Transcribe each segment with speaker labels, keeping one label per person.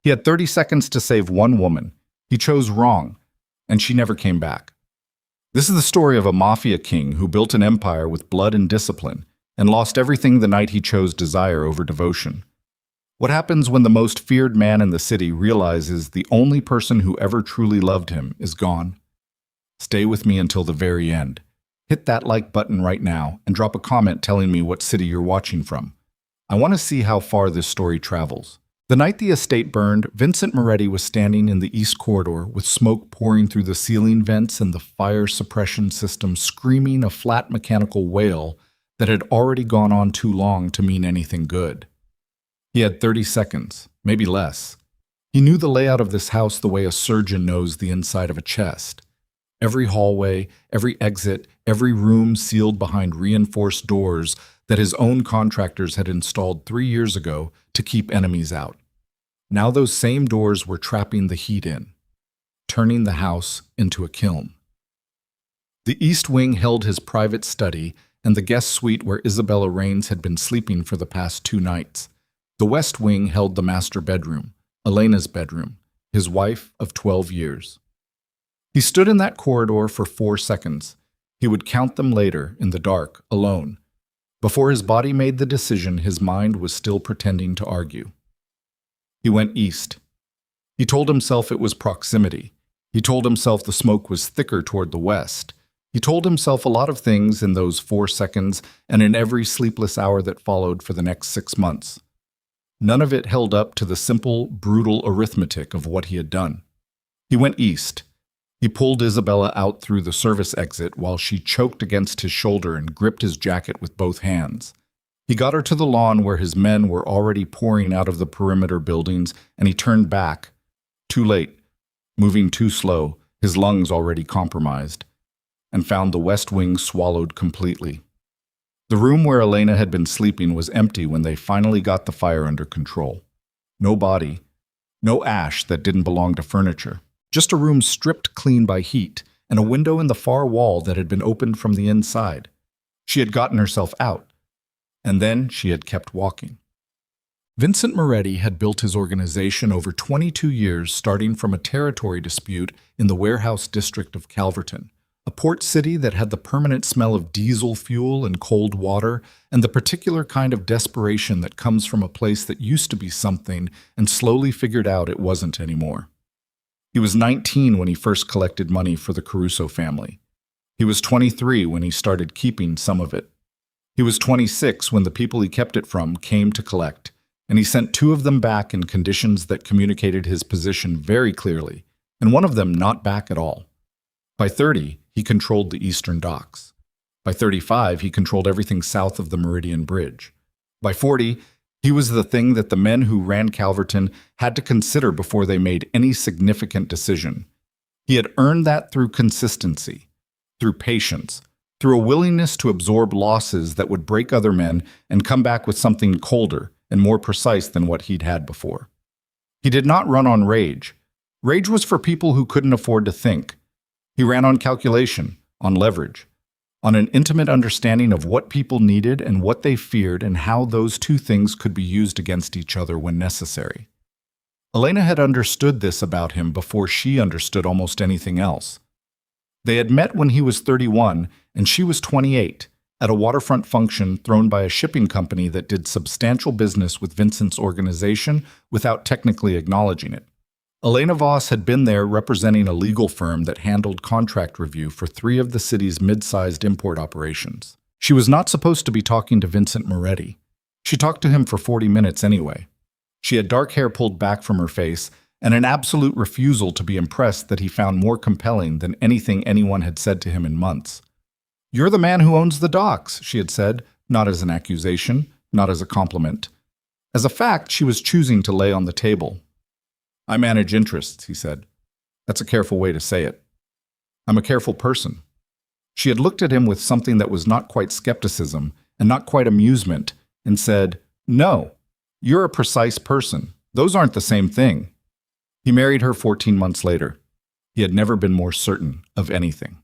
Speaker 1: He had 30 seconds to save one woman. He chose wrong, and she never came back. This is the story of a mafia king who built an empire with blood and discipline, and lost everything the night he chose desire over devotion. What happens when the most feared man in the city realizes the only person who ever truly loved him is gone? Stay with me until the very end. Hit that like button right now and drop a comment telling me what city you're watching from. I want to see how far this story travels. The night the estate burned, Vincent Moretti was standing in the east corridor with smoke pouring through the ceiling vents and the fire suppression system screaming a flat mechanical wail that had already gone on too long to mean anything good. He had 30 seconds, maybe less. He knew the layout of this house the way a surgeon knows the inside of a chest. Every hallway, every exit, every room sealed behind reinforced doors that his own contractors had installed 3 years ago to keep enemies out. Now those same doors were trapping the heat in, turning the house into a kiln. The East Wing held his private study and the guest suite where Isabella Raines had been sleeping for the past 2 nights. The West Wing held the master bedroom, Elena's bedroom, his wife of 12 years. He stood in that corridor for 4 seconds. He would count them later, in the dark, alone. Before his body made the decision, his mind was still pretending to argue. He went east. He told himself it was proximity. He told himself the smoke was thicker toward the west. He told himself a lot of things in those 4 seconds and in every sleepless hour that followed for the next 6 months. None of it held up to the simple, brutal arithmetic of what he had done. He went east. He pulled Isabella out through the service exit while she choked against his shoulder and gripped his jacket with both hands. He got her to the lawn where his men were already pouring out of the perimeter buildings, and he turned back. Too late, moving too slow, his lungs already compromised, and found the West Wing swallowed completely. The room where Elena had been sleeping was empty when they finally got the fire under control. No body, no ash that didn't belong to furniture. Just a room stripped clean by heat, and a window in the far wall that had been opened from the inside. She had gotten herself out, and then she had kept walking. Vincent Moretti had built his organization over 22 years, starting from a territory dispute in the warehouse district of Calverton, a port city that had the permanent smell of diesel fuel and cold water, and the particular kind of desperation that comes from a place that used to be something and slowly figured out it wasn't anymore. He was 19 when he first collected money for the Caruso family. He was 23 when he started keeping some of it. He was 26 when the people he kept it from came to collect, and he sent 2 of them back in conditions that communicated his position very clearly, and one of them not back at all. By 30, he controlled the eastern docks. By 35, he controlled everything south of the Meridian Bridge. By 40, he was the thing that the men who ran Calverton had to consider before they made any significant decision. He had earned that through consistency, through patience, through a willingness to absorb losses that would break other men and come back with something colder and more precise than what he'd had before. He did not run on rage. Rage was for people who couldn't afford to think. He ran on calculation, on leverage, on an intimate understanding of what people needed and what they feared and how those 2 things could be used against each other when necessary. Elena had understood this about him before she understood almost anything else. They had met when he was 31 and she was 28 at a waterfront function thrown by a shipping company that did substantial business with Vincent's organization without technically acknowledging it. Elena Voss had been there representing a legal firm that handled contract review for 3 of the city's mid-sized import operations. She was not supposed to be talking to Vincent Moretti. She talked to him for 40 minutes anyway. She had dark hair pulled back from her face and an absolute refusal to be impressed that he found more compelling than anything anyone had said to him in months. "You're the man who owns the docks," she had said, not as an accusation, not as a compliment. As a fact, she was choosing to lay on the table. "I manage interests," he said. "That's a careful way to say it. I'm a careful person." She had looked at him with something that was not quite skepticism and not quite amusement and said, "No, you're a precise person. Those aren't the same thing." He married her 14 months later. He had never been more certain of anything.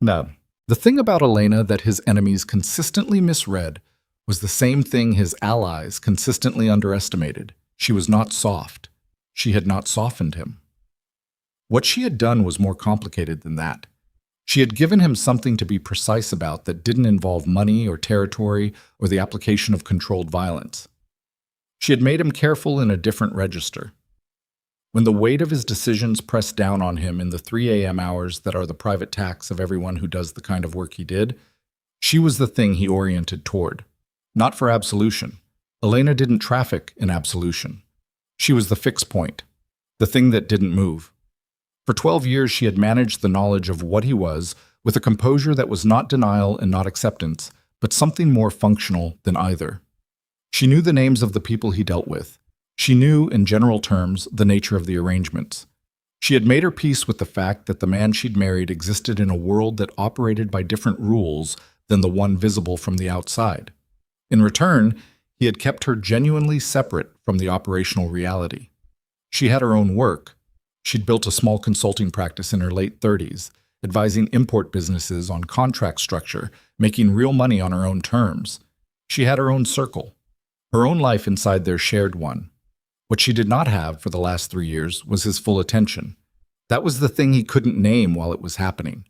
Speaker 1: Now, the thing about Elena that his enemies consistently misread was the same thing his allies consistently underestimated. She was not soft. She had not softened him. What she had done was more complicated than that. She had given him something to be precise about that didn't involve money or territory or the application of controlled violence. She had made him careful in a different register. When the weight of his decisions pressed down on him in the 3 a.m. hours that are the private tax of everyone who does the kind of work he did, she was the thing he oriented toward. Not for absolution. Elena didn't traffic in absolution. She was the fixed point, the thing that didn't move. For 12 years, she had managed the knowledge of what he was with a composure that was not denial and not acceptance, but something more functional than either. She knew the names of the people he dealt with. She knew, in general terms, the nature of the arrangements. She had made her peace with the fact that the man she'd married existed in a world that operated by different rules than the one visible from the outside. In return, he had kept her genuinely separate from the operational reality. She had her own work. She'd built a small consulting practice in her late 30s, advising import businesses on contract structure, making real money on her own terms. She had her own circle, her own life inside their shared one. What she did not have for the last 3 years was his full attention. That was the thing he couldn't name while it was happening.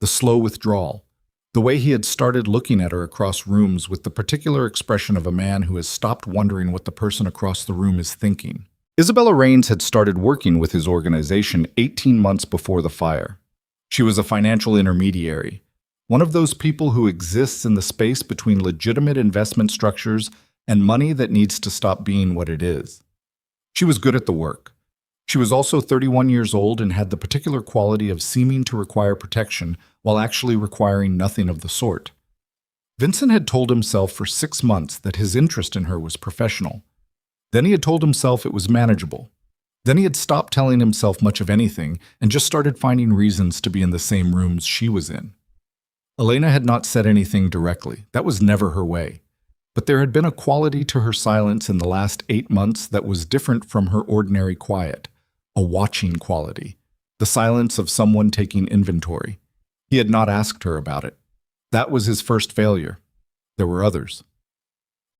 Speaker 1: The slow withdrawal. The way he had started looking at her across rooms with the particular expression of a man who has stopped wondering what the person across the room is thinking. Isabella Raines had started working with his organization 18 months before the fire. She was a financial intermediary, one of those people who exists in the space between legitimate investment structures and money that needs to stop being what it is. She was good at the work. She was also 31 years old and had the particular quality of seeming to require protection while actually requiring nothing of the sort. Vincent had told himself for 6 months that his interest in her was professional. Then he had told himself it was manageable. Then he had stopped telling himself much of anything and just started finding reasons to be in the same rooms she was in. Elena had not said anything directly. That was never her way. But there had been a quality to her silence in the last 8 months that was different from her ordinary quiet, a watching quality, the silence of someone taking inventory. He had not asked her about it. That was his first failure. There were others.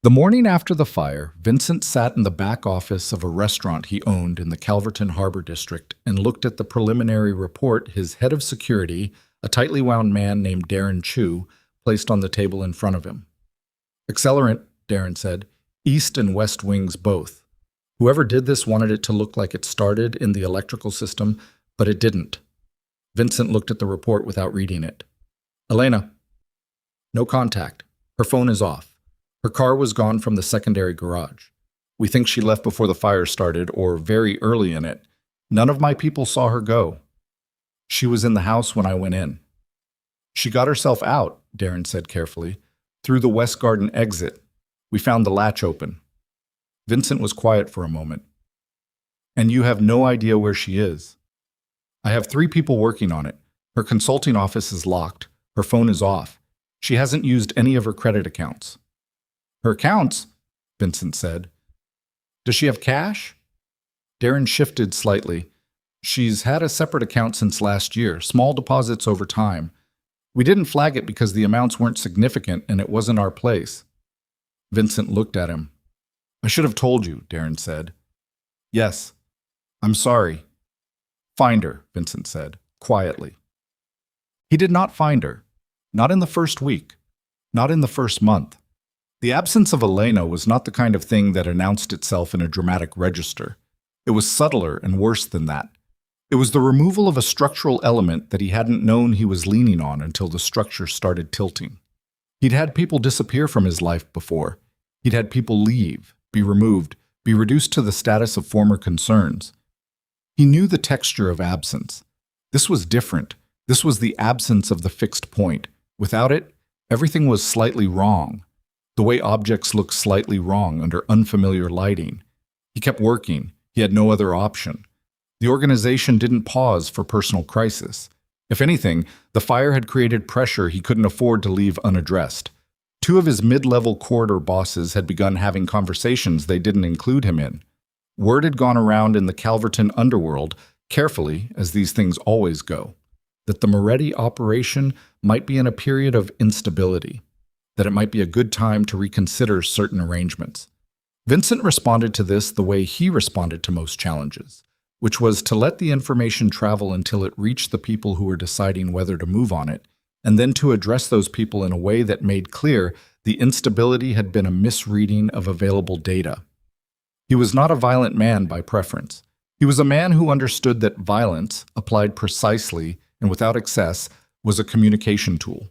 Speaker 1: The morning after the fire, Vincent sat in the back office of a restaurant he owned in the Calverton Harbor District and looked at the preliminary report his head of security, a tightly wound man named Darren Chu, placed on the table in front of him. "Accelerant," Darren said. "East and west wings both. Whoever did this wanted it to look like it started in the electrical system, but it didn't." Vincent looked at the report without reading it. "Elena. No contact. Her phone is off. Her car was gone from the secondary garage. We think she left before the fire started or very early in it. None of my people saw her go. She was in the house when I went in." "She got herself out," Darren said carefully, "through the West Garden exit. We found the latch open." Vincent was quiet for a moment. "And you have no idea where she is?" "I have 3 people working on it. Her consulting office is locked. Her phone is off. She hasn't used any of her credit accounts." "Her accounts?" Vincent said. "Does she have cash?" Darren shifted slightly. "She's had a separate account since last year, small deposits over time. We didn't flag it because the amounts weren't significant and it wasn't our place." Vincent looked at him. "I should have told you," Darren said. "Yes. I'm sorry." "Find her," Vincent said, quietly. He did not find her. Not in the first week. Not in the first month. The absence of Elena was not the kind of thing that announced itself in a dramatic register. It was subtler and worse than that. It was the removal of a structural element that he hadn't known he was leaning on until the structure started tilting. He'd had people disappear from his life before. He'd had people leave, be removed, be reduced to the status of former concerns. He knew the texture of absence. This was different. This was the absence of the fixed point. Without it, everything was slightly wrong. The way objects look slightly wrong under unfamiliar lighting. He kept working. He had no other option. The organization didn't pause for personal crisis. If anything, the fire had created pressure he couldn't afford to leave unaddressed. 2 of his mid-level corridor bosses had begun having conversations they didn't include him in. Word had gone around in the Calverton underworld, carefully, as these things always go, that the Moretti operation might be in a period of instability, that it might be a good time to reconsider certain arrangements. Vincent responded to this the way he responded to most challenges, which was to let the information travel until it reached the people who were deciding whether to move on it, and then to address those people in a way that made clear the instability had been a misreading of available data. He was not a violent man by preference. He was a man who understood that violence, applied precisely and without excess, was a communication tool.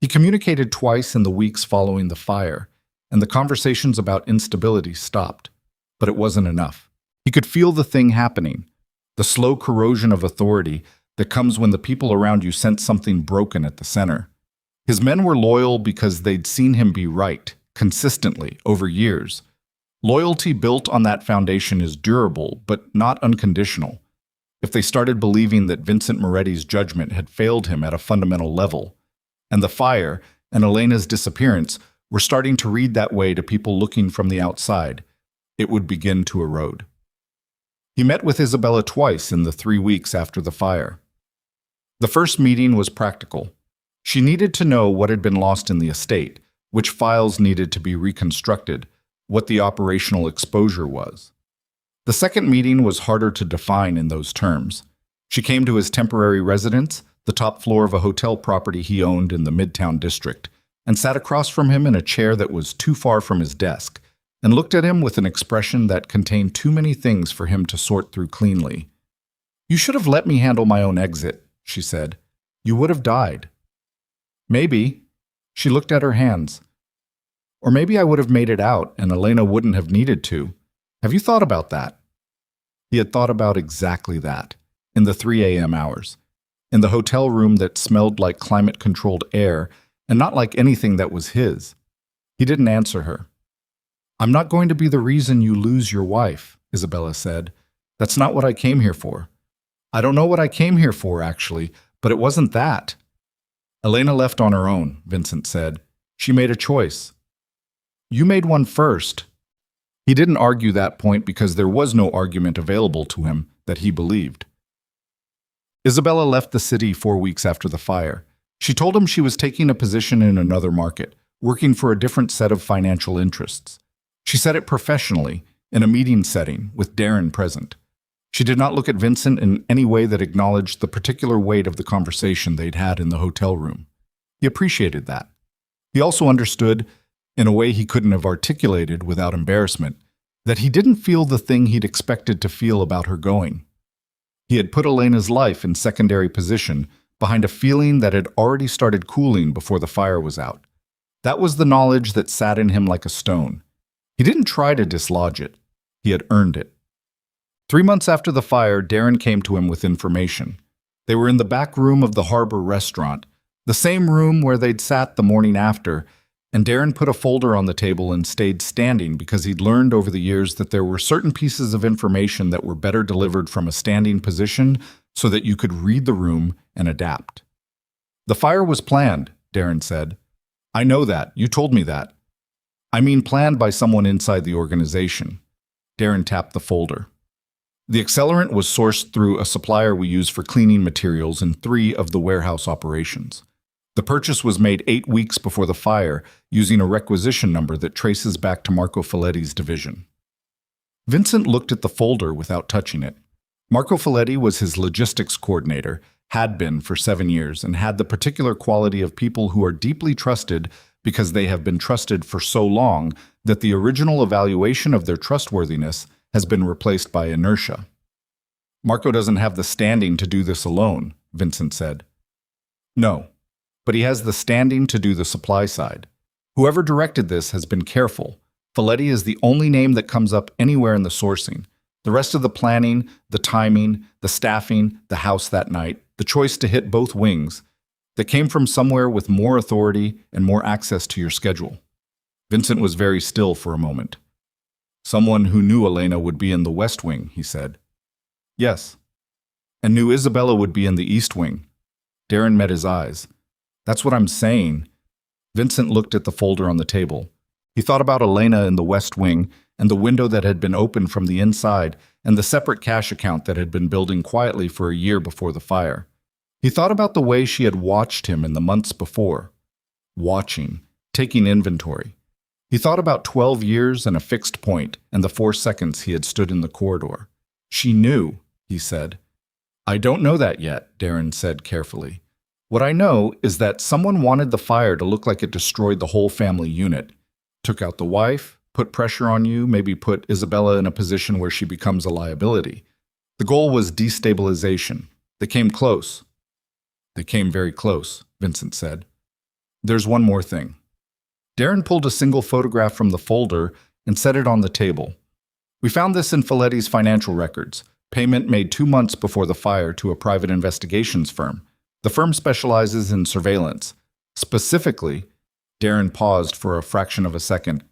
Speaker 1: He communicated twice in the weeks following the fire, and the conversations about instability stopped. But it wasn't enough. He could feel the thing happening, the slow corrosion of authority that comes when the people around you sense something broken at the center. His men were loyal because they'd seen him be right, consistently, over years. Loyalty built on that foundation is durable, but not unconditional. If they started believing that Vincent Moretti's judgment had failed him at a fundamental level, and the fire and Elena's disappearance were starting to read that way to people looking from the outside, it would begin to erode. He met with Isabella twice in the 3 weeks after the fire. The first meeting was practical. She needed to know what had been lost in the estate, which files needed to be reconstructed, what the operational exposure was. The second meeting was harder to define in those terms. She came to his temporary residence, the top floor of a hotel property he owned in the Midtown district, and sat across from him in a chair that was too far from his desk, and looked at him with an expression that contained too many things for him to sort through cleanly. "You should have let me handle my own exit," she said. "You would have died." "Maybe." She looked at her hands. "Or maybe I would have made it out, and Elena wouldn't have needed to. Have you thought about that?" He had thought about exactly that, in the 3 a.m. hours, in the hotel room that smelled like climate-controlled air and not like anything that was his. He didn't answer her. "I'm not going to be the reason you lose your wife," Isabella said. "That's not what I came here for." "I don't know what I came here for, actually, but it wasn't that." "Elena left on her own," Vincent said. "She made a choice." "You made one first." He didn't argue that point because there was no argument available to him that he believed. Isabella left the city 4 weeks after the fire. She told him she was taking a position in another market, working for a different set of financial interests. She said it professionally, in a meeting setting, with Darren present. She did not look at Vincent in any way that acknowledged the particular weight of the conversation they'd had in the hotel room. He appreciated that. He also understood, in a way he couldn't have articulated without embarrassment, that he didn't feel the thing he'd expected to feel about her going. He had put Elena's life in secondary position behind a feeling that had already started cooling before the fire was out. That was the knowledge that sat in him like a stone. He didn't try to dislodge it. He had earned it. 3 months after the fire, Darren came to him with information. They were in the back room of the Harbor restaurant, the same room where they'd sat the morning after, and Darren put a folder on the table and stayed standing because he'd learned over the years that there were certain pieces of information that were better delivered from a standing position so that you could read the room and adapt. "The fire was planned," Darren said. "I know that. You told me that." "I mean planned by someone inside the organization." Darren tapped the folder. "The accelerant was sourced through a supplier we use for cleaning materials in 3 of the warehouse operations. The purchase was made 8 weeks before the fire, using a requisition number that traces back to Marco Folletti's division." Vincent looked at the folder without touching it. Marco Folletti was his logistics coordinator, had been for 7 years, and had the particular quality of people who are deeply trusted because they have been trusted for so long that the original evaluation of their trustworthiness has been replaced by inertia. "Marco doesn't have the standing to do this alone," Vincent said. "No. But he has the standing to do the supply side. Whoever directed this has been careful. Folletti is the only name that comes up anywhere in the sourcing. The rest of the planning, the timing, the staffing, the house that night, the choice to hit both wings, that came from somewhere with more authority and more access to your schedule." Vincent was very still for a moment. "Someone who knew Elena would be in the West Wing," he said. "Yes. And knew Isabella would be in the East Wing." Darren met his eyes. "That's what I'm saying." Vincent looked at the folder on the table. He thought about Elena in the West Wing and the window that had been opened from the inside and the separate cash account that had been building quietly for a year before the fire. He thought about the way she had watched him in the months before. Watching, taking inventory. He thought about 12 years and a fixed point and the 4 seconds he had stood in the corridor. She knew, he said. I don't know that yet, Darren said carefully. What I know is that someone wanted the fire to look like it destroyed the whole family unit. Took out the wife, put pressure on you, maybe put Isabella in a position where she becomes a liability. The goal was destabilization. They came close. They came very close, Vincent said. There's one more thing. Darren pulled a single photograph from the folder and set it on the table. We found this in Folletti's financial records. Payment made 2 months before the fire to a private investigations firm. The firm specializes in surveillance. Specifically, Darren paused for a fraction of a second,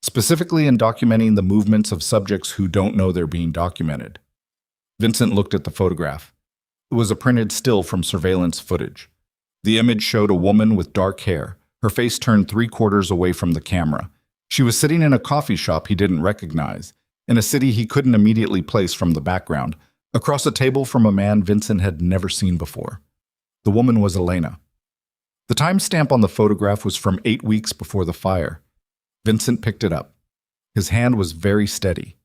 Speaker 1: specifically in documenting the movements of subjects who don't know they're being documented. Vincent looked at the photograph. It was a printed still from surveillance footage. The image showed a woman with dark hair, her face turned 3/4 away from the camera. She was sitting in a coffee shop he didn't recognize, in a city he couldn't immediately place from the background, across a table from a man Vincent had never seen before. The woman was Elena. The timestamp on the photograph was from 8 weeks before the fire. Vincent picked it up. His hand was very steady.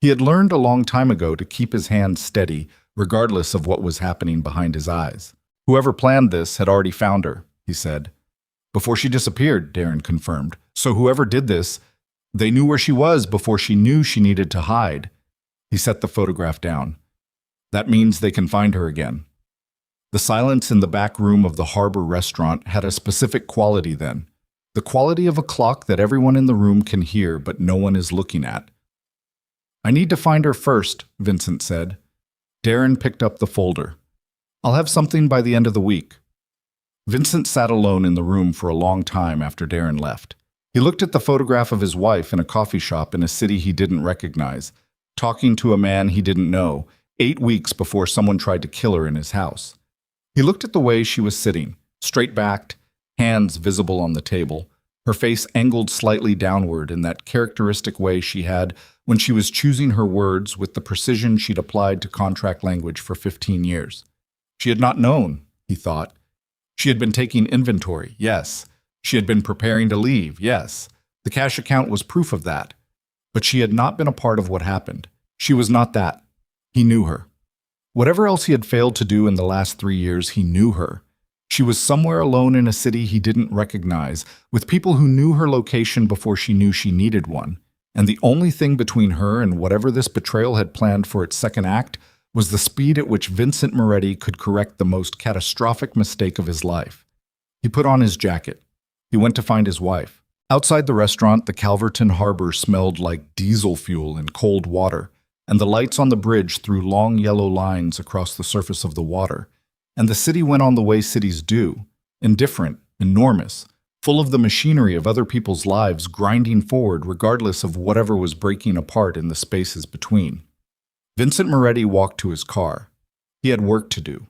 Speaker 1: He had learned a long time ago to keep his hand steady, regardless of what was happening behind his eyes. Whoever planned this had already found her, he said. Before she disappeared, Darren confirmed. So whoever did this, they knew where she was before she knew she needed to hide. He set the photograph down. That means they can find her again. The silence in the back room of the Harbor restaurant had a specific quality then. The quality of a clock that everyone in the room can hear but no one is looking at. I need to find her first, Vincent said. Darren picked up the folder. I'll have something by the end of the week. Vincent sat alone in the room for a long time after Darren left. He looked at the photograph of his wife in a coffee shop in a city he didn't recognize, talking to a man he didn't know, 8 weeks before someone tried to kill her in his house. He looked at the way she was sitting, straight-backed, hands visible on the table, her face angled slightly downward in that characteristic way she had when she was choosing her words with the precision she'd applied to contract language for 15 years. She had not known, he thought. She had been taking inventory, yes. She had been preparing to leave, yes. The cash account was proof of that. But she had not been a part of what happened. She was not that. He knew her. Whatever else he had failed to do in the last 3 years, he knew her. She was somewhere alone in a city he didn't recognize, with people who knew her location before she knew she needed one. And the only thing between her and whatever this betrayal had planned for its second act was the speed at which Vincent Moretti could correct the most catastrophic mistake of his life. He put on his jacket. He went to find his wife. Outside the restaurant, the Calverton Harbor smelled like diesel fuel and cold water, and the lights on the bridge threw long yellow lines across the surface of the water. And the city went on the way cities do, indifferent, enormous, full of the machinery of other people's lives grinding forward regardless of whatever was breaking apart in the spaces between. Vincent Moretti walked to his car. He had work to do.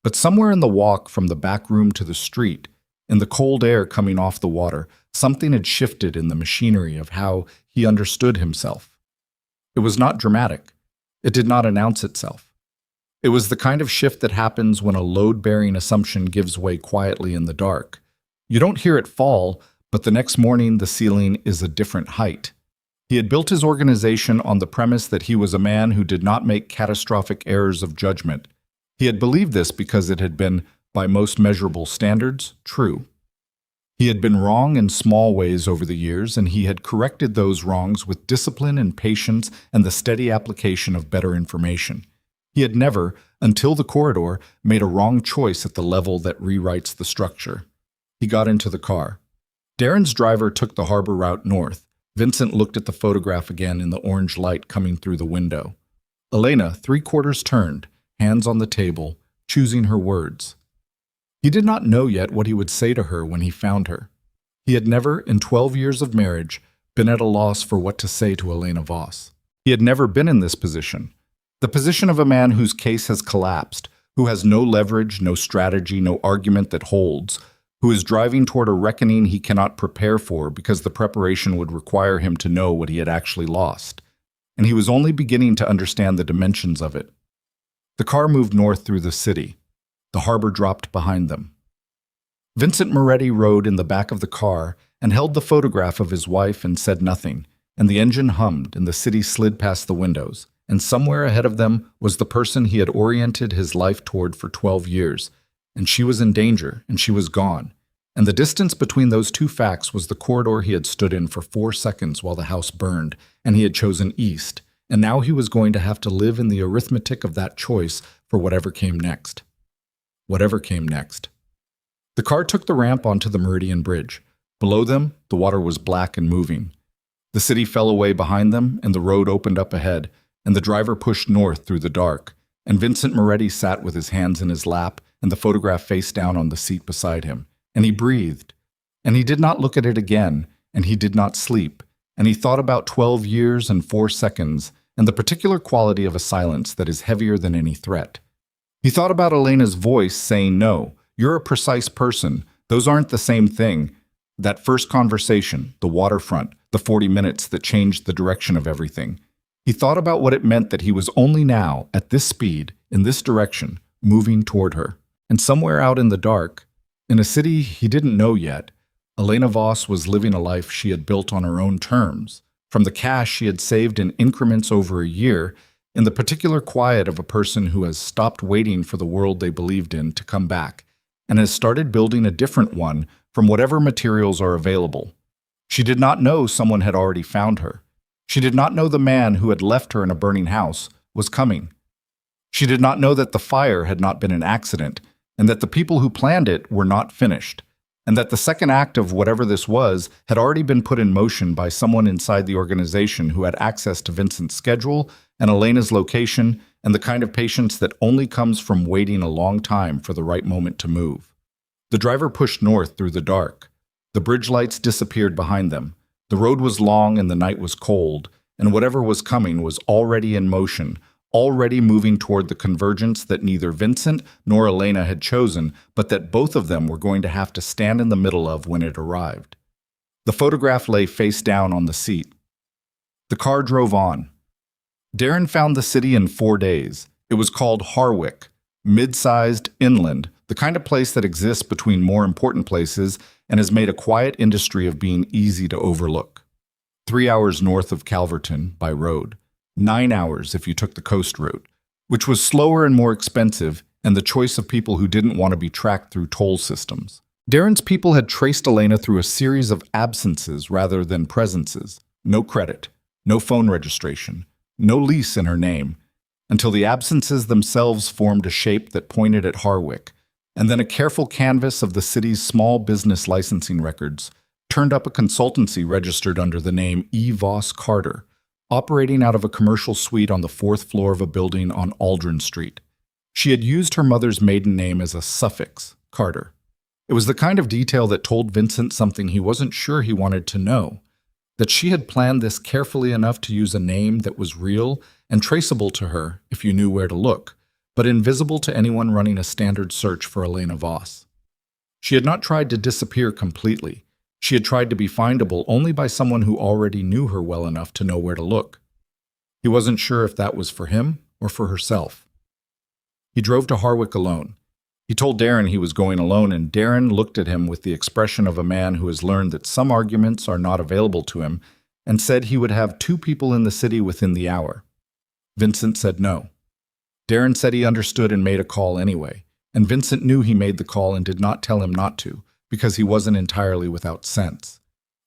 Speaker 1: But somewhere in the walk from the back room to the street, in the cold air coming off the water, something had shifted in the machinery of how he understood himself. It was not dramatic. It did not announce itself. It was the kind of shift that happens when a load-bearing assumption gives way quietly in the dark. You don't hear it fall, but the next morning the ceiling is a different height. He had built his organization on the premise that he was a man who did not make catastrophic errors of judgment. He had believed this because it had been, by most measurable standards, true. He had been wrong in small ways over the years, and he had corrected those wrongs with discipline and patience and the steady application of better information. He had never, until the corridor, made a wrong choice at the level that rewrites the structure. He got into the car. Darren's driver took the harbor route north. Vincent looked at the photograph again in the orange light coming through the window. Elena, 3/4 turned, hands on the table, choosing her words. He did not know yet what he would say to her when he found her. He had never, in 12 years of marriage, been at a loss for what to say to Elena Voss. He had never been in this position. The position of a man whose case has collapsed, who has no leverage, no strategy, no argument that holds, who is driving toward a reckoning he cannot prepare for because the preparation would require him to know what he had actually lost. And he was only beginning to understand the dimensions of it. The car moved north through the city. The harbor dropped behind them. Vincent Moretti rode in the back of the car, and held the photograph of his wife and said nothing, and the engine hummed and the city slid past the windows, and somewhere ahead of them was the person he had oriented his life toward for 12 years, and she was in danger, and she was gone. And the distance between those two facts was the corridor he had stood in for 4 seconds while the house burned, and he had chosen east, and now he was going to have to live in the arithmetic of that choice for whatever came next. Whatever came next. The car took the ramp onto the Meridian Bridge. Below them, the water was black and moving. The city fell away behind them, and the road opened up ahead, and the driver pushed north through the dark, and Vincent Moretti sat with his hands in his lap and the photograph face down on the seat beside him, and he breathed, and he did not look at it again, and he did not sleep, and he thought about 12 years and 4 seconds, and the particular quality of a silence that is heavier than any threat. He thought about Elena's voice saying, "No, you're a precise person, those aren't the same thing." That first conversation, the waterfront, the 40 minutes that changed the direction of everything. He thought about what it meant that he was only now, at this speed, in this direction, moving toward her. And somewhere out in the dark, in a city he didn't know yet, Elena Voss was living a life she had built on her own terms, from the cash she had saved in increments over a year, in the particular quiet of a person who has stopped waiting for the world they believed in to come back, and has started building a different one from whatever materials are available. She did not know someone had already found her. She did not know the man who had left her in a burning house was coming. She did not know that the fire had not been an accident, and that the people who planned it were not finished, and that the second act of whatever this was had already been put in motion by someone inside the organization who had access to Vincent's schedule and Elena's location and the kind of patience that only comes from waiting a long time for the right moment to move. The driver pushed north through the dark. The bridge lights disappeared behind them. The road was long and the night was cold, and whatever was coming was already in motion, already moving toward the convergence that neither Vincent nor Elena had chosen, but that both of them were going to have to stand in the middle of when it arrived. The photograph lay face down on the seat. The car drove on. Darren found the city in 4 days. It was called Harwick, mid-sized, inland, the kind of place that exists between more important places and has made a quiet industry of being easy to overlook. 3 hours north of Calverton by road. 9 hours if you took the coast route, which was slower and more expensive, and the choice of people who didn't want to be tracked through toll systems. Darren's people had traced Elena through a series of absences rather than presences. No credit, no phone registration, no lease in her name, until the absences themselves formed a shape that pointed at Harwick, and then a careful canvass of the city's small business licensing records turned up a consultancy registered under the name E. Voss Carter, operating out of a commercial suite on the 4th floor of a building on Aldrin Street. She had used her mother's maiden name as a suffix, Carter. It was the kind of detail that told Vincent something he wasn't sure he wanted to know, that she had planned this carefully enough to use a name that was real and traceable to her if you knew where to look, but invisible to anyone running a standard search for Elena Voss. She had not tried to disappear completely. She had tried to be findable only by someone who already knew her well enough to know where to look. He wasn't sure if that was for him or for herself. He drove to Harwick alone. He told Darren he was going alone, and Darren looked at him with the expression of a man who has learned that some arguments are not available to him and said he would have 2 people in the city within the hour. Vincent said no. Darren said he understood and made a call anyway, and Vincent knew he made the call and did not tell him not to, because he wasn't entirely without sense.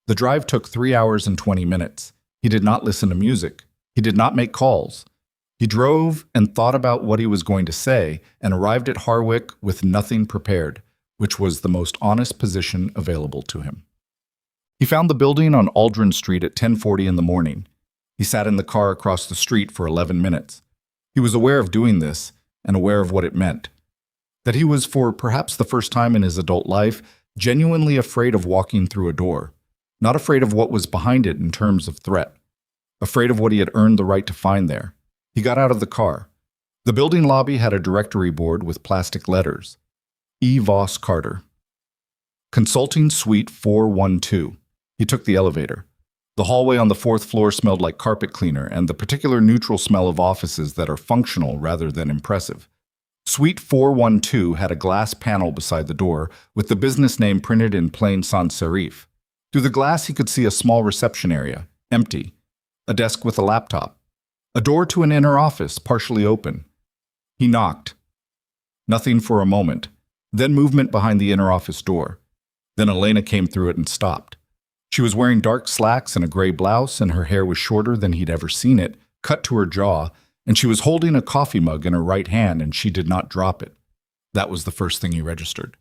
Speaker 1: The drive took 3 hours and 20 minutes. He did not listen to music. He did not make calls. He drove and thought about what he was going to say and arrived at Harwick with nothing prepared, which was the most honest position available to him. He found the building on Aldrin Street at 10:40 in the morning. He sat in the car across the street for 11 minutes. He was aware of doing this and aware of what it meant. That he was, for perhaps the first time in his adult life, genuinely afraid of walking through a door, not afraid of what was behind it in terms of threat, afraid of what he had earned the right to find there. He got out of the car. The building lobby had a directory board with plastic letters. E. Voss Carter. Consulting Suite 412. He took the elevator. The hallway on the 4th floor smelled like carpet cleaner and the particular neutral smell of offices that are functional rather than impressive. Suite 412 had a glass panel beside the door with the business name printed in plain sans serif. Through the glass, he could see a small reception area, empty, a desk with a laptop, a door to an inner office, partially open. He knocked. Nothing for a moment, then movement behind the inner office door. Then Elena came through it and stopped. She was wearing dark slacks and a gray blouse, and her hair was shorter than he'd ever seen it, cut to her jaw, and she was holding a coffee mug in her right hand, and she did not drop it. That was the first thing he registered.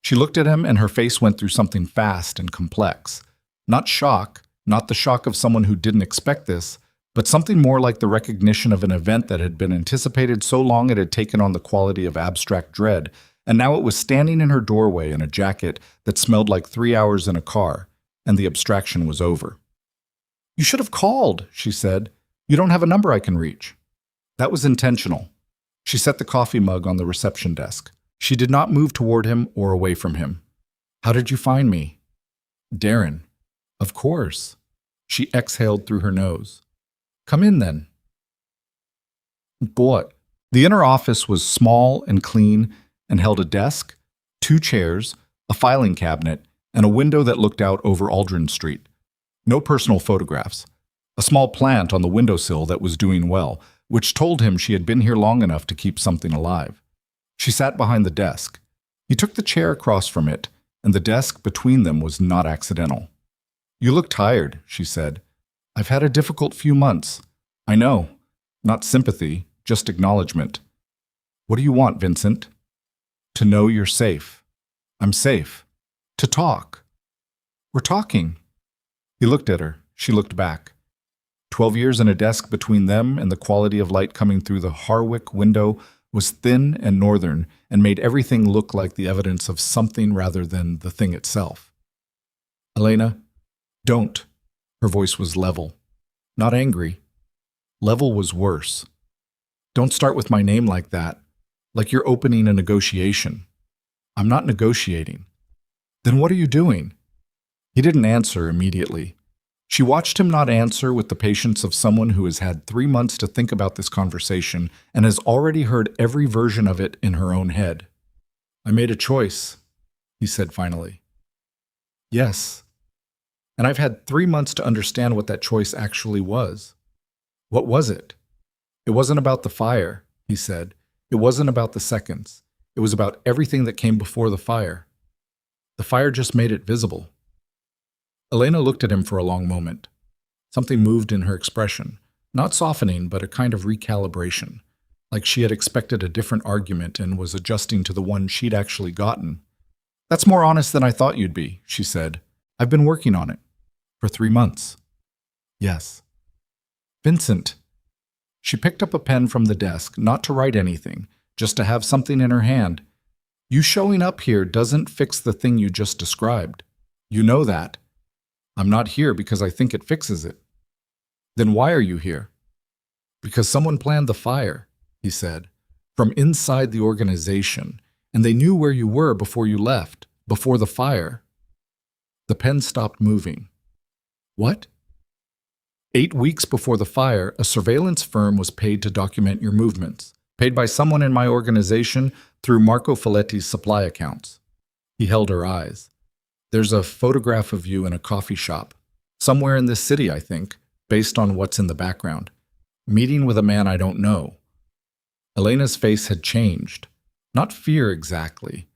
Speaker 1: She looked at him, and her face went through something fast and complex. Not shock, not the shock of someone who didn't expect this, but something more like the recognition of an event that had been anticipated so long it had taken on the quality of abstract dread, and now it was standing in her doorway in a jacket that smelled like 3 hours in a car, and the abstraction was over. "You should have called," she said. "You don't have a number I can reach." That was intentional. She set the coffee mug on the reception desk. She did not move toward him or away from him. "How did you find me?" "Darren." "Of course." She exhaled through her nose. "Come in, then." What? The inner office was small and clean and held a desk, 2 chairs, a filing cabinet, and a window that looked out over Aldrin Street. No personal photographs. A small plant on the windowsill that was doing well, which told him she had been here long enough to keep something alive. She sat behind the desk. He took the chair across from it, and the desk between them was not accidental. "You look tired," she said. "I've had a difficult few months. I know. Not sympathy, just acknowledgement." "What do you want, Vincent?" "To know you're safe." "I'm safe." "To talk." "We're talking." He looked at her. She looked back. 12 years in a desk between them, and the quality of light coming through the Harwick window was thin and northern and made everything look like the evidence of something rather than the thing itself. "Elena, don't." Her voice was level. Not angry. Level was worse. "Don't start with my name like that, like you're opening a negotiation." "I'm not negotiating." "Then what are you doing?" He didn't answer immediately. She watched him not answer with the patience of someone who has had 3 months to think about this conversation and has already heard every version of it in her own head. "I made a choice," he said finally. "Yes. And I've had 3 months to understand what that choice actually was." "What was it?" "It wasn't about the fire," he said. "It wasn't about the seconds. It was about everything that came before the fire. The fire just made it visible." Elena looked at him for a long moment. Something moved in her expression, not softening, but a kind of recalibration, like she had expected a different argument and was adjusting to the one she'd actually gotten. "That's more honest than I thought you'd be," she said. "I've been working on it. For 3 months." "Yes." "Vincent." She picked up a pen from the desk, not to write anything, just to have something in her hand. "You showing up here doesn't fix the thing you just described. You know that. I'm not here because I think it fixes it." "Then why are you here?" "Because someone planned the fire," he said, "from inside the organization, and they knew where you were before you left, before the fire." The pen stopped moving. "What?" 8 weeks before the fire, a surveillance firm was paid to document your movements, paid by someone in my organization through Marco Folletti's supply accounts." He held her eyes. "There's a photograph of you in a coffee shop, somewhere in this city, I think, based on what's in the background. Meeting with a man I don't know." Elena's face had changed. Not fear exactly.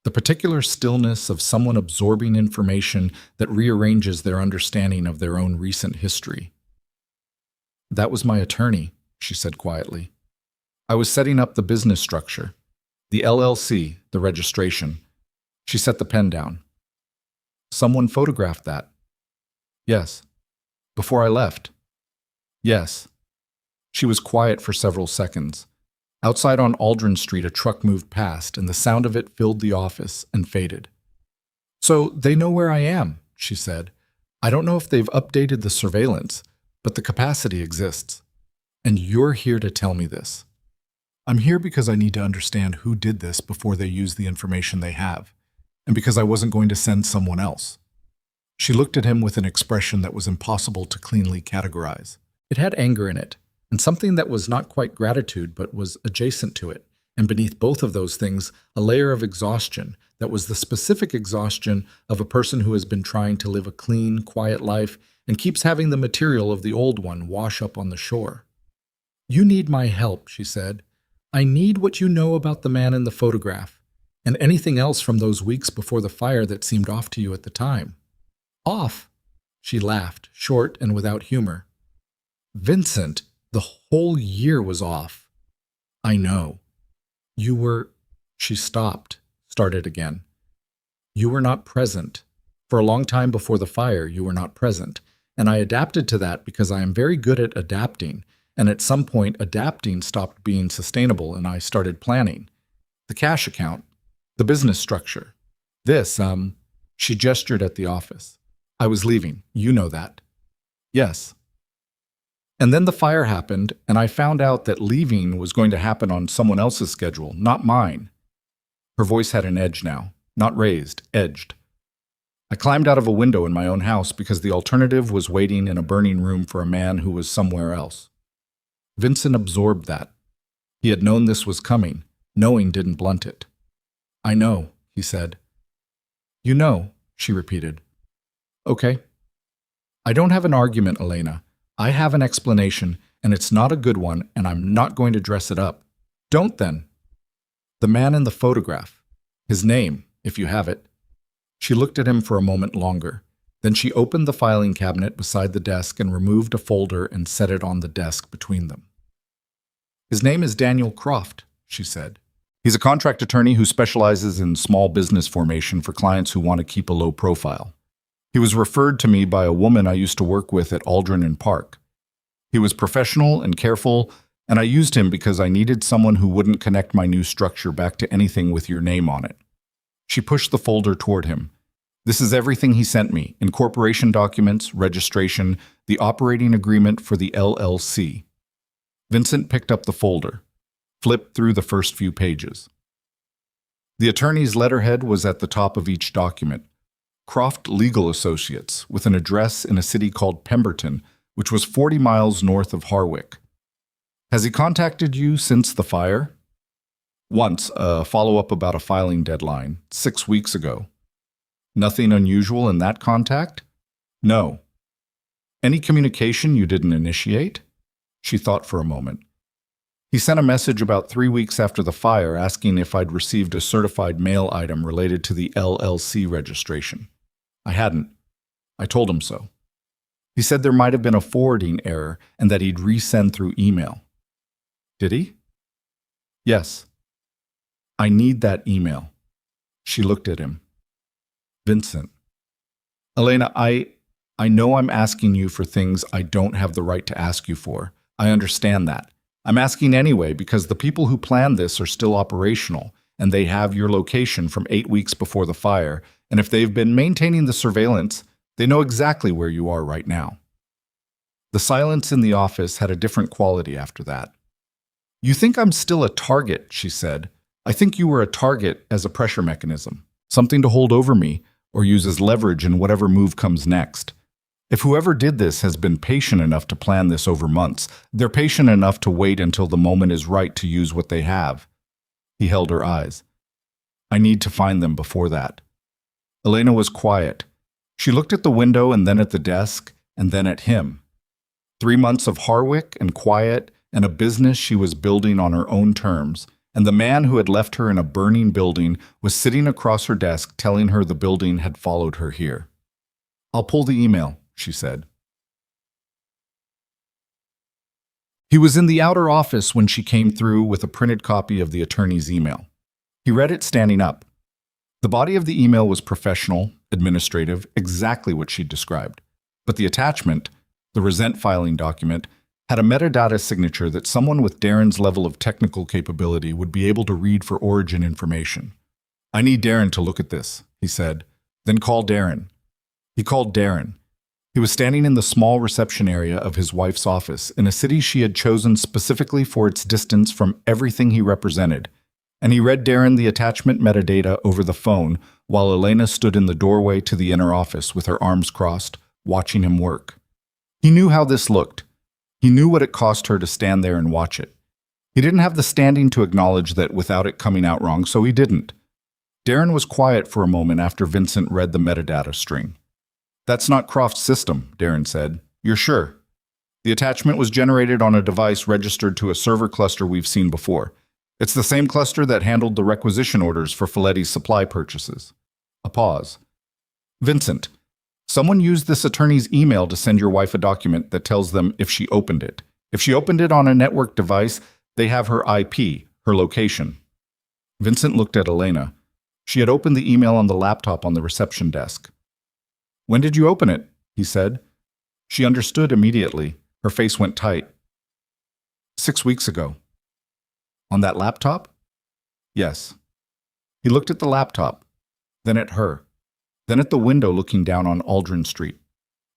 Speaker 1: The particular stillness of someone absorbing information that rearranges their understanding of their own recent history. "That was my attorney," she said quietly. "I was setting up the business structure. The LLC, the registration." She set the pen down. "Someone photographed that?" "Yes." "Before I left?" "Yes." She was quiet for several seconds. Outside on Aldrin Street, a truck moved past, and the sound of it filled the office and faded. "So they know where I am," she said. "I don't know if they've updated the surveillance, but the capacity exists. And you're here to tell me this." "I'm here because I need to understand who did this before they use the information they have, and because I wasn't going to send someone else." She looked at him with an expression that was impossible to cleanly categorize. It had anger in it, and something that was not quite gratitude but was adjacent to it, and beneath both of those things, a layer of exhaustion that was the specific exhaustion of a person who has been trying to live a clean, quiet life and keeps having the material of the old one wash up on the shore. "You need my help," she said. "I need what you know about the man in the photograph, and anything else from those weeks before the fire that seemed off to you at the time." "Off?" She laughed, short and without humor. "Vincent, the whole year was off." "I know. You were—" She stopped, started again. "You were not present. For a long time before the fire, you were not present. And I adapted to that because I am very good at adapting. And at some point, adapting stopped being sustainable and I started planning. The cash account, the business structure. This, she gestured at the office. I was leaving. You know that." "Yes." "And then the fire happened, and I found out that leaving was going to happen on someone else's schedule, not mine." Her voice had an edge now, not raised, edged. "I climbed out of a window in my own house because the alternative was waiting in a burning room for a man who was somewhere else." Vincent absorbed that. He had known this was coming. Knowing didn't blunt it. "I know," he said. "You know," she repeated. "Okay. I don't have an argument, Elena. I have an explanation, and it's not a good one, and I'm not going to dress it up." "Don't then." "The man in the photograph. His name, if you have it." She looked at him for a moment longer. Then she opened the filing cabinet beside the desk and removed a folder and set it on the desk between them. "His name is Daniel Croft," she said. "He's a contract attorney who specializes in small business formation for clients who want to keep a low profile. He was referred to me by a woman I used to work with at Aldrin and Park. He was professional and careful, and I used him because I needed someone who wouldn't connect my new structure back to anything with your name on it." She pushed the folder toward him. "This is everything he sent me: incorporation documents, registration, the operating agreement for the LLC. Vincent picked up the folder, flipped through the first few pages. The attorney's letterhead was at the top of each document. Croft Legal Associates, with an address in a city called Pemberton, which was 40 miles north of Harwick. "Has he contacted you since the fire?" "Once, a follow-up about a filing deadline, 6 weeks ago." "Nothing unusual in that contact?" "No." "Any communication you didn't initiate?" She thought for a moment. "He sent a message about 3 weeks after the fire asking if I'd received a certified mail item related to the LLC registration. I hadn't. I told him so. He said there might have been a forwarding error and that he'd resend through email." "Did he?" "Yes." "I need that email." She looked at him. "Vincent." "Elena, I know I'm asking you for things I don't have the right to ask you for. I understand that. I'm asking anyway because the people who planned this are still operational, and they have your location from 8 weeks before the fire, and if they've been maintaining the surveillance, they know exactly where you are right now." The silence in the office had a different quality after that. "You think I'm still a target," she said. "I think you were a target as a pressure mechanism, something to hold over me or use as leverage in whatever move comes next. If whoever did this has been patient enough to plan this over months, they're patient enough to wait until the moment is right to use what they have." He held her eyes. "I need to find them before that." Elena was quiet. She looked at the window and then at the desk and then at him. 3 months of Harwick and quiet and a business she was building on her own terms, and the man who had left her in a burning building was sitting across her desk telling her the building had followed her here. "I'll pull the email," she said. He was in the outer office when she came through with a printed copy of the attorney's email. He read it standing up. The body of the email was professional, administrative, exactly what she'd described. But the attachment, the resent filing document, had a metadata signature that someone with Darren's level of technical capability would be able to read for origin information. "I need Darren to look at this," he said. "Then call Darren." He called Darren. He was standing in the small reception area of his wife's office in a city she had chosen specifically for its distance from everything he represented, and he read Darren the attachment metadata over the phone while Elena stood in the doorway to the inner office with her arms crossed, watching him work. He knew how this looked. He knew what it cost her to stand there and watch it. He didn't have the standing to acknowledge that without it coming out wrong, so he didn't. Darren was quiet for a moment after Vincent read the metadata string. "That's not Croft's system," Darren said. "You're sure?" "The attachment was generated on a device registered to a server cluster we've seen before. It's the same cluster that handled the requisition orders for Folletti's supply purchases." A pause. "Vincent, someone used this attorney's email to send your wife a document that tells them if she opened it. If she opened it on a network device, they have her IP, her location." Vincent looked at Elena. She had opened the email on the laptop on the reception desk. "When did you open it?" he said. She understood immediately. Her face went tight. 6 weeks ago." "On that laptop?" "Yes." He looked at the laptop, then at her, then at the window looking down on Aldrin Street.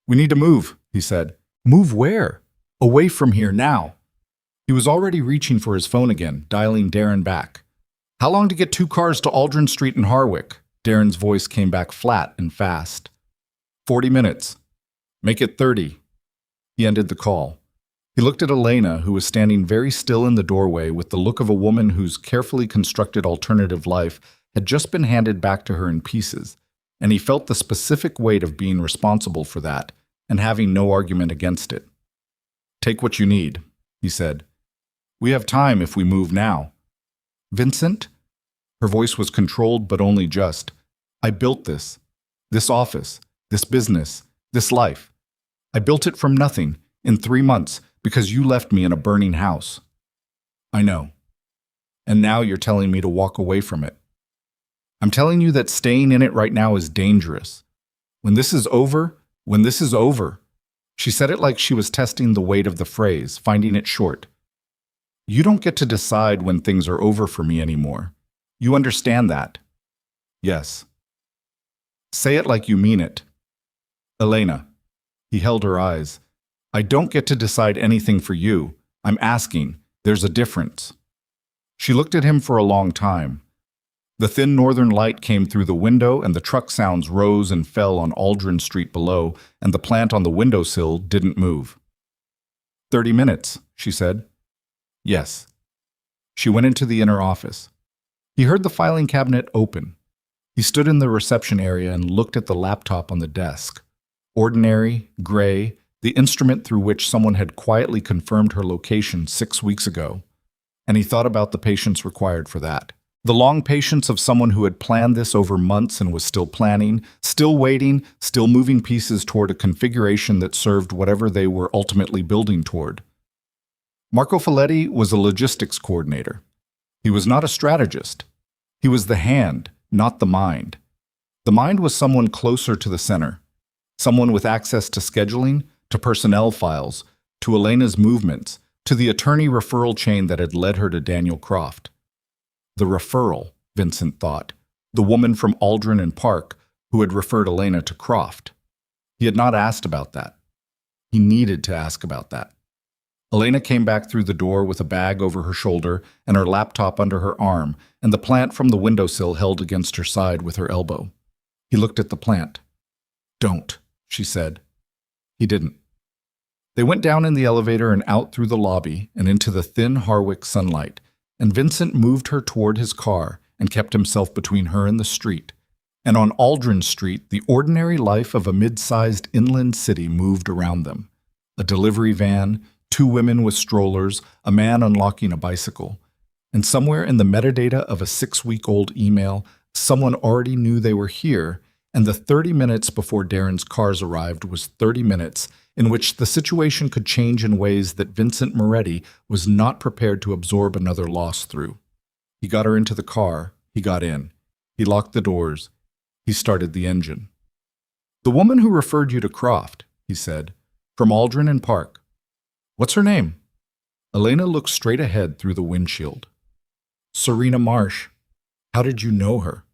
Speaker 1: "We need to move," he said. "Move where?" "Away from here now." He was already reaching for his phone again, dialing Darren back. "How long to get 2 cars to Aldrin Street in Harwick?" Darren's voice came back flat and fast. 40 minutes. "Make it 30. He ended the call. He looked at Elena, who was standing very still in the doorway with the look of a woman whose carefully constructed alternative life had just been handed back to her in pieces, and he felt the specific weight of being responsible for that and having no argument against it. "Take what you need," he said. "We have time if we move now." "Vincent?" Her voice was controlled but only just. "I built this office, this business, this life. I built it from nothing, in 3 months, because you left me in a burning house." "I know. And now you're telling me to walk away from it." "I'm telling you that staying in it right now is dangerous. When this is over. She said it like she was testing the weight of the phrase, finding it short. "You don't get to decide when things are over for me anymore. You understand that?" "Yes." "Say it like you mean it." "Elena." He held her eyes. "I don't get to decide anything for you. I'm asking. There's a difference." She looked at him for a long time. The thin northern light came through the window, and the truck sounds rose and fell on Aldrin Street below, and the plant on the windowsill didn't move. 30 minutes, she said. "Yes." She went into the inner office. He heard the filing cabinet open. He stood in the reception area and looked at the laptop on the desk. Ordinary, gray, the instrument through which someone had quietly confirmed her location 6 weeks ago. And he thought about the patience required for that. The long patience of someone who had planned this over months and was still planning, still waiting, still moving pieces toward a configuration that served whatever they were ultimately building toward. Marco Folletti was a logistics coordinator. He was not a strategist. He was the hand, not the mind. The mind was someone closer to the center, someone with access to scheduling, to personnel files, to Elena's movements, to the attorney referral chain that had led her to Daniel Croft. The referral, Vincent thought, the woman from Aldrin and Park who had referred Elena to Croft. He had not asked about that. He needed to ask about that. Elena came back through the door with a bag over her shoulder and her laptop under her arm, and the plant from the windowsill held against her side with her elbow. He looked at the plant. "Don't," she said. He didn't. They went down in the elevator and out through the lobby and into the thin Harwick sunlight, and Vincent moved her toward his car and kept himself between her and the street. And on Aldrin Street, the ordinary life of a mid-sized inland city moved around them. A delivery van, 2 women with strollers, a man unlocking a bicycle. And somewhere in the metadata of a 6-week-old email, someone already knew they were here, and the 30 minutes before Darren's cars arrived was 30 minutes in which the situation could change in ways that Vincent Moretti was not prepared to absorb another loss through. He got her into the car. He got in. He locked the doors. He started the engine. "The woman who referred you to Croft," he said, "from Aldrin and Park. What's her name?" Elena looked straight ahead through the windshield. "Serena Marsh. How did you know her?"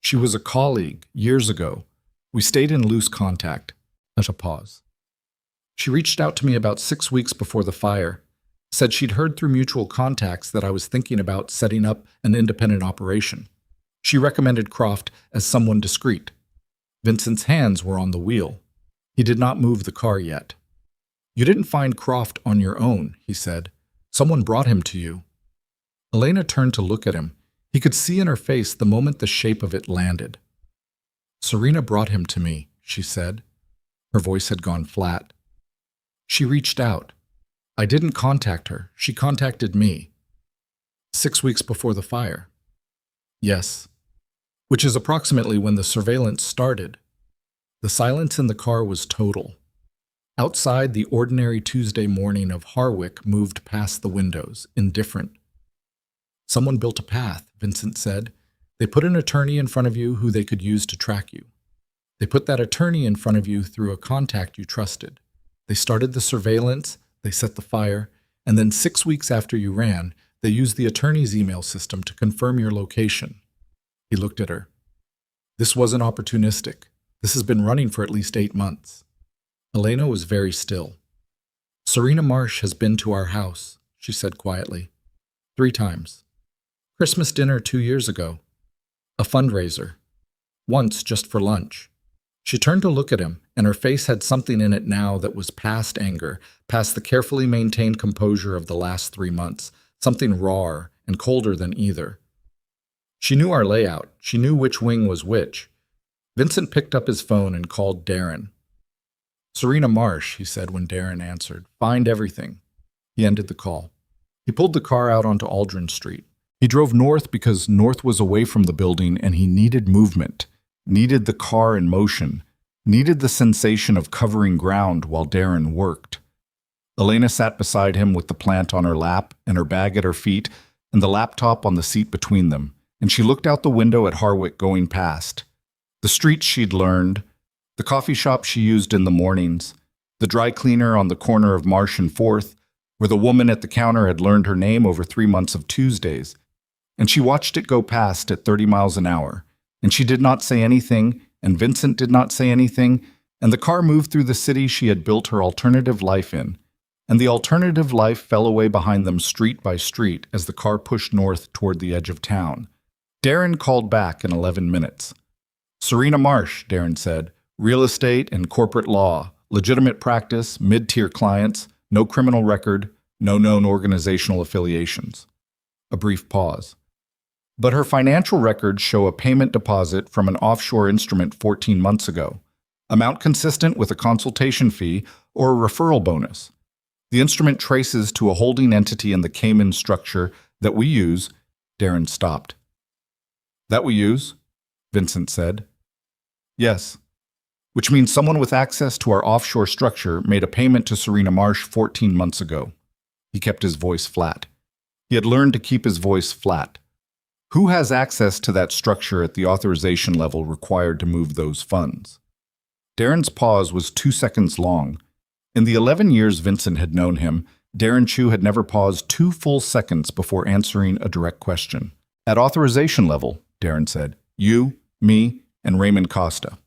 Speaker 1: "She was a colleague, years ago. We stayed in loose contact." At a pause. "She reached out to me about 6 weeks before the fire, said she'd heard through mutual contacts that I was thinking about setting up an independent operation. She recommended Croft as someone discreet." Vincent's hands were on the wheel. He did not move the car yet. "You didn't find Croft on your own," he said. Someone brought him to you. Elena turned to look at him. He could see in her face the moment the shape of it landed. Serena brought him to me, she said. Her voice had gone flat. She reached out. I didn't contact her. She contacted me. 6 weeks before the fire. Yes. Which is approximately when the surveillance started. The silence in the car was total. Outside, the ordinary Tuesday morning of Harwick moved past the windows, indifferent. Someone built a path, Vincent said. They put an attorney in front of you who they could use to track you. They put that attorney in front of you through a contact you trusted. They started the surveillance, they set the fire, and then 6 weeks after you ran, they used the attorney's email system to confirm your location. He looked at her. This wasn't opportunistic. This has been running for at least 8 months. Elena was very still. Serena Marsh has been to our house, she said quietly. 3 times. Christmas dinner 2 years ago. A fundraiser. Once just for lunch. She turned to look at him, and her face had something in it now that was past anger, past the carefully maintained composure of the last 3 months, something rawer and colder than either. She knew our layout. She knew which wing was which. Vincent picked up his phone and called Darren. Serena Marsh, he said when Darren answered. Find everything. He ended the call. He pulled the car out onto Aldrin Street. He drove north because north was away from the building and he needed movement, needed the car in motion, needed the sensation of covering ground while Darren worked. Elena sat beside him with the plant on her lap and her bag at her feet and the laptop on the seat between them, and she looked out the window at Harwick going past. The streets she'd learned, the coffee shop she used in the mornings, the dry cleaner on the corner of Marsh and 4th, where the woman at the counter had learned her name over 3 months of Tuesdays. And she watched it go past at 30 miles an hour, and she did not say anything, and Vincent did not say anything, and the car moved through the city she had built her alternative life in, and the alternative life fell away behind them street by street as the car pushed north toward the edge of town. Darren called back in 11 minutes. Serena Marsh, Darren said, real estate and corporate law, legitimate practice, mid-tier clients, no criminal record, no known organizational affiliations. A brief pause. But her financial records show a payment deposit from an offshore instrument 14 months ago, amount consistent with a consultation fee or a referral bonus. The instrument traces to a holding entity in the Cayman structure that we use. Darren stopped. That we use? Vincent said. Yes. Which means someone with access to our offshore structure made a payment to Serena Marsh 14 months ago. He kept his voice flat. He had learned to keep his voice flat. Who has access to that structure at the authorization level required to move those funds? Darren's pause was 2 seconds long. In the 11 years Vincent had known him, Darren Chu had never paused 2 full seconds before answering a direct question. At authorization level, Darren said, you, me, and Raymond Costa.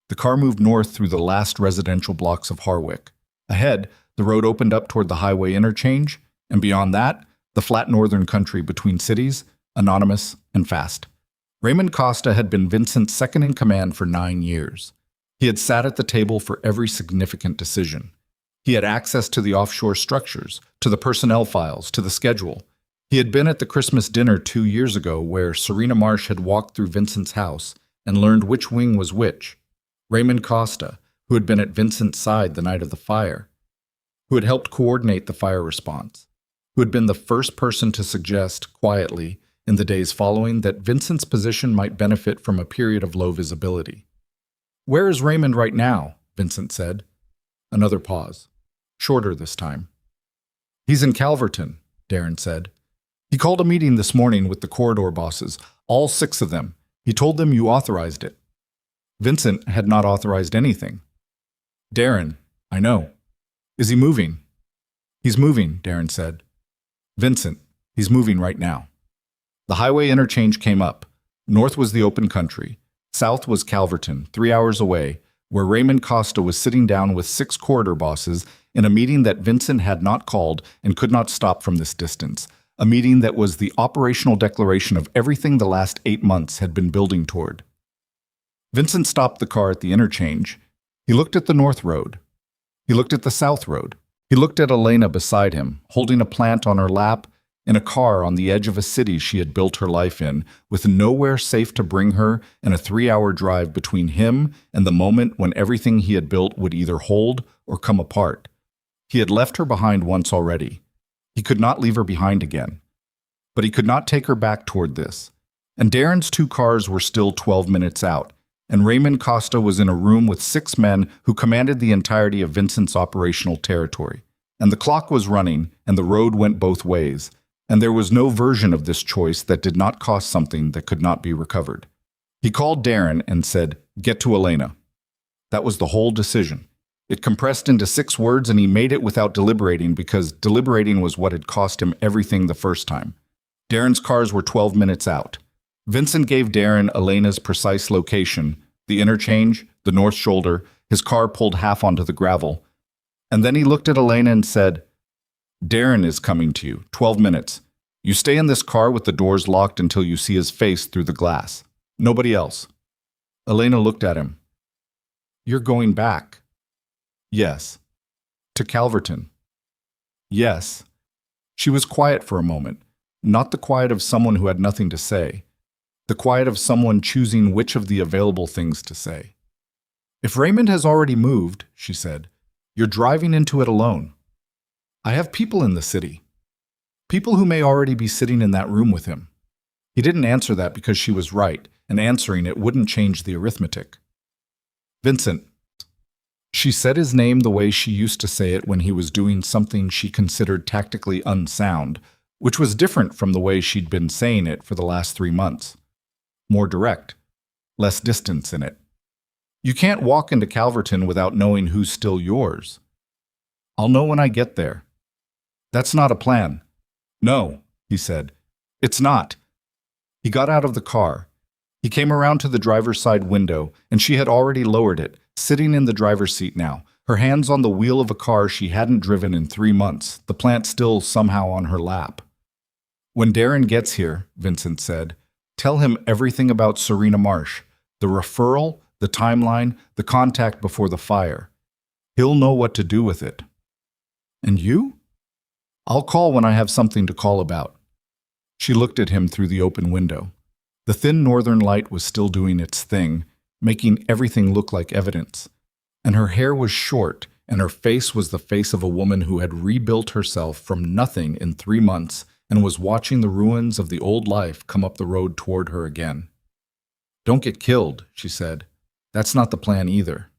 Speaker 1: The car moved north through the last residential blocks of Harwick. Ahead, the road opened up toward the highway interchange, and beyond that, the flat northern country between cities, anonymous and fast. Raymond Costa had been Vincent's second in command for 9 years. He had sat at the table for every significant decision. He had access to the offshore structures, to the personnel files, to the schedule. He had been at the Christmas dinner 2 years ago where Serena Marsh had walked through Vincent's house and learned which wing was which. Raymond Costa, who had been at Vincent's side the night of the fire, who had helped coordinate the fire response, who had been the first person to suggest, quietly, in the days following, that Vincent's position might benefit from a period of low visibility. Where is Raymond right now? Vincent said. Another pause. Shorter this time. He's in Calverton, Darren said. He called a meeting this morning with the corridor bosses, all 6 of them. He told them you authorized it. Vincent had not authorized anything. Darren, I know. Is he moving? He's moving, Darren said. Vincent, he's moving right now. The highway interchange came up. North was the open country. South was Calverton, 3 hours away, where Raymond Costa was sitting down with 6 corridor bosses in a meeting that Vincent had not called and could not stop from this distance, a meeting that was the operational declaration of everything the last 8 months had been building toward. Vincent stopped the car at the interchange. He looked at the North Road. He looked at the South Road. He looked at Elena beside him, holding a plant on her lap, in a car on the edge of a city she had built her life in, with nowhere safe to bring her and a 3-hour drive between him and the moment when everything he had built would either hold or come apart. He had left her behind once already. He could not leave her behind again. But he could not take her back toward this. And Darren's 2 cars were still 12 minutes out, and Raymond Costa was in a room with 6 men who commanded the entirety of Vincent's operational territory. And the clock was running, and the road went both ways, and there was no version of this choice that did not cost something that could not be recovered. He called Darren and said, "Get to Elena." That was the whole decision. It compressed into 6 words, and he made it without deliberating because deliberating was what had cost him everything the first time. Darren's cars were 12 minutes out. Vincent gave Darren Elena's precise location, the interchange, the north shoulder. His car pulled half onto the gravel. And then he looked at Elena and said, "Darren is coming to you, 12 minutes. You stay in this car with the doors locked until you see his face through the glass. Nobody else." Elena looked at him. "You're going back." "Yes." "To Calverton." "Yes." She was quiet for a moment, not the quiet of someone who had nothing to say, the quiet of someone choosing which of the available things to say. "If Raymond has already moved," she said, "you're driving into it alone. I have people in the city. People who may already be sitting in that room with him." He didn't answer that because she was right, and answering it wouldn't change the arithmetic. "Vincent." She said his name the way she used to say it when he was doing something she considered tactically unsound, which was different from the way she'd been saying it for the last 3 months. More direct, less distance in it. "You can't walk into Calverton without knowing who's still yours." "I'll know when I get there." "That's not a plan." "No," he said. "It's not." He got out of the car. He came around to the driver's side window, and she had already lowered it, sitting in the driver's seat now, her hands on the wheel of a car she hadn't driven in 3 months, the plant still somehow on her lap. "When Darren gets here," Vincent said, "tell him everything about Serena Marsh, the referral, the timeline, the contact before the fire. He'll know what to do with it." "And you?" "I'll call when I have something to call about." She looked at him through the open window. The thin northern light was still doing its thing, making everything look like evidence. And her hair was short, and her face was the face of a woman who had rebuilt herself from nothing in 3 months and was watching the ruins of the old life come up the road toward her again. "Don't get killed," she said. "That's not the plan either."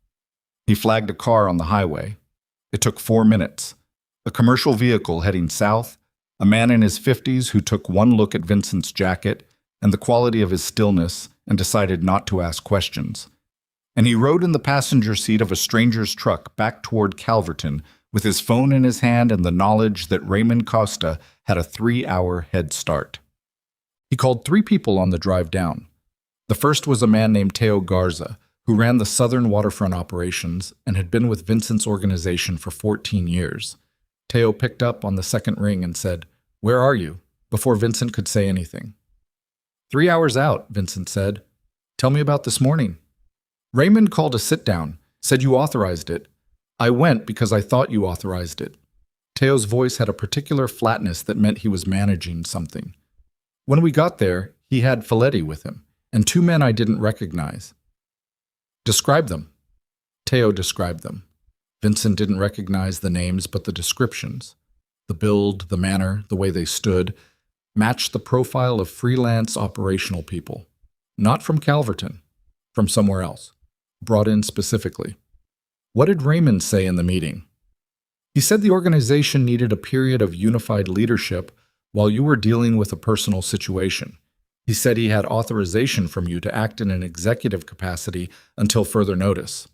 Speaker 1: He flagged a car on the highway. It took 4 minutes. A commercial vehicle heading south, a man in his 50s who took one look at Vincent's jacket and the quality of his stillness and decided not to ask questions. And he rode in the passenger seat of a stranger's truck back toward Calverton with his phone in his hand and the knowledge that Raymond Costa had a 3-hour head start. He called 3 people on the drive down. The first was a man named Teo Garza, who ran the southern waterfront operations and had been with Vincent's organization for 14 years. Teo picked up on the second ring and said, "Where are you?" before Vincent could say anything. 3 hours out," Vincent said. "Tell me about this morning." "Raymond called a sit-down, said you authorized it. I went because I thought you authorized it." Teo's voice had a particular flatness that meant he was managing something. "When we got there, he had Folletti with him, and 2 men I didn't recognize." "Describe them." Teo described them. Vincent didn't recognize the names, but the descriptions. The build, the manner, the way they stood, matched the profile of freelance operational people. Not from Calverton, from somewhere else, brought in specifically. "What did Raymond say in the meeting?" "He said the organization needed a period of unified leadership while you were dealing with a personal situation. He said he had authorization from you to act in an executive capacity until further notice."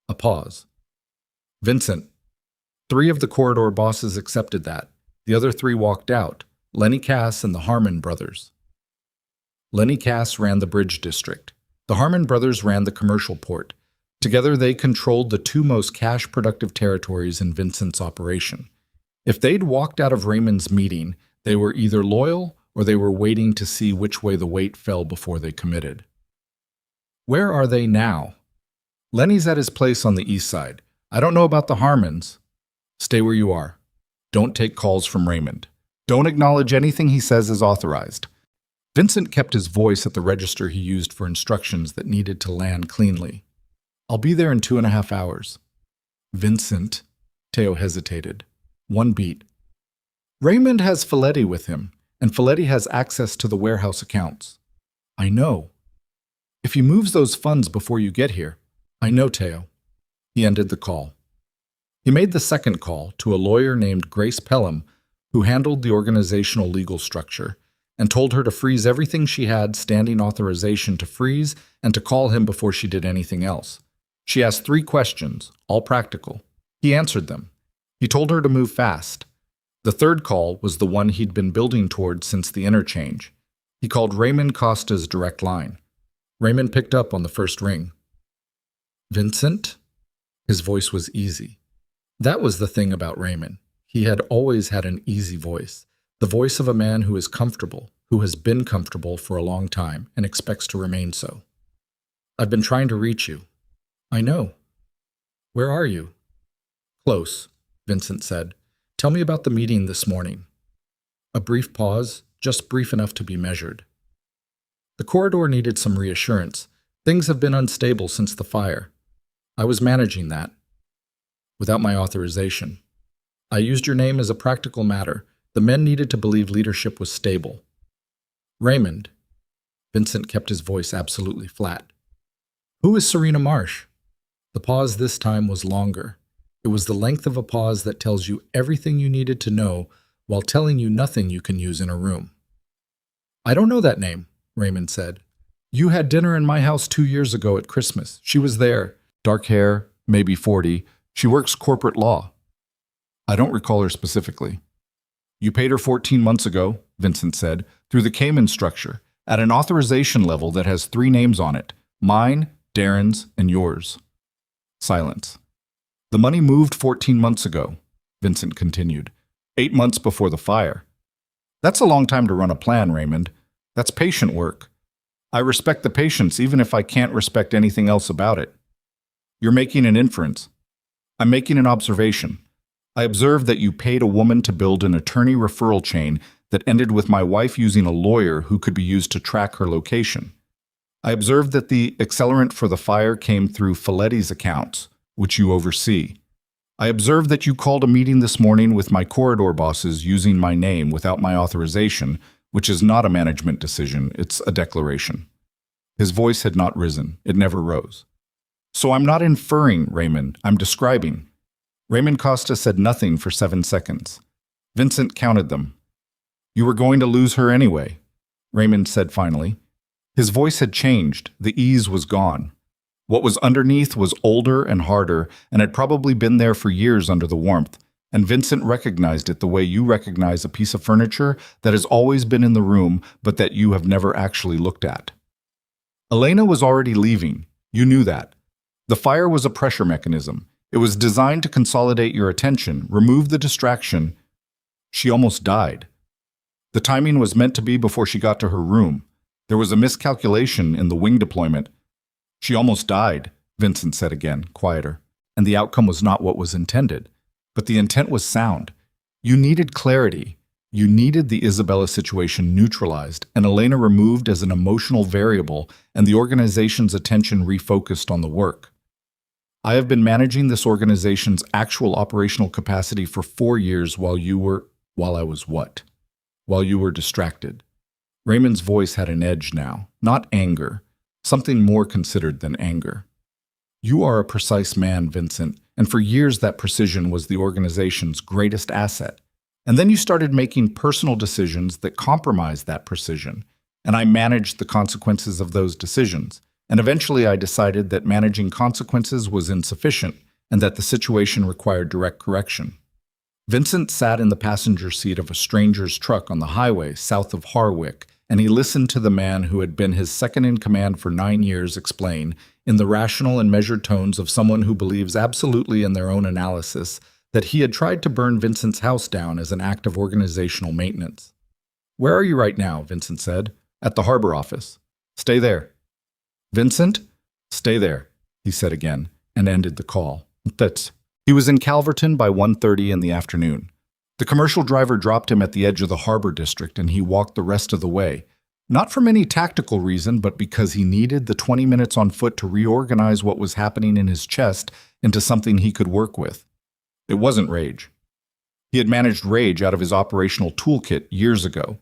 Speaker 1: A pause. "Vincent, 3 of the corridor bosses accepted that. The other 3 walked out, Lenny Cass and the Harmon brothers." Lenny Cass ran the bridge district. The Harmon brothers ran the commercial port. Together they controlled the 2 most cash-productive territories in Vincent's operation. If they'd walked out of Raymond's meeting, they were either loyal or they were waiting to see which way the weight fell before they committed. "Where are they now?" "Lenny's at his place on the east side. I don't know about the Harmons." Stay where you are. Don't take calls from Raymond. Don't acknowledge anything he says is authorized. Vincent kept his voice at the register he used for instructions that needed to land cleanly. I'll be there in 2.5 hours. Vincent, Teo hesitated. One beat. Raymond has Folletti with him, and Folletti has access to the warehouse accounts. I know. If he moves those funds before you get here, I know, Teo. He ended the call. He made the second call to a lawyer named Grace Pelham, who handled the organizational legal structure, and told her to freeze everything she had standing authorization to freeze and to call him before she did anything else. She asked 3 questions, all practical. He answered them. He told her to move fast. The third call was the one he'd been building toward since the interchange. He called Raymond Costa's direct line. Raymond picked up on the first ring. Vincent? His voice was easy. That was the thing about Raymond. He had always had an easy voice, the voice of a man who is comfortable, who has been comfortable for a long time and expects to remain so. I've been trying to reach you. I know. Where are you? Close, Vincent said. Tell me about the meeting this morning. A brief pause, just brief enough to be measured. The corridor needed some reassurance. Things have been unstable since the fire. I was managing that. Without my authorization. I used your name as a practical matter. The men needed to believe leadership was stable. Raymond. Vincent kept his voice absolutely flat. Who is Serena Marsh? The pause this time was longer. It was the length of a pause that tells you everything you needed to know while telling you nothing you can use in a room. I don't know that name, Raymond said. You had dinner in my house 2 years ago at Christmas. She was there. Dark hair, maybe 40. She works corporate law. I don't recall her specifically. You paid her 14 months ago, Vincent said, through the Cayman structure, at an authorization level that has 3 names on it. Mine, Darren's, and yours. Silence. The money moved 14 months ago, Vincent continued. 8 months before the fire. That's a long time to run a plan, Raymond. That's patient work. I respect the patience even if I can't respect anything else about it. You're making an inference. I'm making an observation. I observed that you paid a woman to build an attorney referral chain that ended with my wife using a lawyer who could be used to track her location. I observed that the accelerant for the fire came through Folletti's accounts, which you oversee. I observed that you called a meeting this morning with my corridor bosses using my name without my authorization, which is not a management decision, it's a declaration. His voice had not risen. It never rose. So I'm not inferring, Raymond. I'm describing. Raymond Costa said nothing for 7 seconds. Vincent counted them. You were going to lose her anyway, Raymond said finally. His voice had changed. The ease was gone. What was underneath was older and harder and had probably been there for years under the warmth, and Vincent recognized it the way you recognize a piece of furniture that has always been in the room but that you have never actually looked at. Elena was already leaving. You knew that. The fire was a pressure mechanism. It was designed to consolidate your attention, remove the distraction. She almost died. The timing was meant to be before she got to her room. There was a miscalculation in the wing deployment. She almost died, Vincent said again, quieter, and the outcome was not what was intended. But the intent was sound. You needed clarity. You needed the Isabella situation neutralized and Elena removed as an emotional variable and the organization's attention refocused on the work. I have been managing this organization's actual operational capacity for 4 years while I was what? While you were distracted. Raymond's voice had an edge now, not anger, something more considered than anger. You are a precise man, Vincent, and for years that precision was the organization's greatest asset. And then you started making personal decisions that compromised that precision, and I managed the consequences of those decisions. And eventually I decided that managing consequences was insufficient and that the situation required direct correction. Vincent sat in the passenger seat of a stranger's truck on the highway south of Harwick, and he listened to the man who had been his second-in-command for 9 years explain, in the rational and measured tones of someone who believes absolutely in their own analysis, that he had tried to burn Vincent's house down as an act of organizational maintenance. "Where are you right now?" Vincent said. "At the harbor office." "Stay there." "Vincent?" "Stay there," he said again, and ended the call. "That's He was in Calverton by 1:30 in the afternoon. The commercial driver dropped him at the edge of the harbor district, and he walked the rest of the way, not from any tactical reason, but because he needed the 20 minutes on foot to reorganize what was happening in his chest into something he could work with. It wasn't rage. He had managed rage out of his operational toolkit years ago.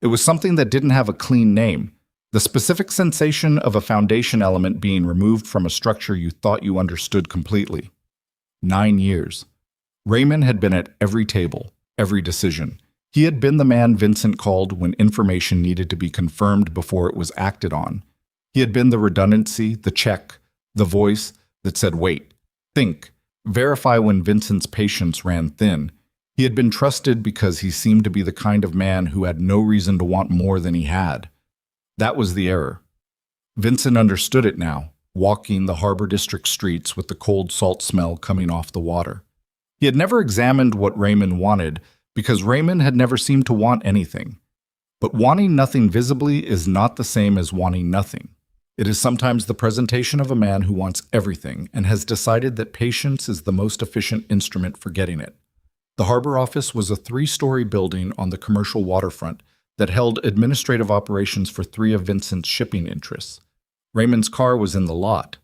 Speaker 1: It was something that didn't have a clean name, the specific sensation of a foundation element being removed from a structure you thought you understood completely. 9 years. Raymond had been at every table, every decision. He had been the man Vincent called when information needed to be confirmed before it was acted on. He had been the redundancy, the check, the voice that said, wait, think, verify when Vincent's patience ran thin. He had been trusted because he seemed to be the kind of man who had no reason to want more than he had. That was the error. Vincent understood it now, walking the Harbor District streets with the cold salt smell coming off the water. He had never examined what Raymond wanted because Raymond had never seemed to want anything. But wanting nothing visibly is not the same as wanting nothing. It is sometimes the presentation of a man who wants everything and has decided that patience is the most efficient instrument for getting it. The harbor office was a 3-story building on the commercial waterfront that held administrative operations for 3 of Vincent's shipping interests. Raymond's car was in the lot,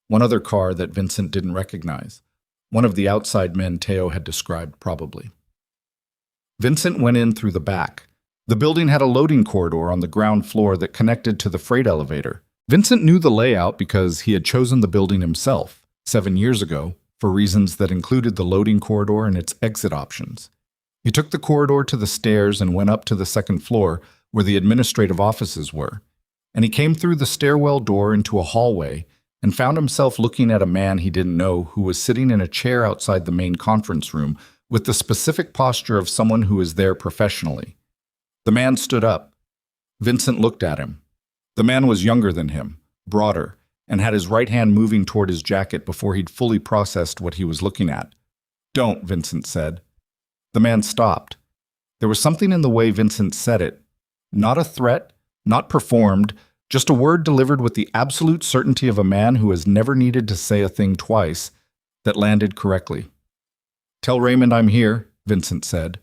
Speaker 1: one other car that Vincent didn't recognize, one of the outside men Teo had described probably. Vincent went in through the back. The building had a loading corridor on the ground floor that connected to the freight elevator. Vincent knew the layout because he had chosen the building himself 7 years ago for reasons that included the loading corridor and its exit options. He took the corridor to the stairs and went up to the 2nd floor where the administrative offices were. And he came through the stairwell door into a hallway and found himself looking at a man he didn't know who was sitting in a chair outside the main conference room with the specific posture of someone who is there professionally. The man stood up. Vincent looked at him. The man was younger than him, broader, and had his right hand moving toward his jacket before he'd fully processed what he was looking at. "Don't," Vincent said. The man stopped. There was something in the way Vincent said it. Not a threat, not performed, just a word delivered with the absolute certainty of a man who has never needed to say a thing twice, that landed correctly. "Tell Raymond I'm here," Vincent said.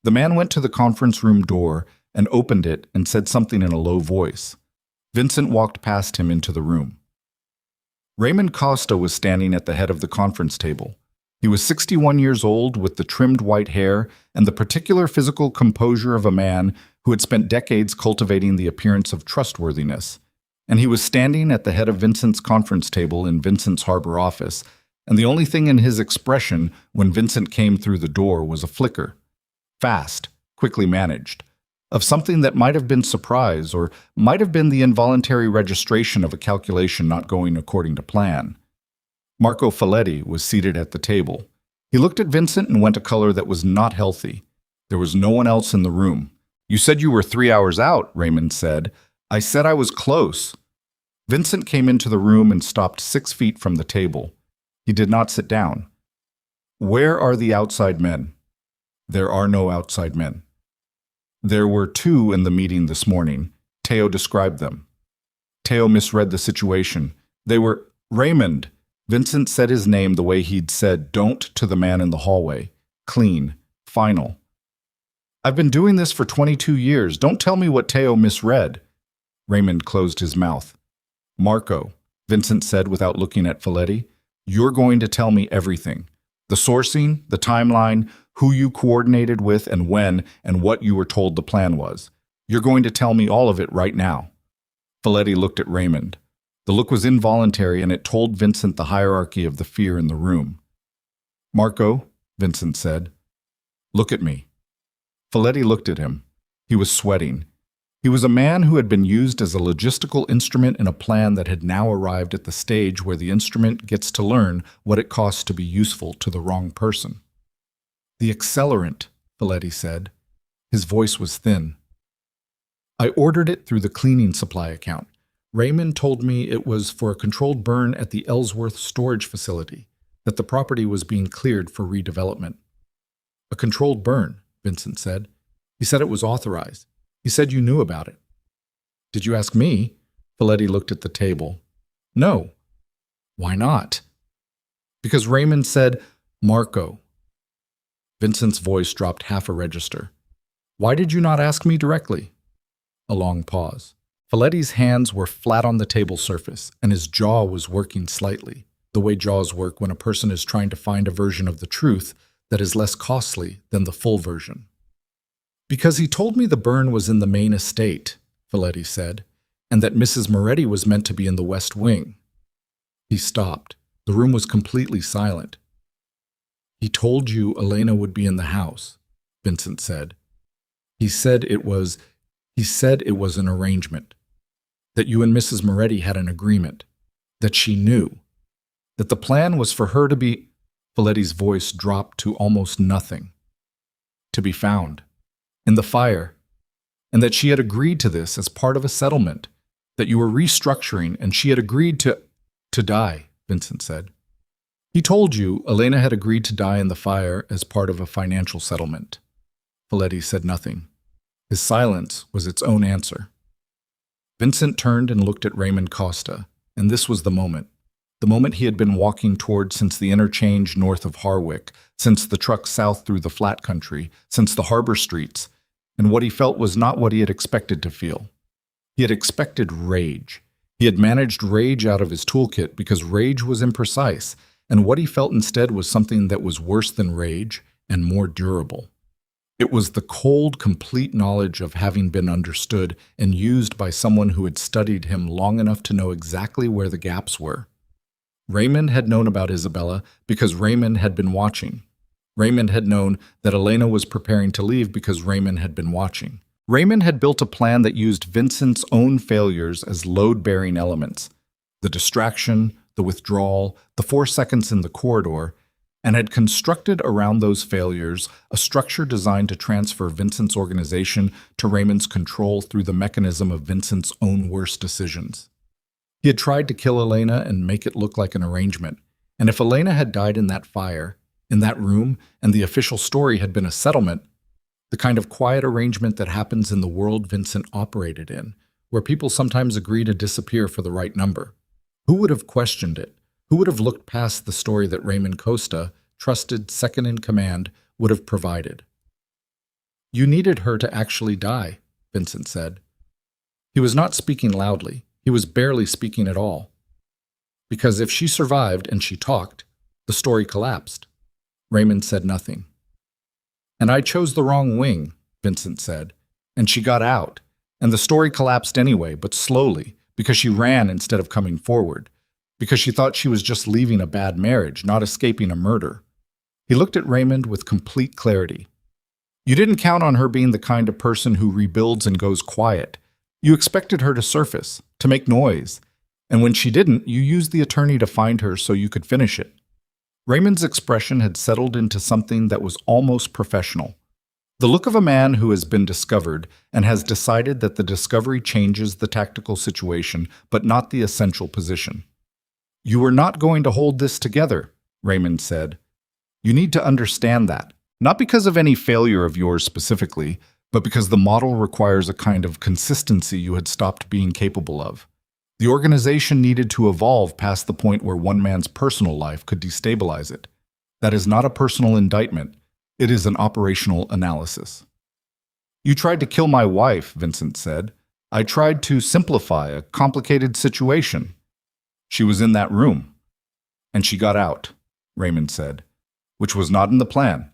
Speaker 1: The man went to the conference room door and opened it and said something in a low voice. Vincent walked past him into the room. Raymond Costa was standing at the head of the conference table. He was 61 years old with the trimmed white hair and the particular physical composure of a man who had spent decades cultivating the appearance of trustworthiness. And he was standing at the head of Vincent's conference table in Vincent's harbor office, and the only thing in his expression when Vincent came through the door was a flicker. Fast, quickly managed, of something that might have been surprise or might have been the involuntary registration of a calculation not going according to plan. Marco Folletti was seated at the table. He looked at Vincent and went a color that was not healthy. There was no one else in the room. "You said you were 3 hours out," Raymond said. "I said I was close." Vincent came into the room and stopped 6 feet from the table. He did not sit down. "Where are the outside men?" "There are no outside men." "There were 2 in the meeting this morning." Teo described them. Teo misread the situation. They were Raymond. Vincent said his name the way he'd said "don't" to the man in the hallway. Clean. Final. "I've been doing this for 22 years. Don't tell me what Teo misread." Raymond closed his mouth. "Marco," Vincent said without looking at Folletti, "you're going to tell me everything. The sourcing, the timeline, who you coordinated with and when, and what you were told the plan was. You're going to tell me all of it right now." Folletti looked at Raymond. The look was involuntary, and it told Vincent the hierarchy of the fear in the room. "Marco," Vincent said, "look at me." Folletti looked at him. He was sweating. He was a man who had been used as a logistical instrument in a plan that had now arrived at the stage where the instrument gets to learn what it costs to be useful to the wrong person. "The accelerant," Folletti said. His voice was thin. "I ordered it through the cleaning supply account. Raymond told me it was for a controlled burn at the Ellsworth storage facility, that the property was being cleared for redevelopment." "A controlled burn," Vincent said. "He said it was authorized. He said you knew about it." "Did you ask me?" Folletti looked at the table. "No." "Why not?" "Because Raymond said, Marco. Vincent's voice dropped half a register. Why did you not ask me directly? A long pause. Folletti's hands were flat on the table surface, and his jaw was working slightly, the way jaws work when a person is trying to find a version of the truth that is less costly than the full version. Because he told me the burn was in the main estate, Folletti said, and that Mrs. Moretti was meant to be in the West Wing. He stopped. The room was completely silent. He told you Elena would be in the house, Vincent said. He said it was an arrangement, that you and Mrs. Moretti had an agreement, that she knew, that the plan was for her to be, Folletti's voice dropped to almost nothing, to be found, in the fire, and that she had agreed to this as part of a settlement, that you were restructuring and she had agreed to die, Vincent said. He told you Elena had agreed to die in the fire as part of a financial settlement. Folletti said nothing. His silence was its own answer. Vincent turned and looked at Raymond Costa, and this was the moment he had been walking toward since the interchange north of Harwick, since the truck south through the flat country, since the harbor streets, and what he felt was not what he had expected to feel. He had expected rage. He had managed rage out of his toolkit because rage was imprecise, and what he felt instead was something that was worse than rage and more durable. It was the cold, complete knowledge of having been understood and used by someone who had studied him long enough to know exactly where the gaps were. Raymond had known about Isabella because Raymond had been watching. Raymond had known that Elena was preparing to leave because Raymond had been watching. Raymond had built a plan that used Vincent's own failures as load-bearing elements, the distraction, the withdrawal, the 4 seconds in the corridor, and had constructed around those failures a structure designed to transfer Vincent's organization to Raymond's control through the mechanism of Vincent's own worst decisions. He had tried to kill Elena and make it look like an arrangement, and if Elena had died in that fire, in that room, and the official story had been a settlement, the kind of quiet arrangement that happens in the world Vincent operated in, where people sometimes agree to disappear for the right number, who would have questioned it? Who would have looked past the story that Raymond Costa, trusted second in command, would have provided? You needed her to actually die, Vincent said. He was not speaking loudly. He was barely speaking at all. Because if she survived and she talked, the story collapsed. Raymond said nothing. And I chose the wrong wing, Vincent said, and she got out, and the story collapsed anyway, but slowly, because she ran instead of coming forward, because she thought she was just leaving a bad marriage, not escaping a murder. He looked at Raymond with complete clarity. You didn't count on her being the kind of person who rebuilds and goes quiet. You expected her to surface, to make noise, and when she didn't, you used the attorney to find her so you could finish it. Raymond's expression had settled into something that was almost professional. The look of a man who has been discovered and has decided that the discovery changes the tactical situation, but not the essential position. You were not going to hold this together, Raymond said. You need to understand that, not because of any failure of yours specifically, but because the model requires a kind of consistency you had stopped being capable of. The organization needed to evolve past the point where one man's personal life could destabilize it. That is not a personal indictment. It is an operational analysis. You tried to kill my wife, Vincent said. I tried to simplify a complicated situation. She was in that room. And she got out, Raymond said, which was not in the plan,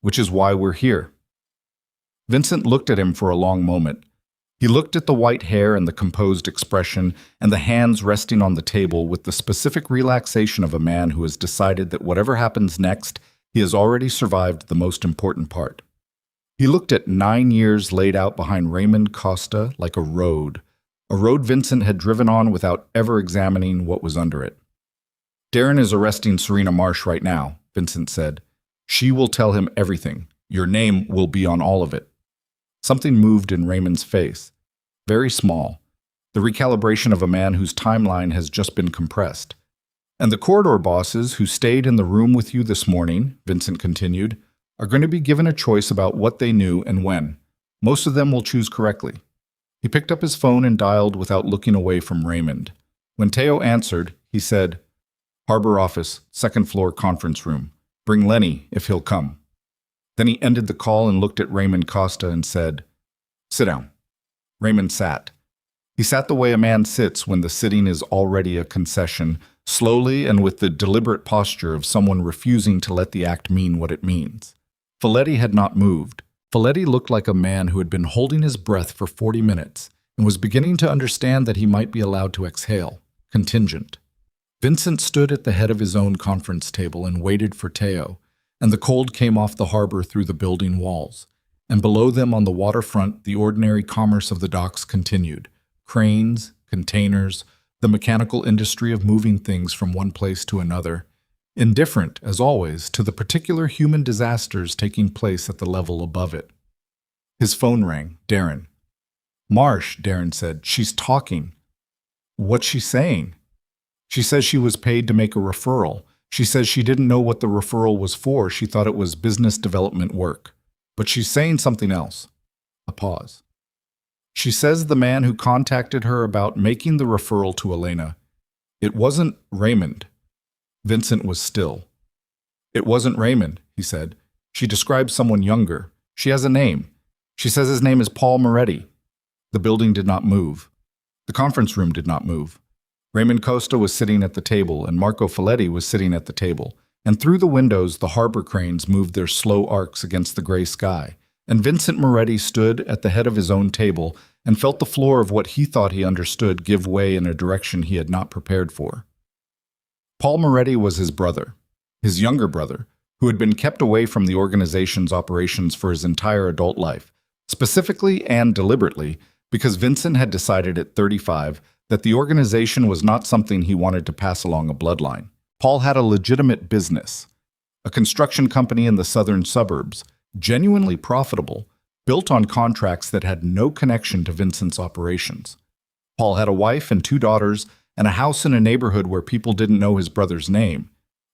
Speaker 1: which is why we're here. Vincent looked at him for a long moment. He looked at the white hair and the composed expression and the hands resting on the table with the specific relaxation of a man who has decided that whatever happens next, he has already survived the most important part. He looked at 9 years laid out behind Raymond Costa like a road Vincent had driven on without ever examining what was under it. Darren is arresting Serena Marsh right now, Vincent said. She will tell him everything. Your name will be on all of it. Something moved in Raymond's face. Very small. The recalibration of a man whose timeline has just been compressed. And the corridor bosses who stayed in the room with you this morning, Vincent continued, are going to be given a choice about what they knew and when. Most of them will choose correctly. He picked up his phone and dialed without looking away from Raymond. When Teo answered, he said, Harbor office, second floor conference room. Bring Lenny, if he'll come. Then he ended the call and looked at Raymond Costa and said, Sit down. Raymond sat. He sat the way a man sits when the sitting is already a concession, slowly and with the deliberate posture of someone refusing to let the act mean what it means. Folletti had not moved. Folletti looked like a man who had been holding his breath for 40 minutes and was beginning to understand that he might be allowed to exhale, contingent. Vincent stood at the head of his own conference table and waited for Teo, and the cold came off the harbor through the building walls. And below them on the waterfront, the ordinary commerce of the docks continued. Cranes, containers, the mechanical industry of moving things from one place to another, indifferent, as always, to the particular human disasters taking place at the level above it. His phone rang. Darren. Marsh, Darren said. She's talking. What's she saying? She says she was paid to make a referral. She says she didn't know what the referral was for. She thought it was business development work. But she's saying something else. A pause. She says the man who contacted her about making the referral to Elena, it wasn't Raymond. Vincent was still. It wasn't Raymond, he said. She describes someone younger. She has a name. She says his name is Paul Moretti. The building did not move. The conference room did not move. Raymond Costa was sitting at the table, and Marco Folletti was sitting at the table, and through the windows the harbor cranes moved their slow arcs against the gray sky, and Vincent Moretti stood at the head of his own table and felt the floor of what he thought he understood give way in a direction he had not prepared for. Paul Moretti was his brother, his younger brother, who had been kept away from the organization's operations for his entire adult life, specifically and deliberately because Vincent had decided at 35 that the organization was not something he wanted to pass along a bloodline. Paul had a legitimate business, a construction company in the southern suburbs, genuinely profitable, built on contracts that had no connection to Vincent's operations. Paul had a wife and 2 daughters and a house in a neighborhood where people didn't know his brother's name.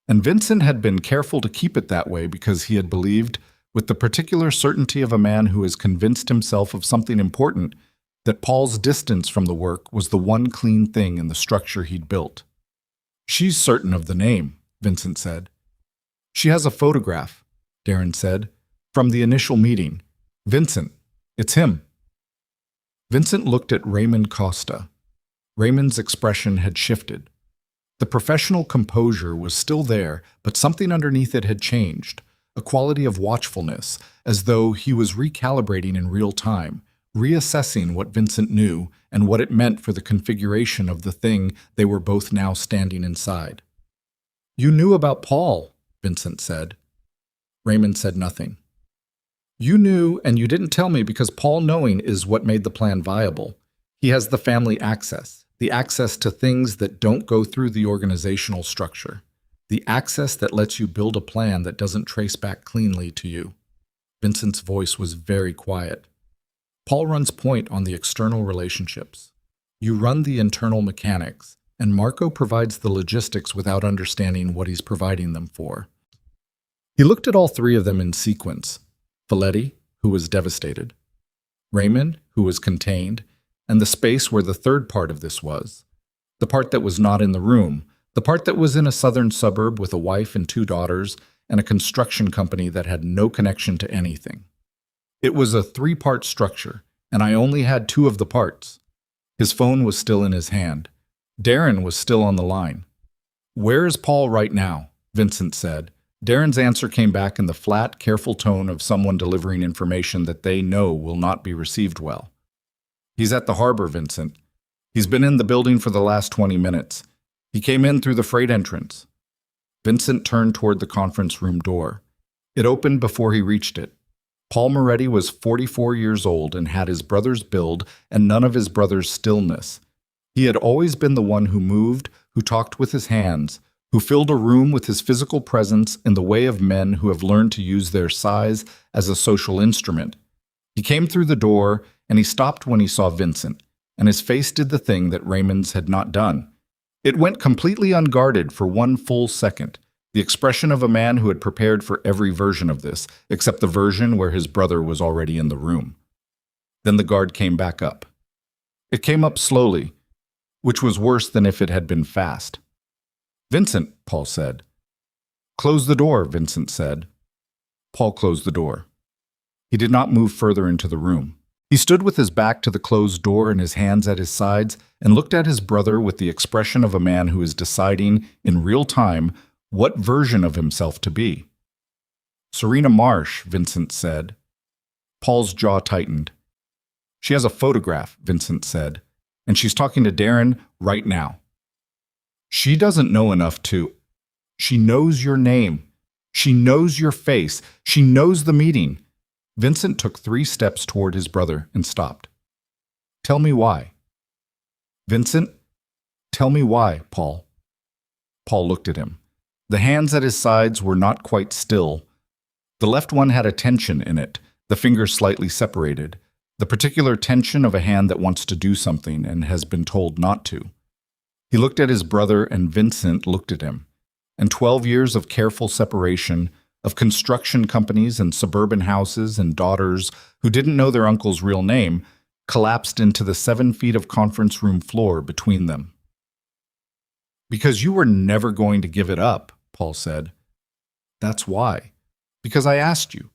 Speaker 1: And Vincent had been careful to keep it that way because he had believed, with the particular certainty of a man who has convinced himself of something important, that Paul's distance from the work was the one clean thing in the structure he'd built. She's certain of the name, Vincent said. She has a photograph, Darren said, from the initial meeting. Vincent, it's him. Vincent looked at Raymond Costa. Raymond's expression had shifted. The professional composure was still there, but something underneath it had changed, a quality of watchfulness, as though he was recalibrating in real time, reassessing what Vincent knew and what it meant for the configuration of the thing they were both now standing inside. You knew about Paul, Vincent said. Raymond said nothing. You knew, and you didn't tell me because Paul knowing is what made the plan viable. He has the family access, the access to things that don't go through the organizational structure, the access that lets you build a plan that doesn't trace back cleanly to you. Vincent's voice was very quiet. Paul runs point on the external relationships. You run the internal mechanics, and Marco provides the logistics without understanding what he's providing them for. He looked at all 3 of them in sequence. Folletti, who was devastated. Raymond, who was contained, and the space where the third part of this was. The part that was not in the room, the part that was in a southern suburb with a wife and 2 daughters and a construction company that had no connection to anything. It was a 3-part structure, and I only had 2 of the parts. His phone was still in his hand. Darren was still on the line. Where is Paul right now? Vincent said. Darren's answer came back in the flat, careful tone of someone delivering information that they know will not be received well. He's at the harbor, Vincent. He's been in the building for the last 20 minutes. He came in through the freight entrance. Vincent turned toward the conference room door. It opened before he reached it. Paul Moretti was 44 years old and had his brother's build and none of his brother's stillness. He had always been the one who moved, who talked with his hands, who filled a room with his physical presence in the way of men who have learned to use their size as a social instrument. He came through the door, and he stopped when he saw Vincent, and his face did the thing that Raymond's had not done. It went completely unguarded for 1 full second, the expression of a man who had prepared for every version of this, except the version where his brother was already in the room. Then the guard came back up. It came up slowly, which was worse than if it had been fast. Vincent, Paul said. Close the door, Vincent said. Paul closed the door. He did not move further into the room. He stood with his back to the closed door and his hands at his sides and looked at his brother with the expression of a man who is deciding in real time what version of himself to be. Serena Marsh, Vincent said. Paul's jaw tightened. She has a photograph, Vincent said, and she's talking to Darren right now. She doesn't know enough to. She knows your name. She knows your face. She knows the meeting. Vincent took 3 steps toward his brother and stopped. Tell me why. Vincent, tell me why, Paul. Paul looked at him. The hands at his sides were not quite still. The left one had a tension in it, the fingers slightly separated, the particular tension of a hand that wants to do something and has been told not to. He looked at his brother and Vincent looked at him. And 12 years of careful separation, of construction companies and suburban houses and daughters who didn't know their uncle's real name, collapsed into the 7 feet of conference room floor between them. Because you were never going to give it up, Paul said. That's why. Because I asked you.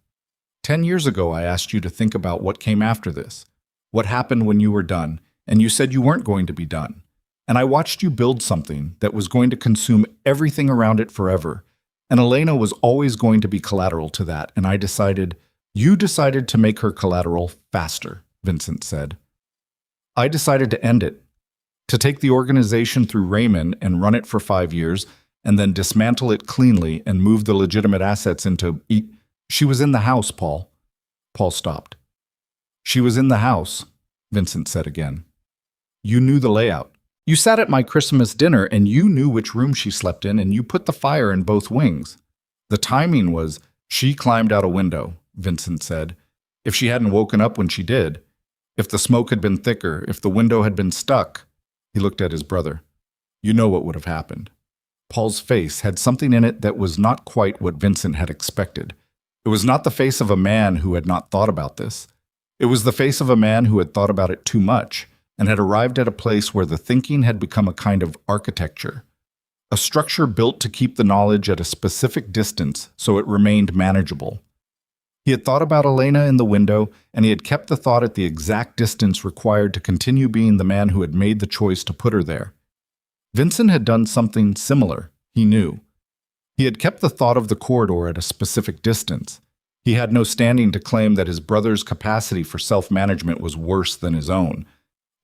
Speaker 1: 10 years ago I asked you to think about what came after this, what happened when you were done, and you said you weren't going to be done. And I watched you build something that was going to consume everything around it forever. And Elena was always going to be collateral to that, and you decided to make her collateral faster, Vincent said. I decided to end it, to take the organization through Raymond and run it for 5 years, and then dismantle it cleanly and move the legitimate assets into... She was in the house, Paul. Paul stopped. She was in the house, Vincent said again. You knew the layout. You sat at my Christmas dinner and you knew which room she slept in and you put the fire in both wings. The timing was, she climbed out a window, Vincent said. If she hadn't woken up when she did, if the smoke had been thicker, if the window had been stuck, he looked at his brother. You know what would have happened. Paul's face had something in it that was not quite what Vincent had expected. It was not the face of a man who had not thought about this. It was the face of a man who had thought about it too much, and had arrived at a place where the thinking had become a kind of architecture, a structure built to keep the knowledge at a specific distance so it remained manageable. He had thought about Elena in the window, and he had kept the thought at the exact distance required to continue being the man who had made the choice to put her there. Vincent had done something similar, he knew. He had kept the thought of the corridor at a specific distance. He had no standing to claim that his brother's capacity for self-management was worse than his own.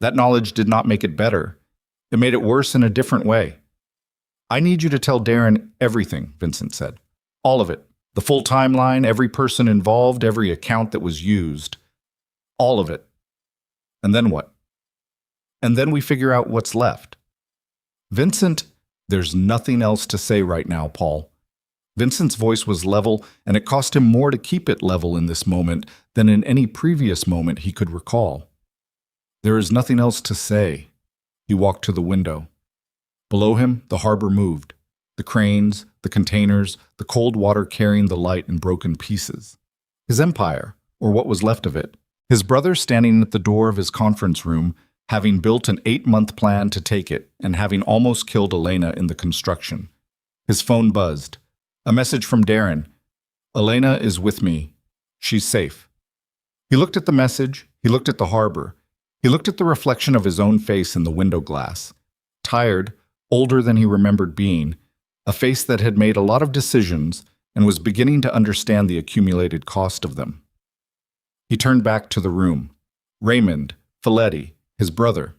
Speaker 1: That knowledge did not make it better. It made it worse in a different way. I need you to tell Darren everything, Vincent said. All of it. The full timeline, every person involved, every account that was used. All of it. And then what? And then we figure out what's left. Vincent, there's nothing else to say right now, Paul. Vincent's voice was level, and it cost him more to keep it level in this moment than in any previous moment he could recall. There is nothing else to say. He walked to the window. Below him, the harbor moved. The cranes, the containers, the cold water carrying the light in broken pieces. His empire, or what was left of it. His brother standing at the door of his conference room, having built an 8-month plan to take it, and having almost killed Elena in the construction. His phone buzzed. A message from Darren. Elena is with me. She's safe. He looked at the message. He looked at the harbor. He looked at the reflection of his own face in the window glass. Tired, older than he remembered being, a face that had made a lot of decisions and was beginning to understand the accumulated cost of them. He turned back to the room. Raymond, Folletti, his brother.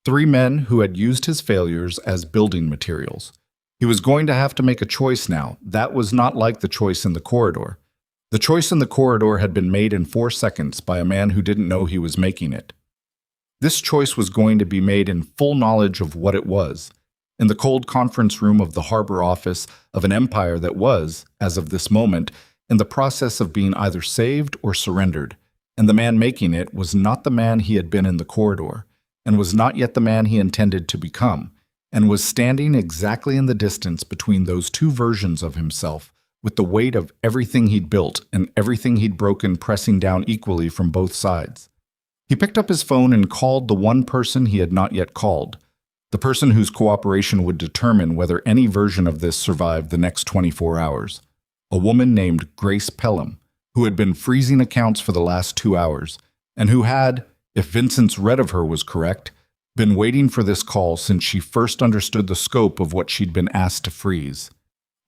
Speaker 1: 3 men who had used his failures as building materials. He was going to have to make a choice now. That was not like the choice in the corridor. The choice in the corridor had been made in 4 seconds by a man who didn't know he was making it. This choice was going to be made in full knowledge of what it was, in the cold conference room of the harbor office of an empire that was, as of this moment, in the process of being either saved or surrendered, and the man making it was not the man he had been in the corridor, and was not yet the man he intended to become, and was standing exactly in the distance between those 2 versions of himself, with the weight of everything he'd built and everything he'd broken pressing down equally from both sides. He picked up his phone and called the one person he had not yet called, The person whose cooperation would determine whether any version of this survived the next 24 hours. A woman named Grace Pelham, who had been freezing accounts for the last 2 hours, and who had, if Vincent's read of her was correct, been waiting for this call since she first understood the scope of what she'd been asked to freeze.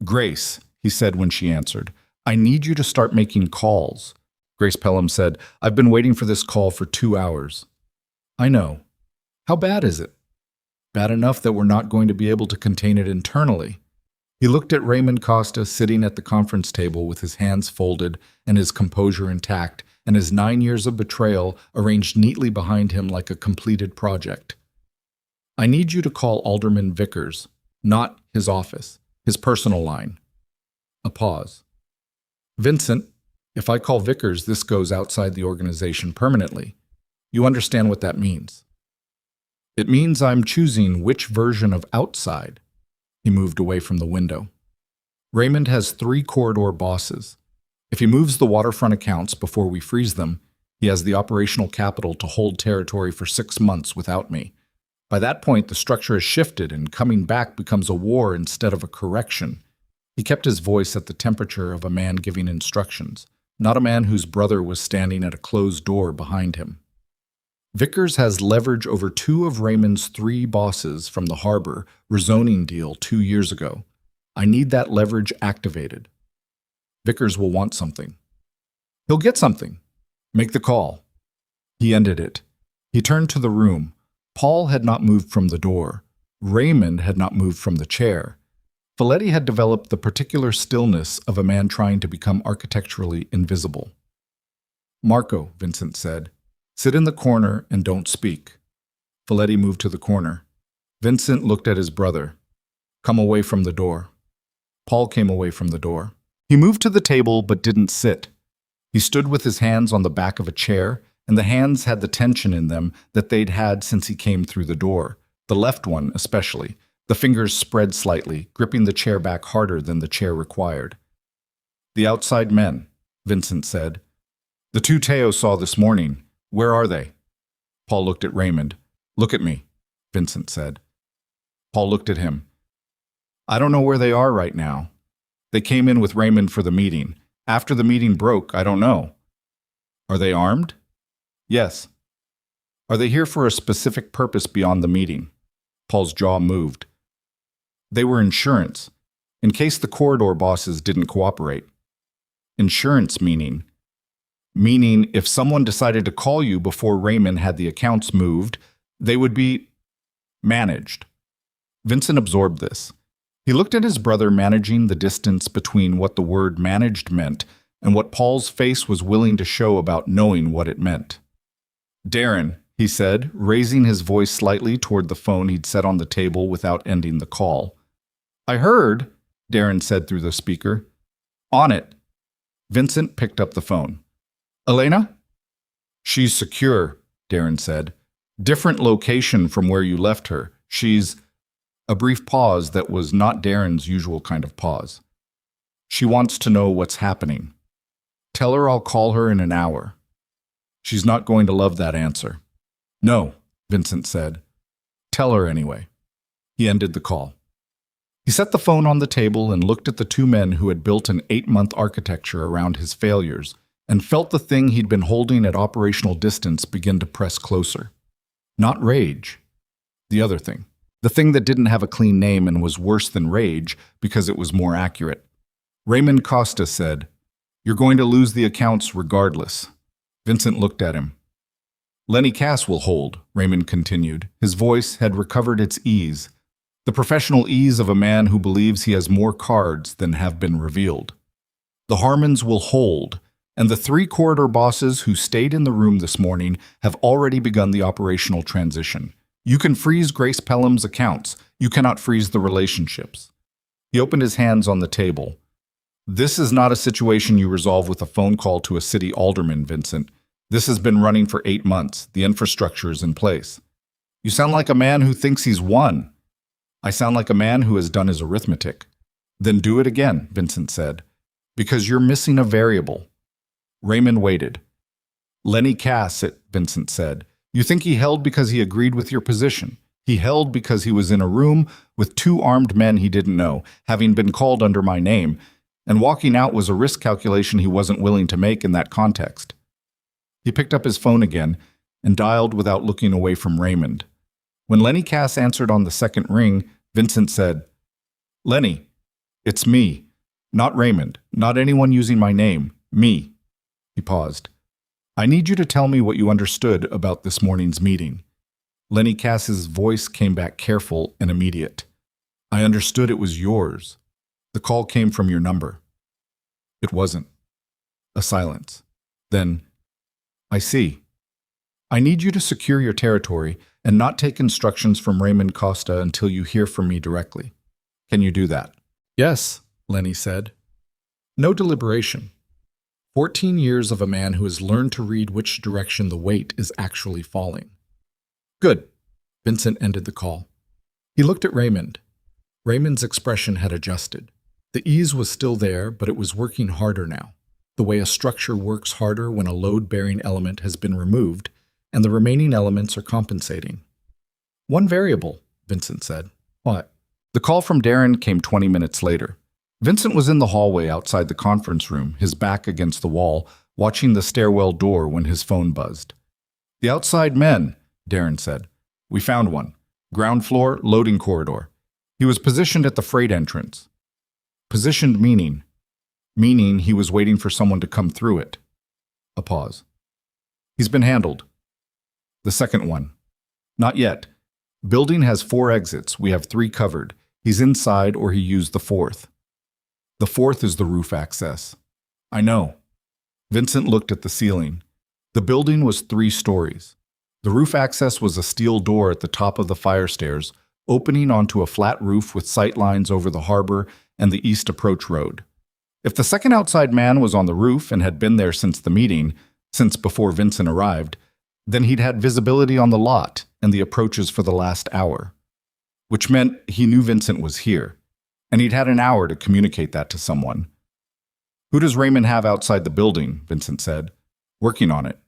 Speaker 1: "Grace," he said when she answered, "I need you to start making calls." Grace Pelham said, "I've been waiting for this call for 2 hours." "I know. How bad is it?" "Bad enough that we're not going to be able to contain it internally." He looked at Raymond Costa sitting at the conference table with his hands folded and his composure intact, and his 9 years of betrayal arranged neatly behind him like a completed project. "I need you to call Alderman Vickers, not his office, his personal line." A pause. "Vincent, if I call Vickers, this goes outside the organization permanently. You understand what that means?" "It means I'm choosing which version of outside." He moved away from the window. "Raymond has 3 corridor bosses. If he moves the waterfront accounts before we freeze them, he has the operational capital to hold territory for 6 months without me. By that point, the structure has shifted and coming back becomes a war instead of a correction." He kept his voice at the temperature of a man giving instructions, not a man whose brother was standing at a closed door behind him. "Vickers has leverage over 2 of Raymond's 3 bosses from the harbor rezoning deal 2 years ago. I need that leverage activated. Vickers will want something. He'll get something. Make the call." He ended it. He turned to the room. Paul had not moved from the door. Raymond had not moved from the chair. Folletti had developed the particular stillness of a man trying to become architecturally invisible. "Marco," Vincent said, "sit in the corner and don't speak." Folletti moved to the corner. Vincent looked at his brother. "Come away from the door." Paul came away from the door. He moved to the table but didn't sit. He stood with his hands on the back of a chair, and the hands had the tension in them that they'd had since he came through the door, the left one especially. The fingers spread slightly, gripping the chair back harder than the chair required. "The outside men," Vincent said. "The 2 Teo saw this morning. Where are they?" Paul looked at Raymond. "Look at me," Vincent said. Paul looked at him. "I don't know where they are right now. They came in with Raymond for the meeting. After the meeting broke, I don't know." "Are they armed?" "Yes." "Are they here for a specific purpose beyond the meeting?" Paul's jaw moved. "They were insurance, in case the corridor bosses didn't cooperate." "Insurance meaning?" "Meaning if someone decided to call you before Raymond had the accounts moved, they would be managed." Vincent absorbed this. He looked at his brother managing the distance between what the word managed meant and what Paul's face was willing to show about knowing what it meant. "Darren," he said, raising his voice slightly toward the phone he'd set on the table without ending the call. "I heard," Darren said through the speaker. "On it." Vincent picked up the phone. "Elena?" "She's secure," Darren said. "Different location from where you left her. She's—" A brief pause that was not Darren's usual kind of pause. "She wants to know what's happening. Tell her I'll call her in an hour. She's not going to love that answer." "No," Vincent said. "Tell her anyway." He ended the call. He set the phone on the table and looked at the 2 men who had built an 8-month architecture around his failures and felt the thing he'd been holding at operational distance begin to press closer. Not rage. The other thing. The thing that didn't have a clean name and was worse than rage because it was more accurate. Raymond Costa said, "You're going to lose the accounts regardless." Vincent looked at him. "Lenny Cass will hold," Raymond continued. His voice had recovered its ease, the professional ease of a man who believes he has more cards than have been revealed. "The Harmons will hold, and the 3 corridor bosses who stayed in the room this morning have already begun the operational transition. You can freeze Grace Pelham's accounts. You cannot freeze the relationships." He opened his hands on the table. "This is not a situation you resolve with a phone call to a city alderman, Vincent. This has been running for 8 months. The infrastructure is in place." "You sound like a man who thinks he's won." "I sound like a man who has done his arithmetic." "Then do it again," Vincent said. "Because you're missing a variable." Raymond waited. "Lenny Cass, Vincent said. "You think he held because he agreed with your position. He held because he was in a room with two armed men he didn't know, having been called under my name, and walking out was a risk calculation he wasn't willing to make in that context. He picked up his phone again and dialed without looking away from Raymond. When Lenny Cass answered on the second ring, Vincent said, "Lenny, it's me. Not Raymond, not anyone using my name. Me." He paused. "I need you to tell me what you understood about this morning's meeting." Lenny Cass's voice came back careful and immediate. "I understood it was yours. The call came from your number." "It wasn't." A silence. Then, "I see. I need you to secure your territory and not take instructions from Raymond Costa until you hear from me directly. Can you do that?" "Yes," Lenny said. No deliberation. 14 years of a man who has learned to read which direction the weight is actually falling. "Good." Vincent ended the call. He looked at Raymond. Raymond's expression had adjusted. The ease was still there, but it was working harder now, the way a structure works harder when a load-bearing element has been removed and the remaining elements are compensating. "One variable," Vincent said. "What?" The call from Darren came 20 minutes later. Vincent was in the hallway outside the conference room, his back against the wall, watching the stairwell door when his phone buzzed. "The outside men," Darren said. "We found one. Ground floor, loading corridor. He was positioned at the freight entrance." Positioned meaning? Meaning he was waiting for someone to come through it. A pause. "He's been handled." The second one. "Not yet. Building has 4 exits. We have 3 covered. He's inside or he used the 4th. The 4th is the roof access." "I know." Vincent looked at the ceiling. The building was 3 stories. The roof access was a steel door at the top of the fire stairs, opening onto a flat roof with sight lines over the harbor and the east approach road. If the second outside man was on the roof and had been there since the meeting, since before Vincent arrived, then he'd had visibility on the lot and the approaches for the last hour, which meant he knew Vincent was here, and he'd had an hour to communicate that to someone. "Who does Raymond have outside the building?" Vincent said. "Working on it."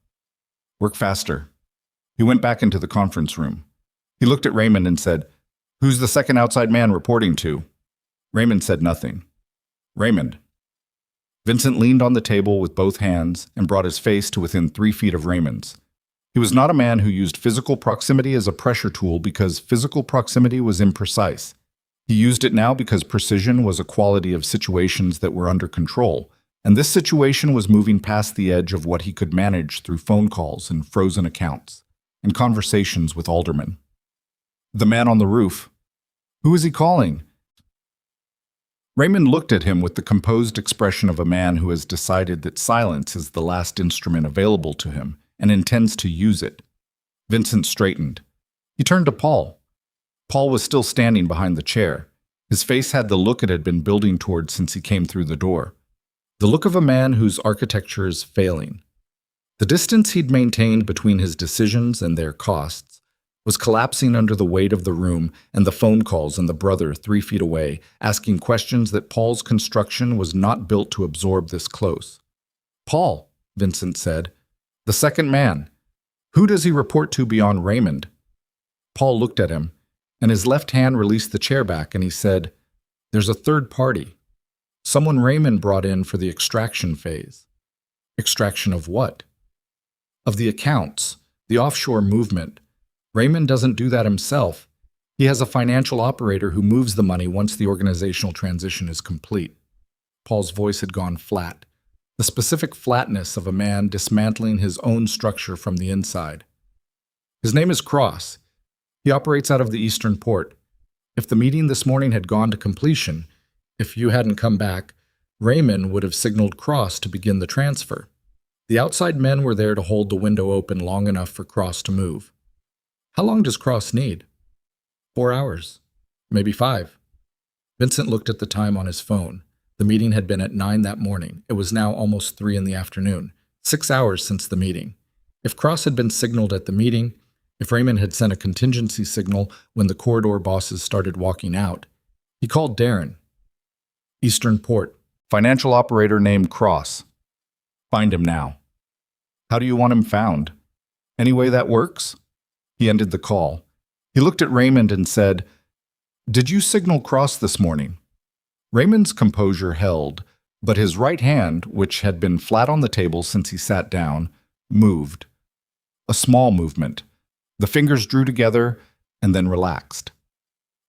Speaker 1: "Work faster." He went back into the conference room. He looked at Raymond and said, "Who's the second outside man reporting to?" Raymond said nothing. "Raymond." Vincent leaned on the table with both hands and brought his face to within 3 feet of Raymond's. He was not a man who used physical proximity as a pressure tool because physical proximity was imprecise. He used it now because precision was a quality of situations that were under control, and this situation was moving past the edge of what he could manage through phone calls and frozen accounts, and conversations with aldermen. "The man on the roof. Who is he calling?" Raymond looked at him with the composed expression of a man who has decided that silence is the last instrument available to him and intends to use it. Vincent straightened. He turned to Paul. Paul was still standing behind the chair. His face had the look it had been building toward since he came through the door. The look of a man whose architecture is failing. The distance he'd maintained between his decisions and their costs was collapsing under the weight of the room and the phone calls and the brother 3 feet away, asking questions that Paul's construction was not built to absorb this close. "Paul," Vincent said, "the second man. Who does he report to beyond Raymond?" Paul looked at him, and his left hand released the chair back, and he said, "There's a third party. Someone Raymond brought in for the extraction phase." "Extraction of what?" "Of the accounts, the offshore movement. Raymond doesn't do that himself. He has a financial operator who moves the money once the organizational transition is complete." Paul's voice had gone flat, the specific flatness of a man dismantling his own structure from the inside. "His name is Cross. He operates out of the Eastern Port. If the meeting this morning had gone to completion, if you hadn't come back, Raymond would have signaled Cross to begin the transfer. The outside men were there to hold the window open long enough for Cross to move." "How long does Cross need?" 4 hours. Maybe 5. Vincent looked at the time on his phone. The meeting had been at 9 that morning. It was now almost 3 in the afternoon. 6 hours since the meeting. If Cross had been signaled at the meeting, if Raymond had sent a contingency signal when the corridor bosses started walking out, he called Darren. "Eastern Port. Financial operator named Cross. Find him now." "How do you want him found?" "Any way that works?" He ended the call. He looked at Raymond and said, "Did you signal cross this morning?" Raymond's composure held, but his right hand, which had been flat on the table since he sat down, moved. A small movement. The fingers drew together and then relaxed.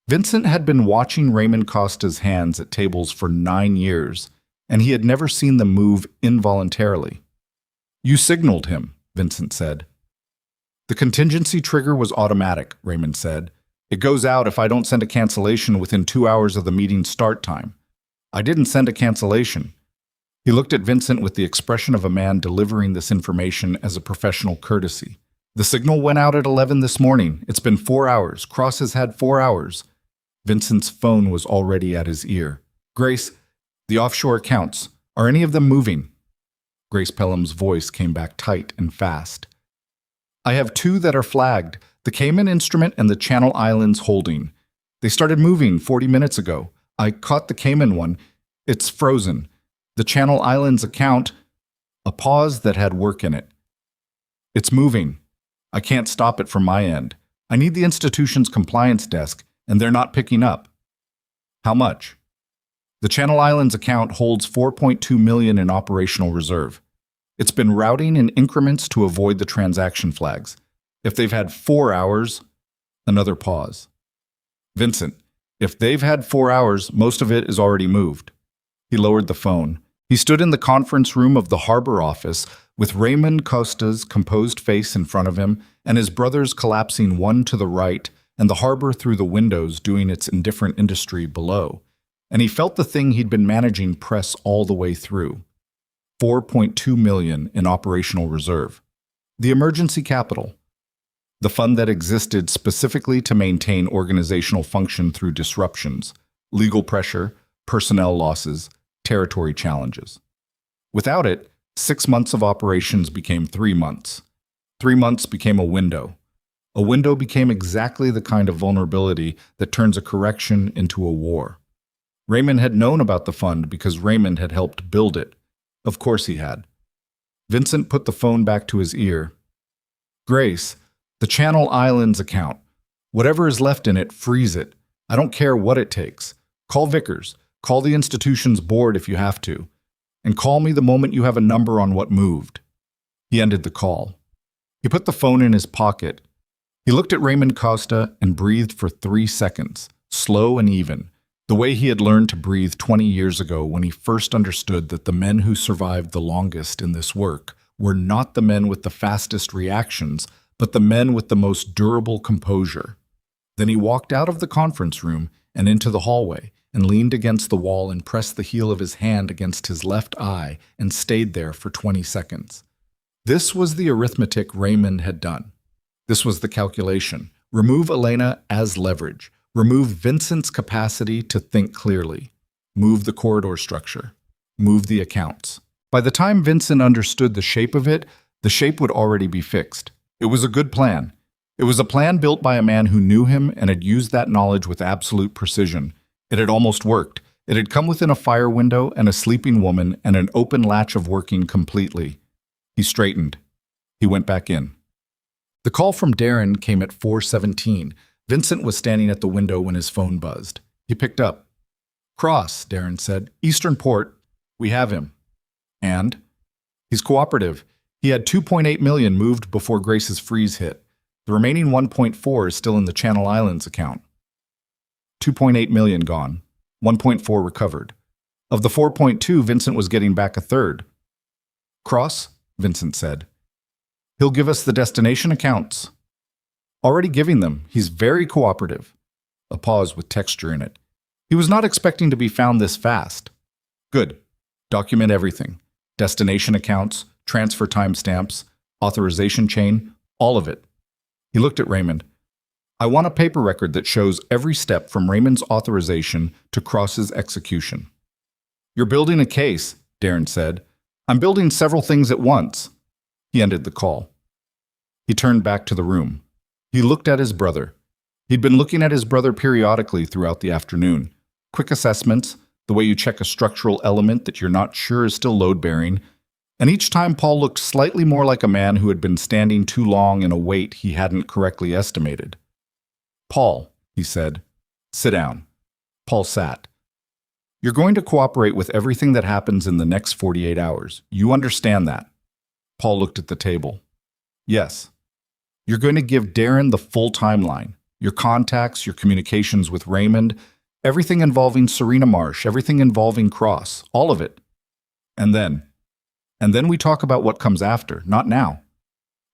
Speaker 1: Vincent had been watching Raymond Costa's hands at tables for 9 years, and he had never seen them move involuntarily. "You signaled him," Vincent said. "The contingency trigger was automatic," Raymond said. "It goes out if I don't send a cancellation within 2 hours of the meeting's start time. I didn't send a cancellation." He looked at Vincent with the expression of a man delivering this information as a professional courtesy. "The signal went out at 11 this morning. It's been 4 hours. Cross has had 4 hours. Vincent's phone was already at his ear. "Grace, the offshore accounts. Are any of them moving?" Grace Pelham's voice came back tight and fast. "I have 2 that are flagged, the Cayman Instrument and the Channel Islands Holding. They started moving 40 minutes ago. I caught the Cayman one. It's frozen. The Channel Islands account," a pause that had work in it. "It's moving. I can't stop it from my end. I need the institution's compliance desk, and they're not picking up." "How much?" "The Channel Islands account holds $4.2 million in operational reserve. It's been routing in increments to avoid the transaction flags. If they've had 4 hours..." Another pause. "Vincent, if they've had 4 hours, most of it is already moved." He lowered the phone. He stood in the conference room of the harbor office with Raymond Costa's composed face in front of him and his brothers collapsing one to the right and the harbor through the windows doing its indifferent industry below. And he felt the thing he'd been managing press all the way through. $4.2 million in operational reserve. The emergency capital. The fund that existed specifically to maintain organizational function through disruptions, legal pressure, personnel losses, territory challenges. Without it, 6 months of operations became 3 months. 3 months became a window. A window became exactly the kind of vulnerability that turns a correction into a war. Raymond had known about the fund because Raymond had helped build it. Of course he had. Vincent put the phone back to his ear. "Grace, the Channel Islands account. Whatever is left in it, freeze it. I don't care what it takes. Call Vickers. Call the institution's board if you have to. And call me the moment you have a number on what moved." He ended the call. He put the phone in his pocket. He looked at Raymond Costa and breathed for 3 seconds, slow and even, the way he had learned to breathe 20 years ago when he first understood that the men who survived the longest in this work were not the men with the fastest reactions, but the men with the most durable composure. Then he walked out of the conference room and into the hallway and leaned against the wall and pressed the heel of his hand against his left eye and stayed there for 20 seconds. This was the arithmetic Raymond had done. This was the calculation. Remove Elena as leverage. Remove Vincent's capacity to think clearly. Move the corridor structure. Move the accounts. By the time Vincent understood the shape of it, the shape would already be fixed. It was a good plan. It was a plan built by a man who knew him and had used that knowledge with absolute precision. It had almost worked. It had come within a fire window and a sleeping woman and an open latch of working completely. He straightened. He went back in. The call from Darren came at 4:17. Vincent was standing at the window when his phone buzzed. He picked up. "Cross," Darren said. "Eastern Port. We have him." "And?" "He's cooperative. He had 2.8 million moved before Grace's freeze hit. The remaining 1.4 is still in the Channel Islands account." 2.8 million gone. 1.4 recovered. Of the 4.2, Vincent was getting back a third. "Cross," Vincent said. "He'll give us the destination accounts." "Already giving them. He's very cooperative." A pause with texture in it. "He was not expecting to be found this fast." "Good. Document everything. Destination accounts, transfer timestamps, authorization chain, all of it." He looked at Raymond. "I want a paper record that shows every step from Raymond's authorization to Cross's execution." "You're building a case," Darren said. "I'm building several things at once." He ended the call. He turned back to the room. He looked at his brother. He'd been looking at his brother periodically throughout the afternoon. Quick assessments, the way you check a structural element that you're not sure is still load-bearing. And each time Paul looked slightly more like a man who had been standing too long in a weight he hadn't correctly estimated. Paul, he said, sit down. Paul sat. You're going to cooperate with everything that happens in the next 48 hours. You understand that? Paul looked at the table. Yes. You're going to give Darren the full timeline. Your contacts, your communications with Raymond, everything involving Serena Marsh, everything involving Cross, all of it. And then we talk about what comes after, not now.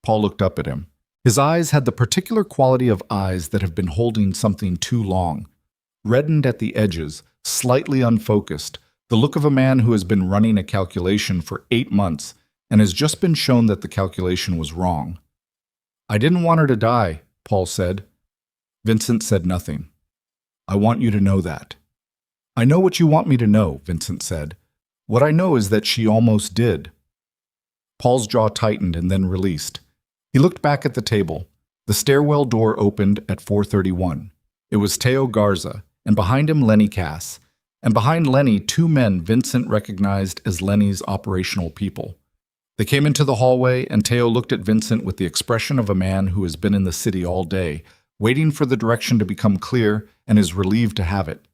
Speaker 1: Paul looked up at him. His eyes had the particular quality of eyes that have been holding something too long, reddened at the edges, slightly unfocused, the look of a man who has been running a calculation for 8 months and has just been shown that the calculation was wrong. I didn't want her to die, Paul said. Vincent said nothing. I want you to know that. I know what you want me to know, Vincent said. What I know is that she almost did. Paul's jaw tightened and then released. He looked back at the table. The stairwell door opened at 4:31. It was Teo Garza, and behind him Lenny Cass. And behind Lenny, 2 men Vincent recognized as Lenny's operational people. They came into the hallway, and Teo looked at Vincent with the expression of a man who has been in the city all day, waiting for the direction to become clear, and is relieved to have it.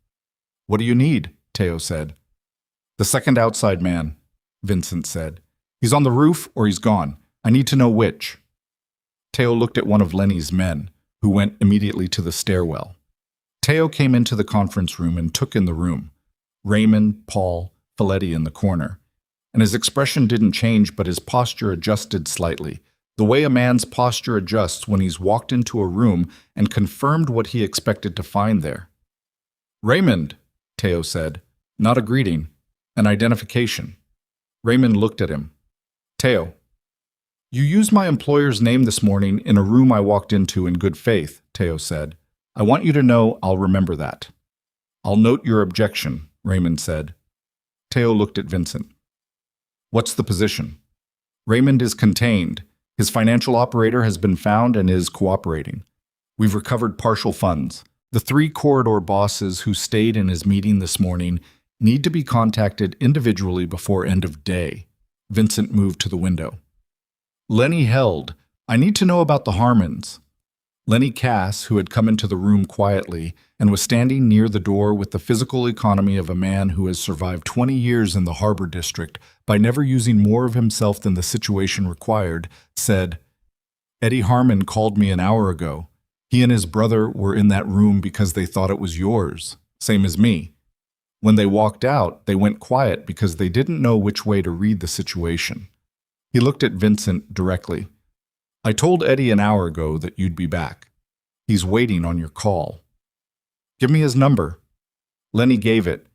Speaker 1: What do you need? Teo said. The second outside man, Vincent said. He's on the roof or he's gone. I need to know which. Teo looked at one of Lenny's men, who went immediately to the stairwell. Teo came into the conference room and took in the room. Raymond, Paul, Folletti in the corner. And his expression didn't change, but his posture adjusted slightly, the way a man's posture adjusts when he's walked into a room and confirmed what he expected to find there. Raymond, Teo said, not a greeting, an identification. Raymond looked at him. Teo, you used my employer's name this morning in a room I walked into in good faith, Teo said. I want you to know I'll remember that. I'll note your objection, Raymond said. Teo looked at Vincent. What's the position? Raymond is contained. His financial operator has been found and is cooperating. We've recovered partial funds. The 3 corridor bosses who stayed in his meeting this morning need to be contacted individually before end of day. Vincent moved to the window. Lenny held. I need to know about the Harmons. Lenny Cass, who had come into the room quietly and was standing near the door with the physical economy of a man who has survived 20 years in the Harbor District by never using more of himself than the situation required, said, Eddie Harmon called me an hour ago. He and his brother were in that room because they thought it was yours, same as me. When they walked out, they went quiet because they didn't know which way to read the situation. He looked at Vincent directly. I told Eddie an hour ago that you'd be back. He's waiting on your call. Give me his number. Lenny gave it.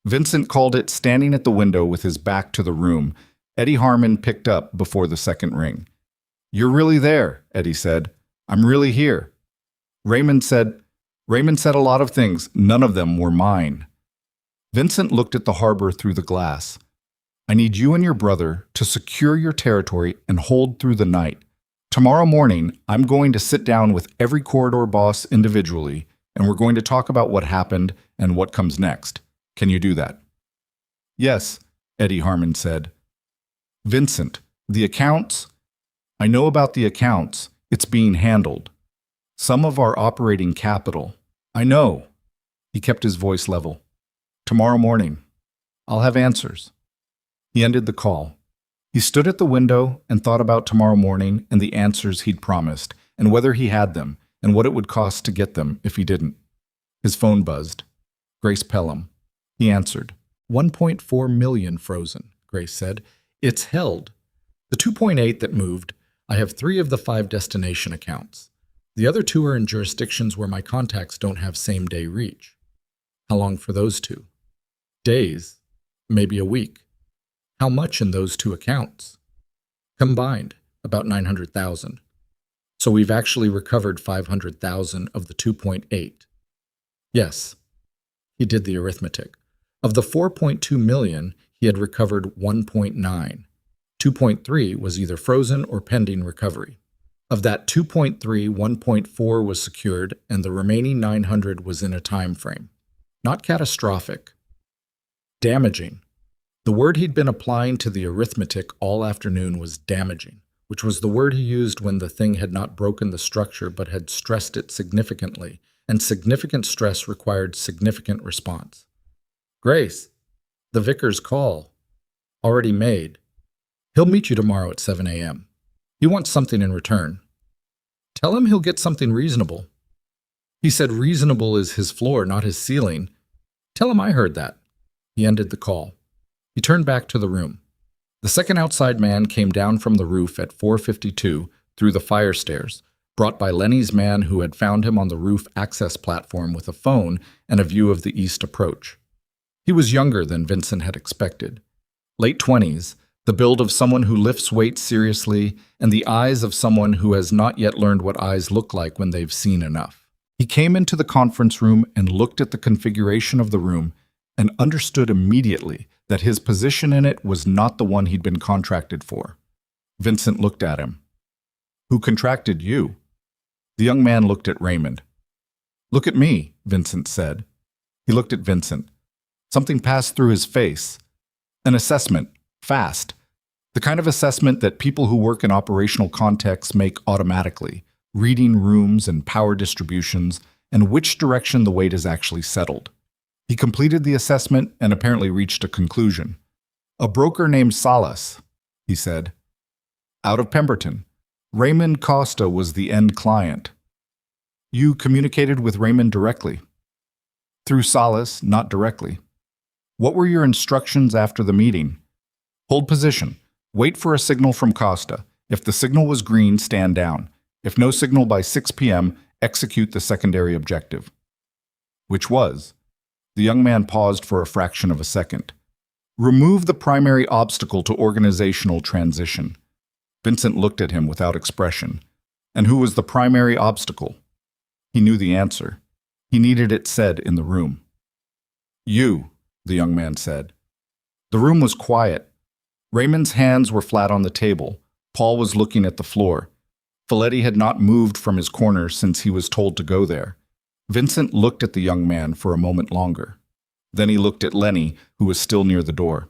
Speaker 1: Vincent called it standing at the window with his back to the room. Eddie Harmon picked up before the second ring. You're really there, Eddie said. I'm really here. Raymond said a lot of things. None of them were mine. Vincent looked at the harbor through the glass. I need you and your brother to secure your territory and hold through the night. Tomorrow morning, I'm going to sit down with every corridor boss individually, and we're going to talk about what happened and what comes next. Can you do that? Yes, Eddie Harmon said. Vincent, the accounts? I know about the accounts. It's being handled. Some of our operating capital. I know. He kept his voice level. Tomorrow morning, I'll have answers. He ended the call. He stood at the window and thought about tomorrow morning and the answers he'd promised, and whether he had them, and what it would cost to get them if he didn't. His phone buzzed. Grace Pelham. He answered. 1.4 million frozen, Grace said. It's held. The 2.8 that moved, I have 3 of the 5 destination accounts. The other 2 are in jurisdictions where my contacts don't have same-day reach. How long for those 2? Days, maybe a week. How much in those 2 accounts? Combined, about 900,000. So we've actually recovered 500,000 of the 2.8. Yes, he did the arithmetic. Of the 4.2 million, he had recovered 1.9. 2.3 was either frozen or pending recovery. Of that 2.3, 1.4 was secured, and the remaining 900 was in a time frame. Not catastrophic. Damaging. The word he'd been applying to the arithmetic all afternoon was damaging, which was the word he used when the thing had not broken the structure but had stressed it significantly, and significant stress required significant response. Grace, the vicar's call. Already made. He'll meet you tomorrow at 7 a.m. He wants something in return. Tell him he'll get something reasonable. He said reasonable is his floor, not his ceiling. Tell him I heard that. He ended the call. He turned back to the room. The second outside man came down from the roof at 4:52 through the fire stairs, brought by Lenny's man who had found him on the roof access platform with a phone and a view of the east approach. He was younger than Vincent had expected. Late 20s, the build of someone who lifts weights seriously, and the eyes of someone who has not yet learned what eyes look like when they've seen enough. He came into the conference room and looked at the configuration of the room and understood immediately that his position in it was not the one he'd been contracted for. Vincent looked at him. Who contracted you? The young man looked at Raymond. Look at me, Vincent said. He looked at Vincent. Something passed through his face. An assessment, fast. The kind of assessment that people who work in operational contexts make automatically, reading rooms and power distributions and which direction the weight is actually settled. He completed the assessment and apparently reached a conclusion. A broker named Salas, he said. Out of Pemberton. Raymond Costa was the end client. You communicated with Raymond directly. Through Salas, not directly. What were your instructions after the meeting? Hold position. Wait for a signal from Costa. If the signal was green, stand down. If no signal by 6 p.m., execute the secondary objective. Which was? The young man paused for a fraction of a second. Remove the primary obstacle to organizational transition. Vincent looked at him without expression. And who was the primary obstacle? He knew the answer. He needed it said in the room. You, the young man said. The room was quiet. Raymond's hands were flat on the table. Paul was looking at the floor. Folletti had not moved from his corner since he was told to go there. Vincent looked at the young man for a moment longer. Then he looked at Lenny, who was still near the door.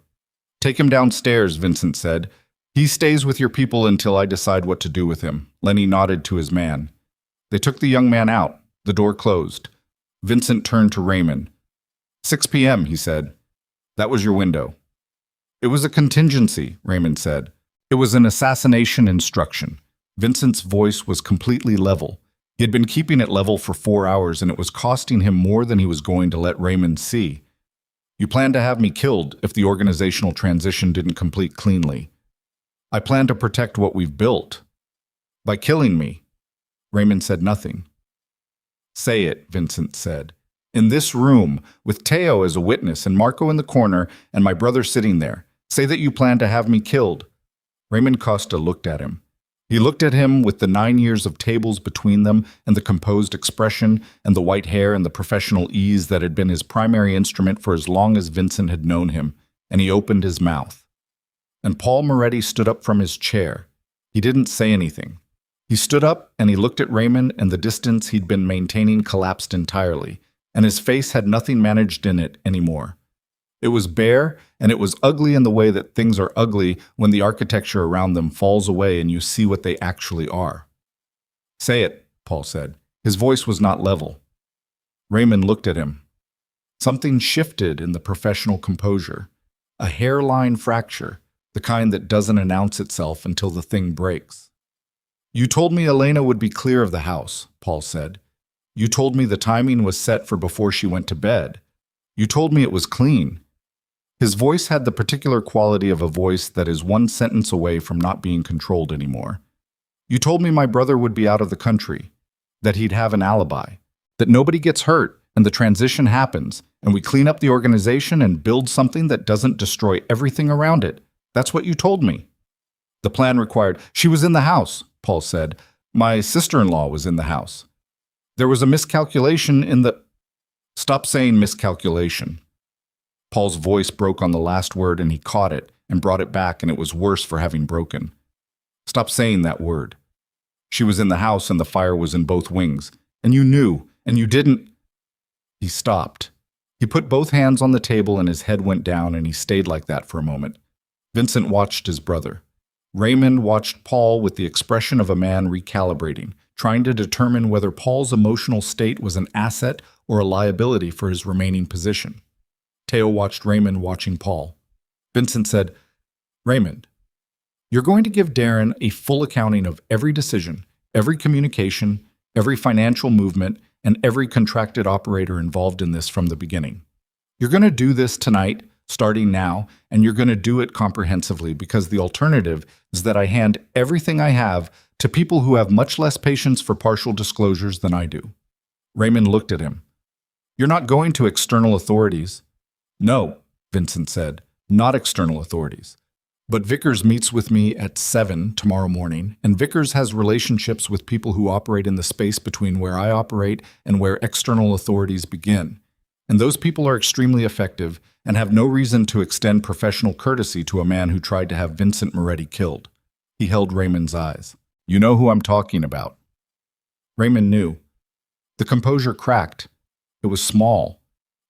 Speaker 1: Take him downstairs, Vincent said. He stays with your people until I decide what to do with him. Lenny nodded to his man. They took the young man out. The door closed. Vincent turned to Raymond. 6 p.m., he said. That was your window. It was a contingency, Raymond said. It was an assassination instruction. Vincent's voice was completely level. He had been keeping it level for 4 hours, and it was costing him more than he was going to let Raymond see. You planned to have me killed if the organizational transition didn't complete cleanly. I plan to protect what we've built. By killing me. Raymond said nothing. Say it, Vincent said. In this room, with Teo as a witness and Marco in the corner and my brother sitting there, say that you plan to have me killed. Raymond Costa looked at him. He looked at him with the 9 years of tables between them and the composed expression and the white hair and the professional ease that had been his primary instrument for as long as Vincent had known him, and he opened his mouth. And Paul Moretti stood up from his chair. He didn't say anything. He stood up and he looked at Raymond, and the distance he'd been maintaining collapsed entirely, and his face had nothing managed in it anymore. It was bare, and it was ugly in the way that things are ugly when the architecture around them falls away and you see what they actually are. Say it, Paul said. His voice was not level. Raymond looked at him. Something shifted in the professional composure. A hairline fracture, the kind that doesn't announce itself until the thing breaks. You told me Elena would be clear of the house, Paul said. You told me the timing was set for before she went to bed. You told me it was clean. His voice had the particular quality of a voice that is one sentence away from not being controlled anymore. You told me my brother would be out of the country, that he'd have an alibi, that nobody gets hurt and the transition happens, and we clean up the organization and build something that doesn't destroy everything around it. That's what you told me. The plan required, she was in the house, Paul said. My sister-in-law was in the house. There was a miscalculation in the... Stop saying miscalculation. Paul's voice broke on the last word, and he caught it and brought it back, and it was worse for having broken. Stop saying that word. She was in the house, and the fire was in both wings. And you knew, and you didn't... He stopped. He put both hands on the table, and his head went down, and he stayed like that for a moment. Vincent watched his brother. Raymond watched Paul with the expression of a man recalibrating, trying to determine whether Paul's emotional state was an asset or a liability for his remaining position. Teo watched Raymond watching Paul. Vincent said, "Raymond, you're going to give Darren a full accounting of every decision, every communication, every financial movement, and every contracted operator involved in this from the beginning. You're going to do this tonight, starting now, and you're going to do it comprehensively because the alternative is that I hand everything I have to people who have much less patience for partial disclosures than I do." Raymond looked at him. "You're not going to external authorities." "No," Vincent said, "not external authorities. But Vickers meets with me at 7 tomorrow morning, and Vickers has relationships with people who operate in the space between where I operate and where external authorities begin. And those people are extremely effective and have no reason to extend professional courtesy to a man who tried to have Vincent Moretti killed." He held Raymond's eyes. "You know who I'm talking about." Raymond knew. The composure cracked. It was small,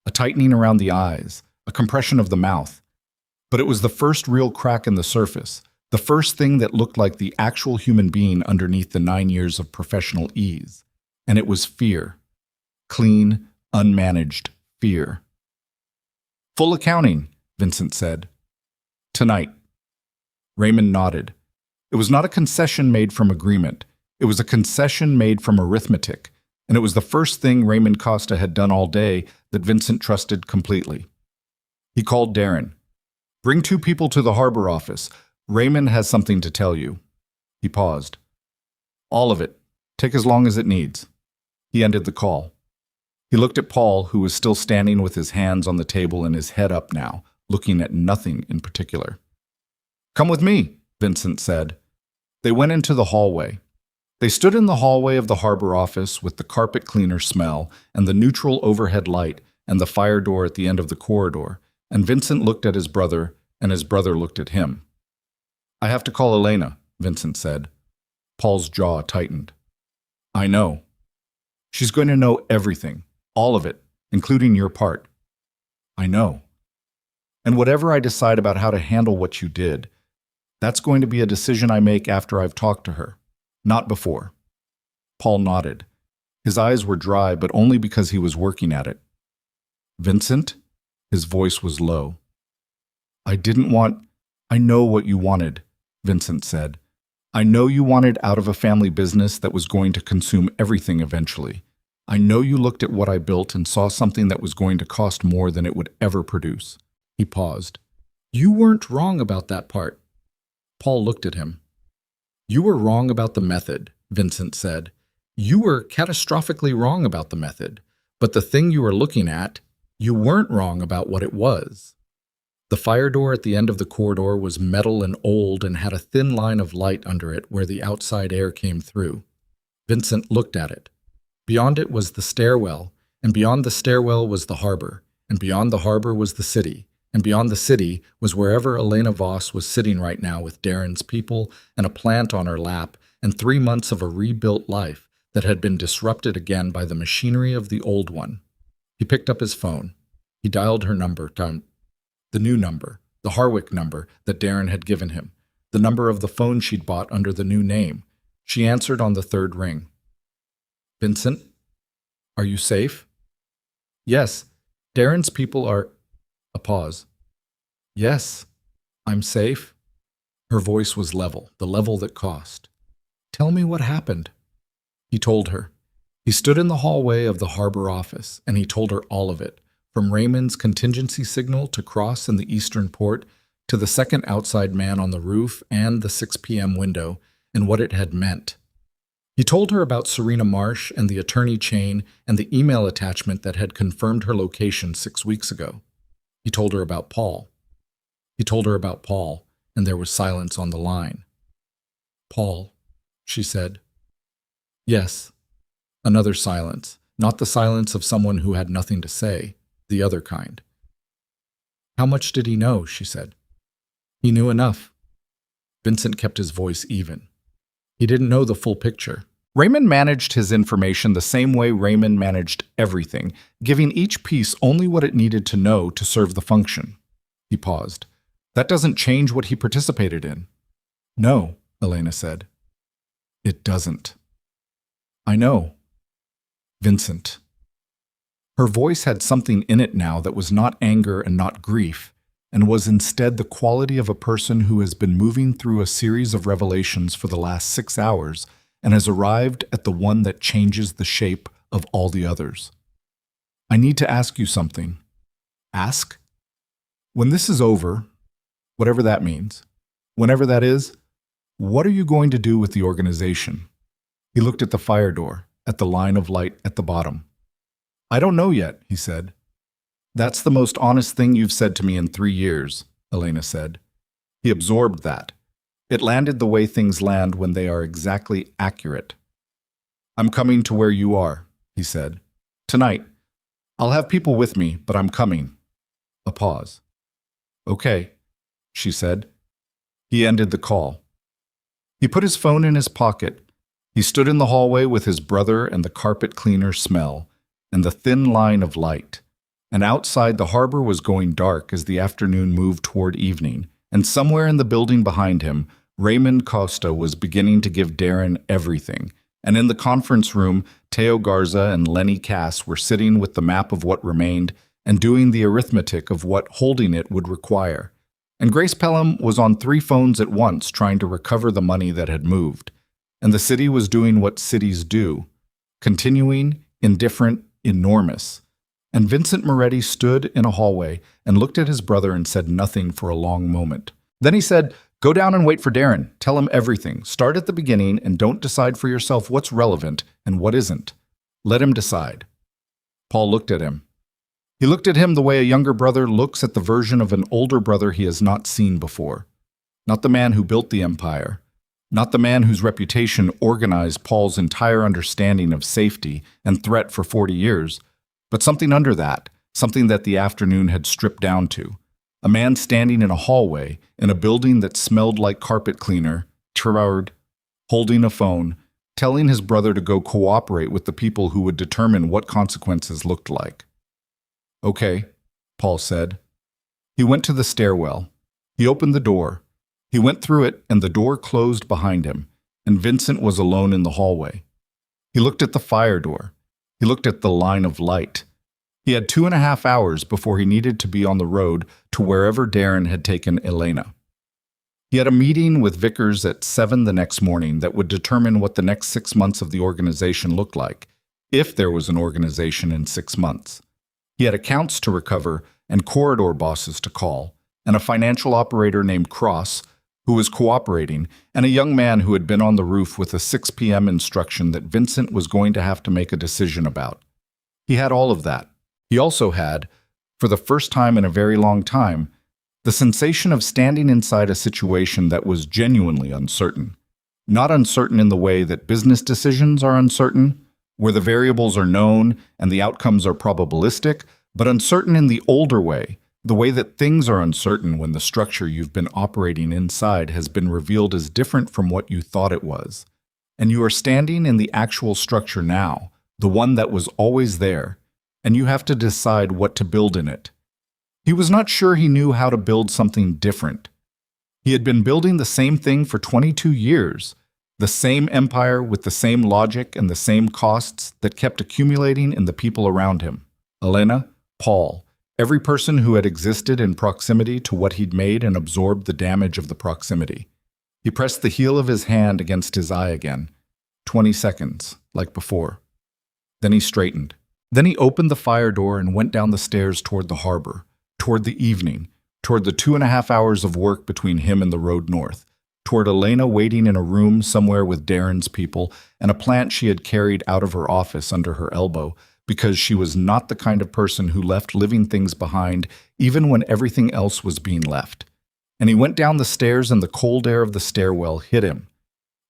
Speaker 1: a tightening around the eyes, a compression of the mouth. But it was the first real crack in the surface, the first thing that looked like the actual human being underneath the 9 years of professional ease. And it was fear. Clean, unmanaged fear. "Full accounting," Vincent said. "Tonight." Raymond nodded. It was not a concession made from agreement. It was a concession made from arithmetic, and it was the first thing Raymond Costa had done all day that Vincent trusted completely. He called Darren. "Bring 2 people to the harbor office. Raymond has something to tell you." He paused. "All of it. Take as long as it needs." He ended the call. He looked at Paul, who was still standing with his hands on the table and his head up now, looking at nothing in particular. "Come with me," Vincent said. They went into the hallway. They stood in the hallway of the harbor office with the carpet cleaner smell and the neutral overhead light and the fire door at the end of the corridor, and Vincent looked at his brother, and his brother looked at him. "I have to call Elena," Vincent said. Paul's jaw tightened. "I know. She's going to know everything, all of it, including your part." "I know. And whatever I decide about how to handle what you did, that's going to be a decision I make after I've talked to her, not before." Paul nodded. His eyes were dry, but only because he was working at it. "Vincent?" His voice was low. I know what you wanted," Vincent said. "I know you wanted out of a family business that was going to consume everything eventually. I know you looked at what I built and saw something that was going to cost more than it would ever produce." He paused. "You weren't wrong about that part." Paul looked at him. "You were wrong about the method," Vincent said. "You were catastrophically wrong about the method. But the thing you were looking at, you weren't wrong about what it was." The fire door at the end of the corridor was metal and old and had a thin line of light under it where the outside air came through. Vincent looked at it. Beyond it was the stairwell, and beyond the stairwell was the harbor, and beyond the harbor was the city, and beyond the city was wherever Elena Voss was sitting right now with Darren's people and a plant on her lap and 3 months of a rebuilt life that had been disrupted again by the machinery of the old one. He picked up his phone. He dialed her number down. The new number, the Harwick number that Darren had given him, the number of the phone she'd bought under the new name. She answered on the 3rd ring. "Vincent, are you safe?" "Yes, Darren's people are—" A pause. "Yes, I'm safe." Her voice was level, the level that cost. "Tell me what happened." He told her. He stood in the hallway of the harbor office, and he told her all of it. From Raymond's contingency signal to cross in the eastern port, to the second outside man on the roof and the 6 p.m. window, and what it had meant. He told her about Serena Marsh and the attorney chain and the email attachment that had confirmed her location 6 weeks ago. He told her about Paul. He told her about Paul, and there was silence on the line. "Paul," she said. "Yes." Another silence, not the silence of someone who had nothing to say. The other kind. "How much did he know?" she said. "He knew enough." Vincent kept his voice even. He didn't know the full picture. Raymond managed his information the same way Raymond managed everything, giving each piece only what it needed to know to serve the function. He paused. "That doesn't change what he participated in." "No," Elena said. "It doesn't." I know. Vincent. Her voice had something in it now that was not anger and not grief, and was instead the quality of a person who has been moving through a series of revelations for the last 6 hours and has arrived at the one that changes the shape of all the others. I need to ask you something. Ask? When this is over, whatever that means, whenever that is, what are you going to do with the organization? He looked at the fire door, at the line of light at the bottom. I don't know yet, he said. That's the most honest thing you've said to me in 3 years, Elena said. He absorbed that. It landed the way things land when they are exactly accurate. I'm coming to where you are, he said. Tonight. I'll have people with me, but I'm coming. A pause. Okay, she said. He ended the call. He put his phone in his pocket. He stood in the hallway with his brother and the carpet cleaner smell, and the thin line of light. And outside the harbor was going dark as the afternoon moved toward evening, and somewhere in the building behind him, Raymond Costa was beginning to give Darren everything, and in the conference room, Teo Garza and Lenny Cass were sitting with the map of what remained and doing the arithmetic of what holding it would require. And Grace Pelham was on 3 phones at once trying to recover the money that had moved. And the city was doing what cities do, continuing, indifferent, enormous. And Vincent Moretti stood in a hallway and looked at his brother and said nothing for a long moment. Then he said, Go down and wait for Darren. Tell him everything. Start at the beginning and don't decide for yourself what's relevant and what isn't. Let him decide. Paul looked at him. He looked at him the way a younger brother looks at the version of an older brother he has not seen before. Not the man who built the empire. Not the man whose reputation organized Paul's entire understanding of safety and threat for 40 years, but something under that, something that the afternoon had stripped down to. A man standing in a hallway in a building that smelled like carpet cleaner, tired, holding a phone, telling his brother to go cooperate with the people who would determine what consequences looked like. Okay, Paul said. He went to the stairwell. He opened the door. He went through it, and the door closed behind him, and Vincent was alone in the hallway. He looked at the fire door. He looked at the line of light. He had 2.5 hours before he needed to be on the road to wherever Darren had taken Elena. He had a meeting with Vickers at 7 the next morning that would determine what the next 6 months of the organization looked like, if there was an organization in 6 months. He had accounts to recover and corridor bosses to call, and a financial operator named Cross, who was cooperating, and a young man who had been on the roof with a 6 p.m. instruction that Vincent was going to have to make a decision about. He had all of that. He also had, for the first time in a very long time, the sensation of standing inside a situation that was genuinely uncertain. Not uncertain in the way that business decisions are uncertain, where the variables are known and the outcomes are probabilistic, but uncertain in the older way, the way that things are uncertain when the structure you've been operating inside has been revealed as different from what you thought it was. And you are standing in the actual structure now, the one that was always there, and you have to decide what to build in it. He was not sure he knew how to build something different. He had been building the same thing for 22 years, the same empire with the same logic and the same costs that kept accumulating in the people around him. Elena, Paul, every person who had existed in proximity to what he'd made and absorbed the damage of the proximity. He pressed the heel of his hand against his eye again. 20 seconds, like before. Then he straightened. Then he opened the fire door and went down the stairs toward the harbor, toward the evening, toward the 2.5 hours of work between him and the road north, toward Elena waiting in a room somewhere with Darren's people and a plant she had carried out of her office under her elbow, because she was not the kind of person who left living things behind even when everything else was being left. And he went down the stairs and the cold air of the stairwell hit him.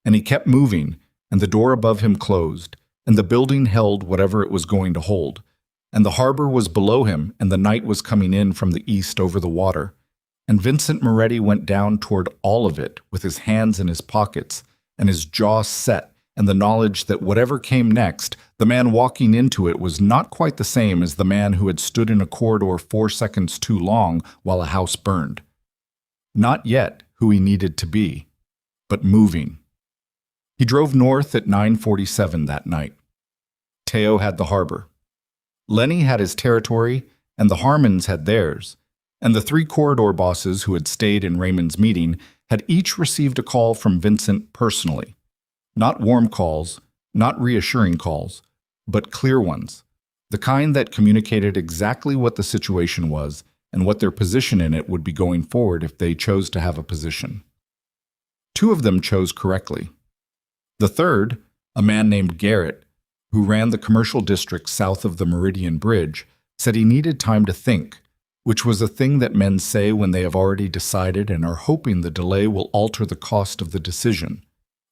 Speaker 1: And he kept moving, and the door above him closed, and the building held whatever it was going to hold. And the harbor was below him, and the night was coming in from the east over the water. And Vincent Moretti went down toward all of it with his hands in his pockets and his jaw set, and the knowledge that whatever came next, the man walking into it was not quite the same as the man who had stood in a corridor 4 seconds too long while a house burned. Not yet who he needed to be, but moving. He drove north at 9:47 that night. Teo had the harbor. Lenny had his territory, and the Harmons had theirs, and the three corridor bosses who had stayed in Raymond's meeting had each received a call from Vincent personally. Not warm calls, not reassuring calls, but clear ones, the kind that communicated exactly what the situation was and what their position in it would be going forward if they chose to have a position. Two of them chose correctly. The third, a man named Garrett, who ran the commercial district south of the Meridian Bridge, said he needed time to think, which was a thing that men say when they have already decided and are hoping the delay will alter the cost of the decision.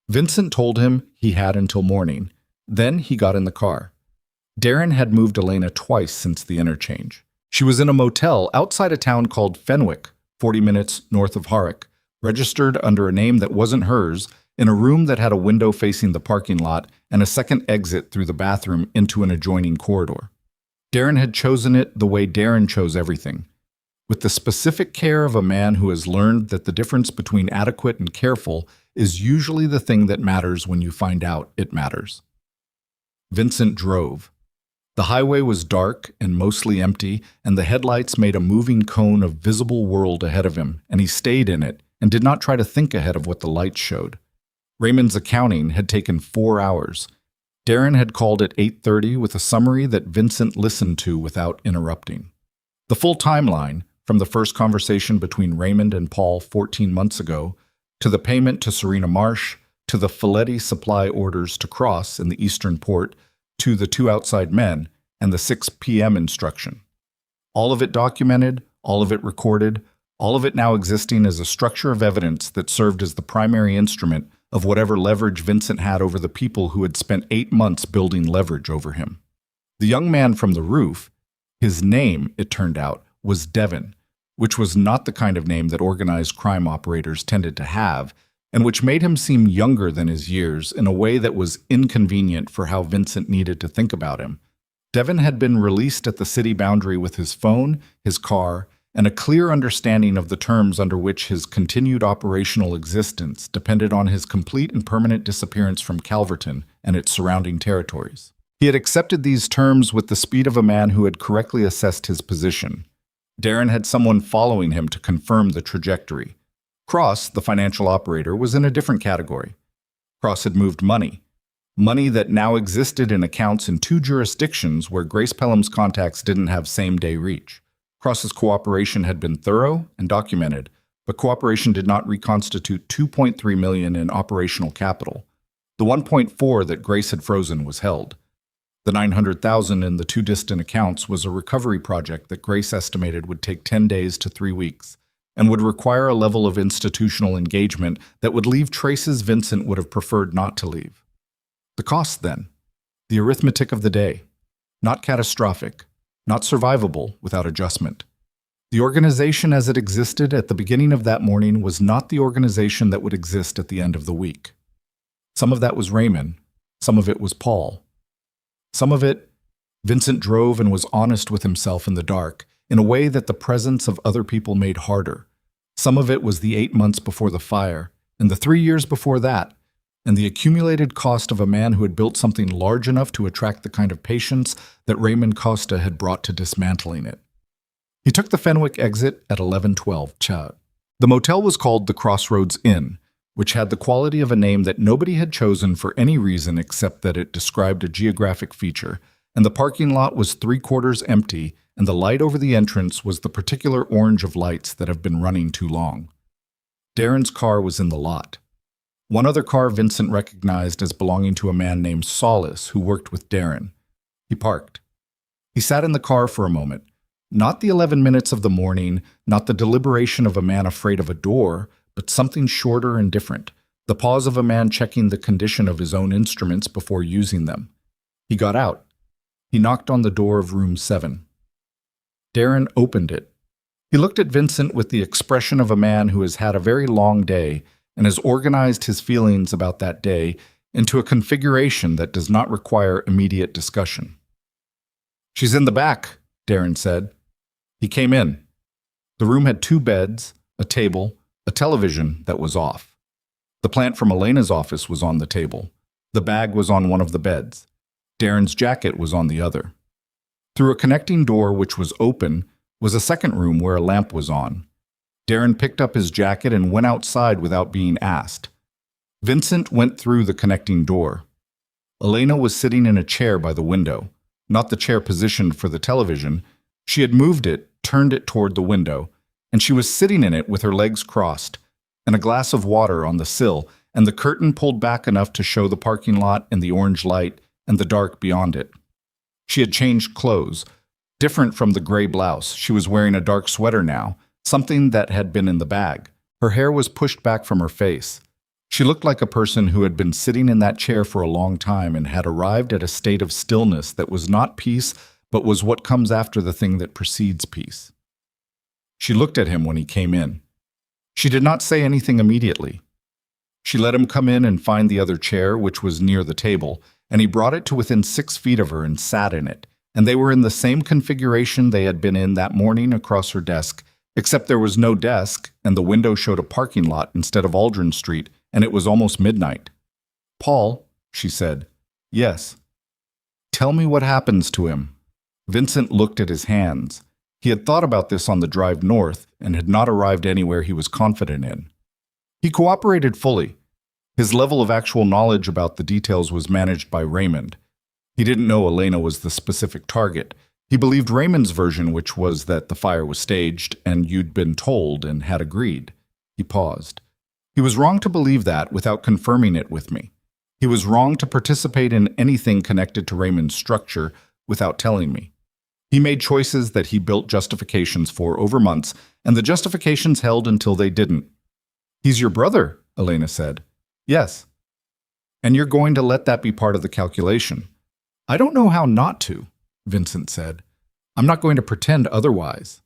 Speaker 1: Vincent told him he had until morning. Then he got in the car. Darren had moved Elena twice since the interchange. She was in a motel outside a town called Fenwick, 40 minutes north of Harwick, registered under a name that wasn't hers, in a room that had a window facing the parking lot and a second exit through the bathroom into an adjoining corridor. Darren had chosen it the way Darren chose everything, with the specific care of a man who has learned that the difference between adequate and careful is usually the thing that matters when you find out it matters. Vincent drove. The highway was dark and mostly empty, and the headlights made a moving cone of visible world ahead of him, and he stayed in it and did not try to think ahead of what the lights showed. Raymond's accounting had taken 4 hours. Darren had called at 8:30 with a summary that Vincent listened to without interrupting. The full timeline, from the first conversation between Raymond and Paul 14 months ago, to the payment to Serena Marsh, to the Folletti supply orders to Cross in the Eastern Port, to the 2 outside men, and the 6 p.m. instruction. All of it documented, all of it recorded, all of it now existing as a structure of evidence that served as the primary instrument of whatever leverage Vincent had over the people who had spent 8 months building leverage over him. The young man from the roof, his name, it turned out, was Devin, which was not the kind of name that organized crime operators tended to have, and which made him seem younger than his years in a way that was inconvenient for how Vincent needed to think about him. Devin had been released at the city boundary with his phone, his car, and a clear understanding of the terms under which his continued operational existence depended on his complete and permanent disappearance from Calverton and its surrounding territories. He had accepted these terms with the speed of a man who had correctly assessed his position. Darren had someone following him to confirm the trajectory. Cross, the financial operator, was in a different category. Cross had moved money that now existed in accounts in 2 jurisdictions where Grace Pelham's contacts didn't have same-day reach. Cross's cooperation had been thorough and documented, but cooperation did not reconstitute $2.3 million in operational capital. The $1.4 that Grace had frozen was held. The $900,000 in the 2 distant accounts was a recovery project that Grace estimated would take 10 days to 3 weeks, and would require a level of institutional engagement that would leave traces Vincent would have preferred not to leave. The cost, then, the arithmetic of the day, not catastrophic, not survivable without adjustment. The organization as it existed at the beginning of that morning was not the organization that would exist at the end of the week. Some of that was Raymond, some of it was Paul. Some of it, Vincent drove and was honest with himself in the dark, in a way that the presence of other people made harder. Some of it was the 8 months before the fire, and the 3 years before that, and the accumulated cost of a man who had built something large enough to attract the kind of patience that Raymond Costa had brought to dismantling it. He took the Fenwick exit at 11:12 CHA. The motel was called the Crossroads Inn, which had the quality of a name that nobody had chosen for any reason except that it described a geographic feature, and the parking lot was 3/4 empty, and the light over the entrance was the particular orange of lights that have been running too long. Darren's car was in the lot. One other car Vincent recognized as belonging to a man named Solace who worked with Darren. He parked. He sat in the car for a moment. Not the 11 minutes of the morning, not the deliberation of a man afraid of a door, but something shorter and different. The pause of a man checking the condition of his own instruments before using them. He got out. He knocked on the door of room 7. Darren opened it. He looked at Vincent with the expression of a man who has had a very long day and has organized his feelings about that day into a configuration that does not require immediate discussion. "She's in the back," Darren said. He came in. The room had 2 beds, a table, a television that was off. The plant from Elena's office was on the table. The bag was on one of the beds. Darren's jacket was on the other. Through a connecting door which was open was a second room where a lamp was on. Darren picked up his jacket and went outside without being asked. Vincent went through the connecting door. Elena was sitting in a chair by the window, not the chair positioned for the television. She had moved it, turned it toward the window, and she was sitting in it with her legs crossed, and a glass of water on the sill, and the curtain pulled back enough to show the parking lot and the orange light and the dark beyond it. She had changed clothes. Different from the gray blouse, she was wearing a dark sweater now, something that had been in the bag. Her hair was pushed back from her face. She looked like a person who had been sitting in that chair for a long time and had arrived at a state of stillness that was not peace, but was what comes after the thing that precedes peace. She looked at him when he came in. She did not say anything immediately. She let him come in and find the other chair, which was near the table, and he brought it to within 6 feet of her and sat in it, and they were in the same configuration they had been in that morning across her desk, except there was no desk, and the window showed a parking lot instead of Aldrin Street, and it was almost midnight. "Paul," she said. "Yes." "Tell me what happens to him." Vincent looked at his hands. He had thought about this on the drive north and had not arrived anywhere he was confident in. He cooperated fully. His level of actual knowledge about the details was managed by Raymond. He didn't know Elena was the specific target. He believed Raymond's version, which was that the fire was staged and you'd been told and had agreed. He paused. He was wrong to believe that without confirming it with me. He was wrong to participate in anything connected to Raymond's structure without telling me. He made choices that he built justifications for over months, and the justifications held until they didn't. "He's your brother," Elena said. "Yes." "And you're going to let that be part of the calculation." "I don't know how not to," Vincent said. "I'm not going to pretend otherwise."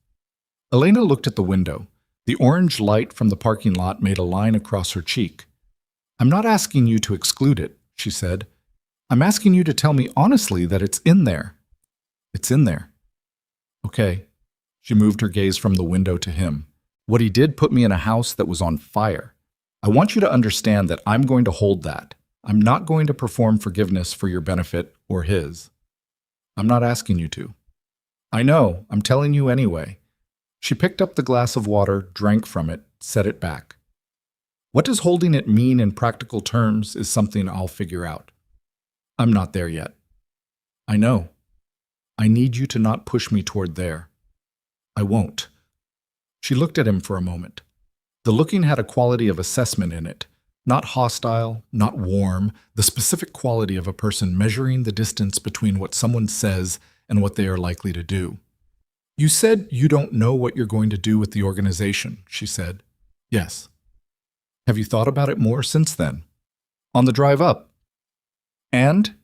Speaker 1: Elena looked at the window. The orange light from the parking lot made a line across her cheek. "I'm not asking you to exclude it," she said. "I'm asking you to tell me honestly that it's in there." "It's in there." "Okay." She moved her gaze from the window to him. "What he did put me in a house that was on fire. I want you to understand that I'm going to hold that. I'm not going to perform forgiveness for your benefit or his. I'm not asking you to." "I know. I'm telling you anyway." She picked up the glass of water, drank from it, set it back. "What does holding it mean in practical terms is something I'll figure out. I'm not there yet." "I know. I need you to not push me toward there." "I won't." She looked at him for a moment. The looking had a quality of assessment in it, not hostile, not warm, the specific quality of a person measuring the distance between what someone says and what they are likely to do. "You said you don't know what you're going to do with the organization," she said. "Yes." "Have you thought about it more since then?" "On the drive up." "And?"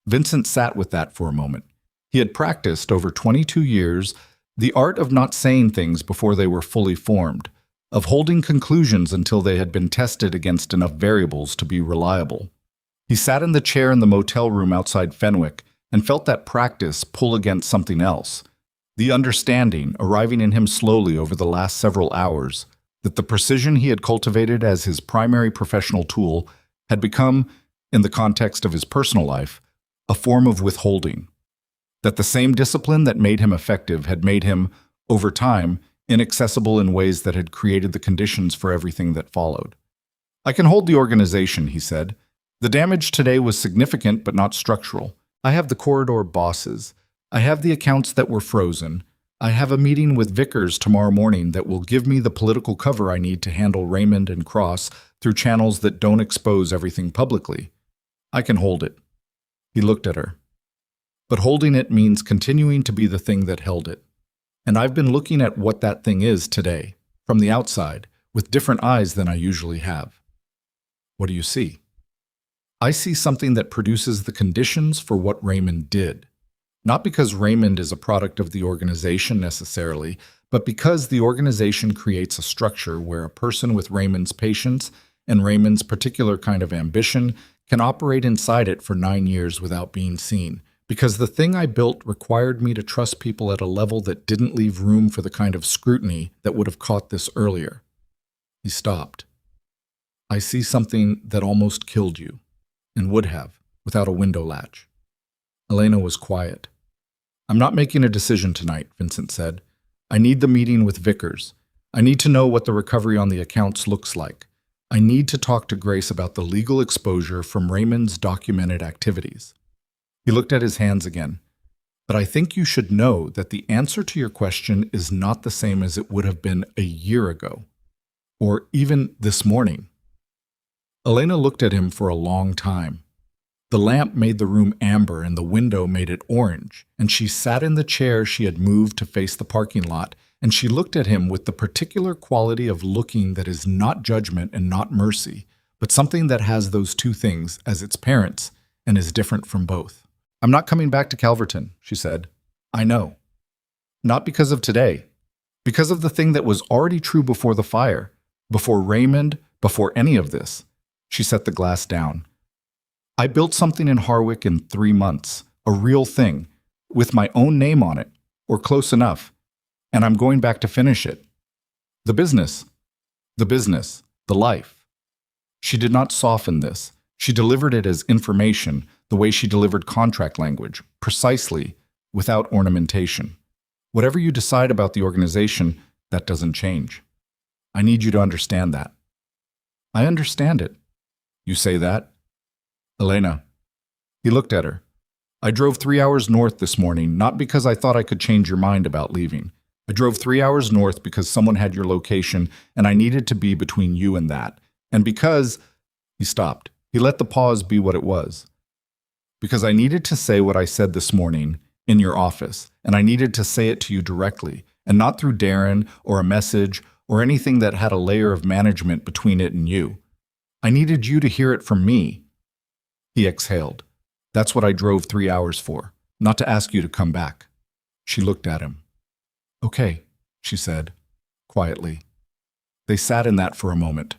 Speaker 1: Vincent sat with that for a moment. He had practiced over 22 years the art of not saying things before they were fully formed, of holding conclusions until they had been tested against enough variables to be reliable. He sat in the chair in the motel room outside Fenwick and felt that practice pull against something else. The understanding, arriving in him slowly over the last several hours, that the precision he had cultivated as his primary professional tool had become, in the context of his personal life, a form of withholding. That the same discipline that made him effective had made him, over time, inaccessible in ways that had created the conditions for everything that followed. "I can hold the organization," he said. "The damage today was significant but not structural. I have the corridor bosses. I have the accounts that were frozen. I have a meeting with Vickers tomorrow morning that will give me the political cover I need to handle Raymond and Cross through channels that don't expose everything publicly. I can hold it." He looked at her. "But holding it means continuing to be the thing that held it. And I've been looking at what that thing is today, from the outside, with different eyes than I usually have." "What do you see?" "I see something that produces the conditions for what Raymond did. Not because Raymond is a product of the organization necessarily, but because the organization creates a structure where a person with Raymond's patience and Raymond's particular kind of ambition can operate inside it for 9 years without being seen. Because the thing I built required me to trust people at a level that didn't leave room for the kind of scrutiny that would have caught this earlier." He stopped. I see something that almost killed you, and would have, without a window latch. Elena was quiet. I'm not making a decision tonight, Vincent said. I need the meeting with Vickers. I need to know what the recovery on the accounts looks like. I need to talk to Grace about the legal exposure from Raymond's documented activities. He looked at his hands again. But I think you should know that the answer to your question is not the same as it would have been a year ago, or even this morning. Elena looked at him for a long time. The lamp made the room amber and the window made it orange, and she sat in the chair she had moved to face the parking lot, and she looked at him with the particular quality of looking that is not judgment and not mercy, but something that has those two things as its parents and is different from both. I'm not coming back to Calverton, she said. I know. Not because of today. Because of the thing that was already true before the fire, before Raymond, before any of this. She set the glass down. I built something in Harwick in 3 months, a real thing, with my own name on it, or close enough, and I'm going back to finish it. The business, the life. She did not soften this. She delivered it as information, the way she delivered contract language, precisely, without ornamentation. Whatever you decide about the organization, that doesn't change. I need you to understand that. I understand it. You say that? Elena. He looked at her. I drove 3 hours north this morning, not because I thought I could change your mind about leaving. I drove 3 hours north because someone had your location, and I needed to be between you and that. And because... He stopped. He let the pause be what it was. Because I needed to say what I said this morning in your office, and I needed to say it to you directly, and not through Darren or a message or anything that had a layer of management between it and you. I needed you to hear it from me. He exhaled. That's what I drove 3 hours for, not to ask you to come back. She looked at him. Okay, she said, quietly. They sat in that for a moment.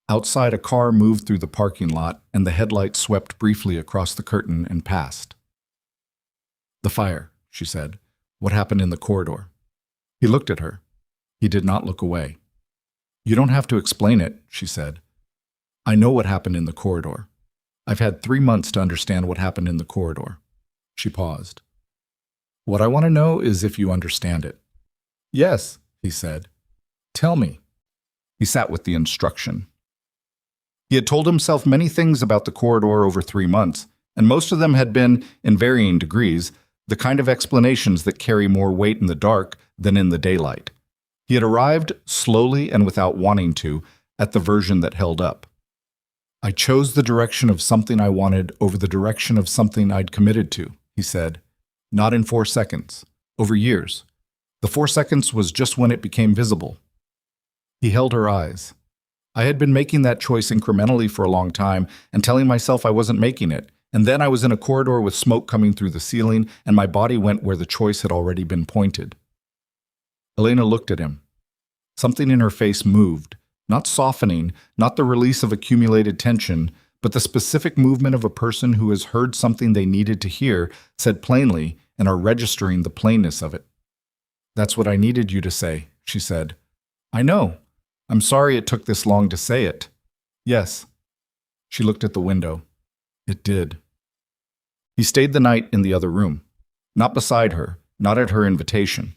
Speaker 1: Outside, a car moved through the parking lot, and the headlight swept briefly across the curtain and passed. The fire, she said. What happened in the corridor? He looked at her. He did not look away. You don't have to explain it, she said. I know what happened in the corridor. I've had 3 months to understand what happened in the corridor. She paused. What I want to know is if you understand it. Yes, he said. Tell me. He sat with the instruction. He had told himself many things about the corridor over 3 months, and most of them had been, in varying degrees, the kind of explanations that carry more weight in the dark than in the daylight. He had arrived, slowly and without wanting to, at the version that held up. I chose the direction of something I wanted over the direction of something I'd committed to, he said. Not in 4 seconds. Over years. The 4 seconds was just when it became visible. He held her eyes. I had been making that choice incrementally for a long time and telling myself I wasn't making it, and then I was in a corridor with smoke coming through the ceiling, and my body went where the choice had already been pointed. Elena looked at him. Something in her face moved, not softening, not the release of accumulated tension, but the specific movement of a person who has heard something they needed to hear, said plainly, and are registering the plainness of it. That's what I needed you to say, she said. I know. I'm sorry it took this long to say it. Yes. She looked at the window. It did. He stayed the night in the other room. Not beside her, not at her invitation.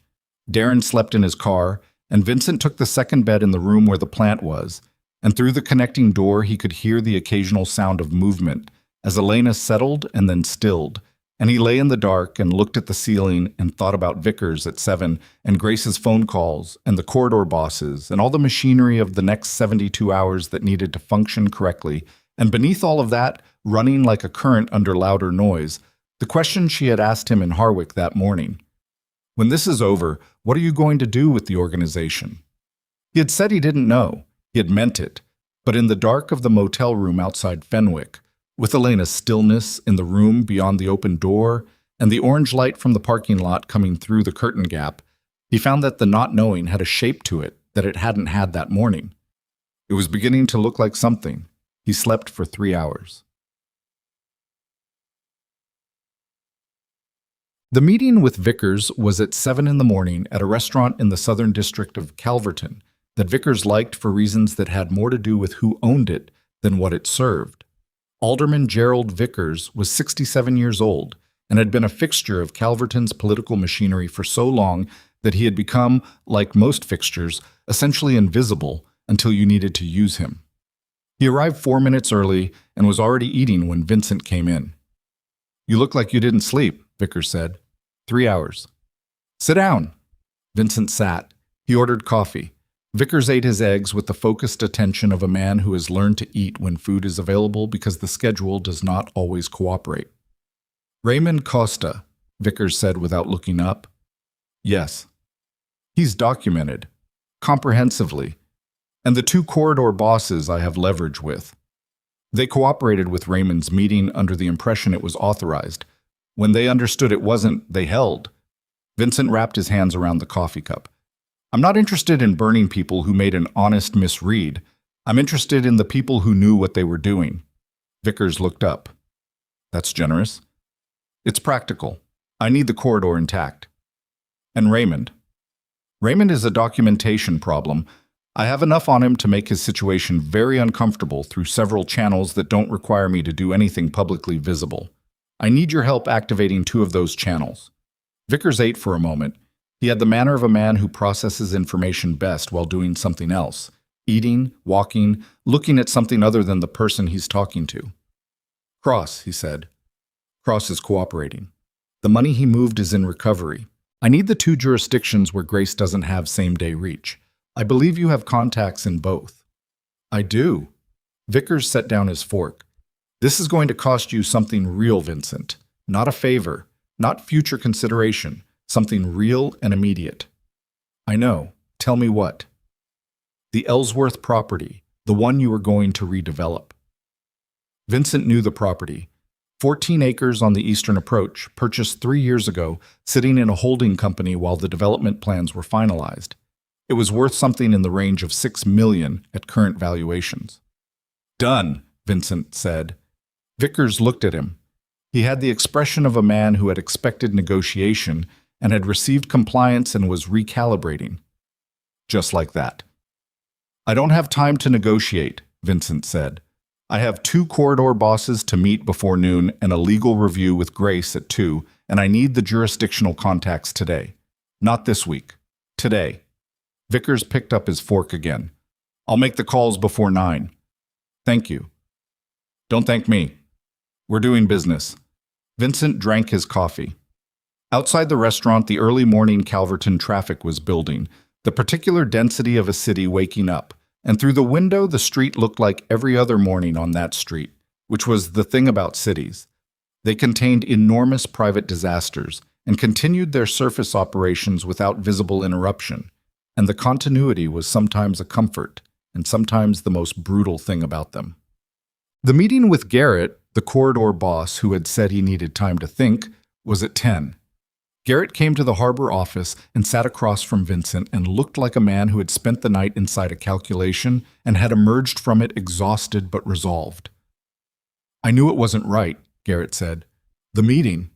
Speaker 1: Darren slept in his car, and Vincent took the second bed in the room where the plant was, and through the connecting door he could hear the occasional sound of movement as Elena settled and then stilled, and he lay in the dark and looked at the ceiling and thought about Vickers at 7 and Grace's phone calls and the corridor bosses and all the machinery of the next 72 hours that needed to function correctly, and beneath all of that, running like a current under louder noise, the question she had asked him in Harwick that morning. When this is over, what are you going to do with the organization? He had said he didn't know. He had meant it. But in the dark of the motel room outside Fenwick, with Elena's stillness in the room beyond the open door and the orange light from the parking lot coming through the curtain gap, he found that the not knowing had a shape to it that it hadn't had that morning. It was beginning to look like something. He slept for 3 hours. The meeting with Vickers was at 7 in the morning at a restaurant in the southern district of Calverton, that Vickers liked for reasons that had more to do with who owned it than what it served. Alderman Gerald Vickers was 67 years old and had been a fixture of Calverton's political machinery for so long that he had become, like most fixtures, essentially invisible until you needed to use him. He arrived 4 minutes early and was already eating when Vincent came in. "You look like you didn't sleep," Vickers said. 3 hours. "Sit down." Vincent sat. He ordered coffee. Vickers ate his eggs with the focused attention of a man who has learned to eat when food is available because the schedule does not always cooperate. "Raymond Costa," Vickers said without looking up. "Yes." "He's documented. Comprehensively. And the 2 corridor bosses I have leverage with. They cooperated with Raymond's meeting under the impression it was authorized. When they understood it wasn't, they held." Vincent wrapped his hands around the coffee cup. "I'm not interested in burning people who made an honest misread. I'm interested in the people who knew what they were doing." Vickers looked up. "That's generous." "It's practical. I need the corridor intact." "And Raymond?" "Raymond is a documentation problem. I have enough on him to make his situation very uncomfortable through several channels that don't require me to do anything publicly visible. I need your help activating 2 of those channels." Vickers ate for a moment. He had the manner of a man who processes information best while doing something else, eating, walking, looking at something other than the person he's talking to. "Cross," he said. "Cross is cooperating. The money he moved is in recovery. I need the 2 jurisdictions where Grace doesn't have same-day reach. I believe you have contacts in both." "I do." Vickers set down his fork. "This is going to cost you something real, Vincent. Not a favor, not future consideration, something real and immediate." "I know. Tell me what." "The Ellsworth property, the one you are going to redevelop." Vincent knew the property. 14 acres on the eastern approach, purchased 3 years ago, sitting in a holding company while the development plans were finalized. It was worth something in the range of $6 million at current valuations. "Done," Vincent said. Vickers looked at him. He had the expression of a man who had expected negotiation and had received compliance and was recalibrating. Just like that. "I don't have time to negotiate," Vincent said. "I have 2 corridor bosses to meet before noon and a legal review with Grace at 2, and I need the jurisdictional contacts today. Not this week. Today." Vickers picked up his fork again. "I'll make the calls before 9. "Thank you." "Don't thank me. We're doing business." Vincent drank his coffee. Outside the restaurant, the early morning Calverton traffic was building, the particular density of a city waking up, and through the window the street looked like every other morning on that street, which was the thing about cities. They contained enormous private disasters and continued their surface operations without visible interruption, and the continuity was sometimes a comfort and sometimes the most brutal thing about them. The meeting with Garrett, the corridor boss who had said he needed time to think, was at 10. Garrett came to the harbor office and sat across from Vincent and looked like a man who had spent the night inside a calculation and had emerged from it exhausted but resolved. "I knew it wasn't right," Garrett said. "The meeting.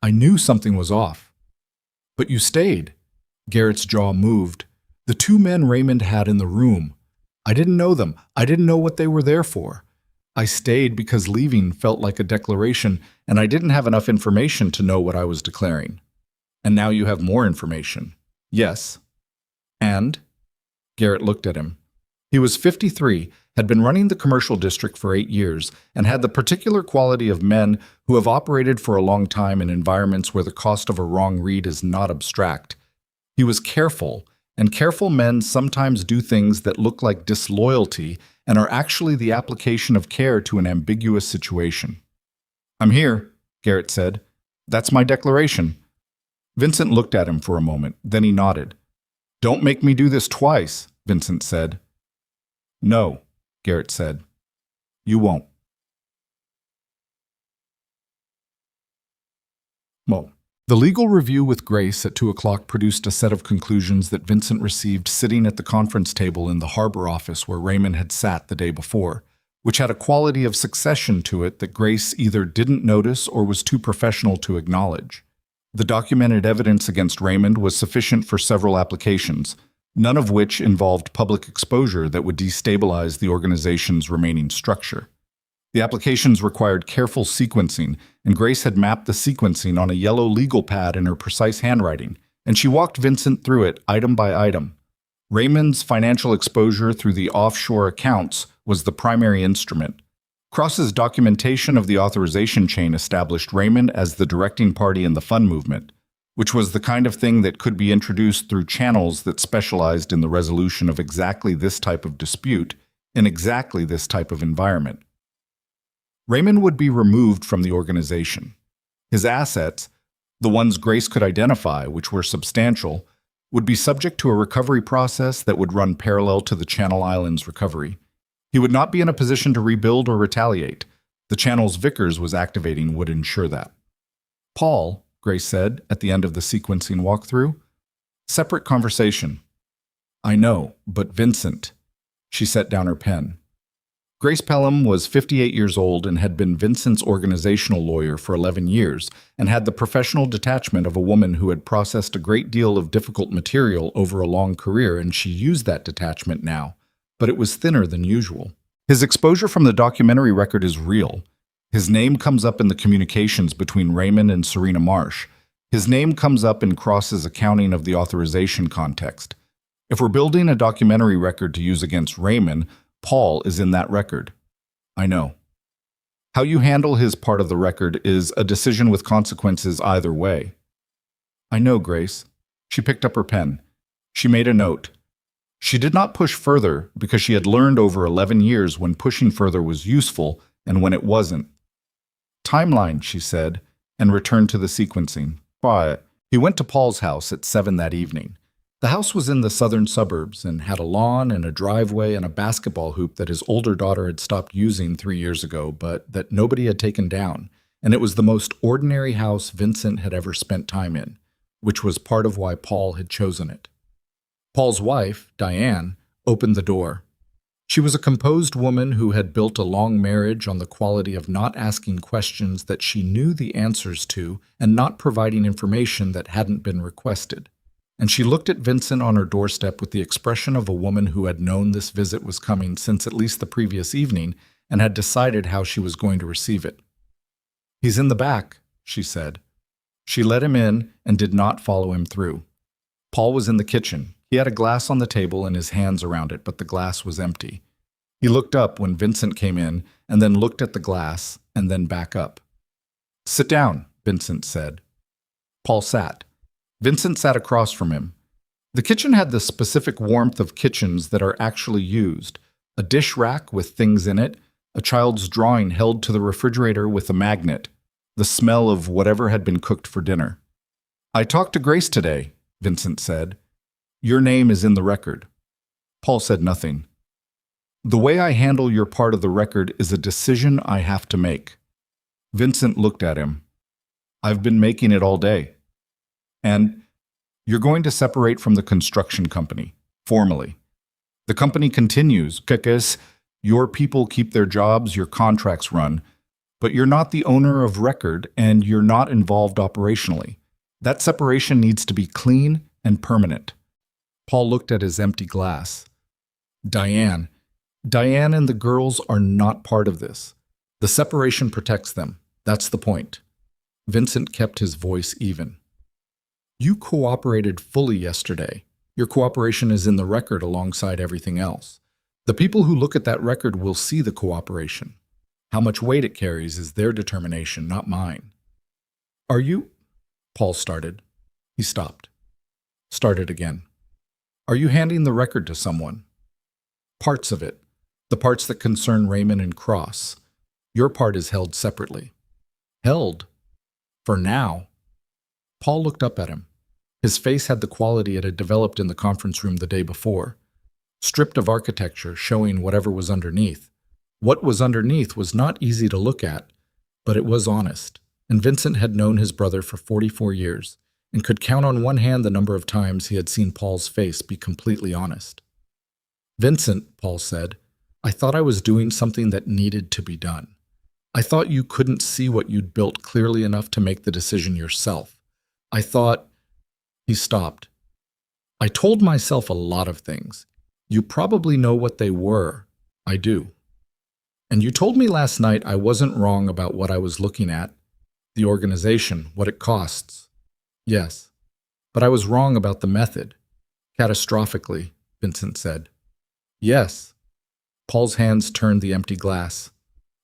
Speaker 1: I knew something was off." "But you stayed." Garrett's jaw moved. "The 2 men Raymond had in the room. I didn't know them. I didn't know what they were there for. I stayed because leaving felt like a declaration, and I didn't have enough information to know what I was declaring. And now you have more information." "Yes." "And?" Garrett looked at him. He was 53, had been running the commercial district for 8 years, and had the particular quality of men who have operated for a long time in environments where the cost of a wrong read is not abstract. He was careful, and careful men sometimes do things that look like disloyalty and are actually the application of care to an ambiguous situation. "I'm here," Garrett said. "That's my declaration." Vincent looked at him for a moment, then he nodded. "Don't make me do this twice," Vincent said. "No," Garrett said. "You won't." Well, the legal review with Grace at 2 o'clock produced a set of conclusions that Vincent received sitting at the conference table in the harbor office where Raymond had sat the day before, which had a quality of succession to it that Grace either didn't notice or was too professional to acknowledge. The documented evidence against Raymond was sufficient for several applications. none of which involved public exposure that would destabilize the organization's remaining structure. The applications required careful sequencing, and Grace had mapped the sequencing on a yellow legal pad in her precise handwriting, and she walked Vincent through it item by item. Raymond's financial exposure through the offshore accounts was the primary instrument. Cross's documentation of the authorization chain established Raymond as the directing party in the fund movement, which was the kind of thing that could be introduced through channels that specialized in the resolution of exactly this type of dispute in exactly this type of environment. Raymond would be removed from the organization. His assets, the ones Grace could identify, which were substantial, would be subject to a recovery process that would run parallel to the Channel Islands recovery. He would not be in a position to rebuild or retaliate. The channel's Vickers was activating would ensure that. Paul, Grace said at the end of the sequencing walkthrough, separate conversation. I know, but Vincent. She set down her pen. Grace Pelham was 58 years old and had been Vincent's organizational lawyer for 11 years and had the professional detachment of a woman who had processed a great deal of difficult material over a long career, and she used that detachment now, but it was thinner than usual. His exposure from the documentary record is real. His name comes up in the communications between Raymond and Serena Marsh. His name comes up in Cross's accounting of the authorization context. If we're building a documentary record to use against Raymond, Paul is in that record. I know. How you handle his part of the record is a decision with consequences either way. I know, Grace. She picked up her pen. She made a note. She did not push further because she had learned over 11 years when pushing further was useful and when it wasn't. Timeline, she said, and returned to the sequencing. Quiet. He went to Paul's house at 7 that evening. The house was in the southern suburbs and had a lawn and a driveway and a basketball hoop that his older daughter had stopped using 3 years ago, but that nobody had taken down, and it was the most ordinary house Vincent had ever spent time in, which was part of why Paul had chosen it. Paul's wife, Diane, opened the door. She was a composed woman who had built a long marriage on the quality of not asking questions that she knew the answers to and not providing information that hadn't been requested. And she looked at Vincent on her doorstep with the expression of a woman who had known this visit was coming since at least the previous evening and had decided how she was going to receive it. He's in the back, she said. She let him in and did not follow him through. Paul was in the kitchen. He had a glass on the table and his hands around it, but the glass was empty. He looked up when Vincent came in and then looked at the glass and then back up. Sit down, Vincent said. Paul sat. Vincent sat across from him. The kitchen had the specific warmth of kitchens that are actually used, a dish rack with things in it, a child's drawing held to the refrigerator with a magnet, the smell of whatever had been cooked for dinner. I talked to Grace today, Vincent said. Your name is in the record. Paul said nothing. The way I handle your part of the record is a decision I have to make. Vincent looked at him. I've been making it all day. And you're going to separate from the construction company, formally. The company continues, because your people keep their jobs, your contracts run, but you're not the owner of record and you're not involved operationally. That separation needs to be clean and permanent. Paul looked at his empty glass. Diane and the girls are not part of this. The separation protects them. That's the point. Vincent kept his voice even. You cooperated fully yesterday. Your cooperation is in the record alongside everything else. The people who look at that record will see the cooperation. How much weight it carries is their determination, not mine. Are you? Paul started. He stopped. Started again. Are you handing the record to someone? Parts of it. The parts that concern Raymond and Cross. Your part is held separately. Held? For now. Paul looked up at him. His face had the quality it had developed in the conference room the day before, stripped of architecture, showing whatever was underneath. What was underneath was not easy to look at, but it was honest, and Vincent had known his brother for 44 years, and could count on one hand the number of times he had seen Paul's face be completely honest. Vincent, Paul said, I thought I was doing something that needed to be done. I thought you couldn't see what you'd built clearly enough to make the decision yourself. I thought... He stopped. I told myself a lot of things. You probably know what they were. I do. And you told me last night I wasn't wrong about what I was looking at, the organization, what it costs. Yes, but I was wrong about the method. Catastrophically, Vincent said. Yes. Paul's hands turned the empty glass.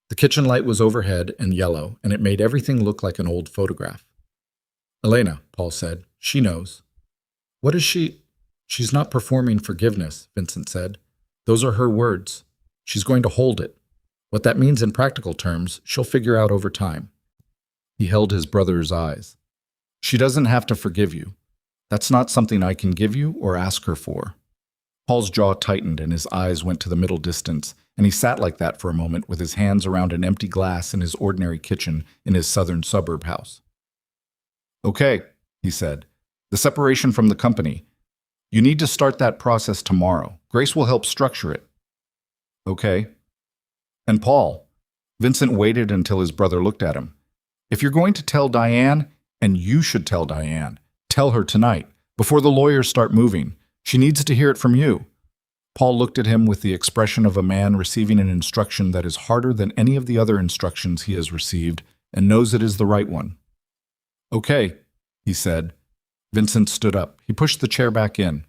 Speaker 1: The kitchen light was overhead and yellow, and it made everything look like an old photograph. Elena, Paul said. She knows. What is she? She's not performing forgiveness, Vincent said. Those are her words. She's going to hold it. What that means in practical terms, she'll figure out over time. He held his brother's eyes. She doesn't have to forgive you. That's not something I can give you or ask her for. Paul's jaw tightened and his eyes went to the middle distance, and he sat like that for a moment with his hands around an empty glass in his ordinary kitchen in his southern suburb house. Okay, he said. The separation from the company. You need to start that process tomorrow. Grace will help structure it. Okay. And Paul, Vincent waited until his brother looked at him. If you're going to tell Diane, and you should tell Diane, tell her tonight, before the lawyers start moving. She needs to hear it from you. Paul looked at him with the expression of a man receiving an instruction that is harder than any of the other instructions he has received and knows it is the right one. Okay, he said. Vincent stood up. He pushed the chair back in.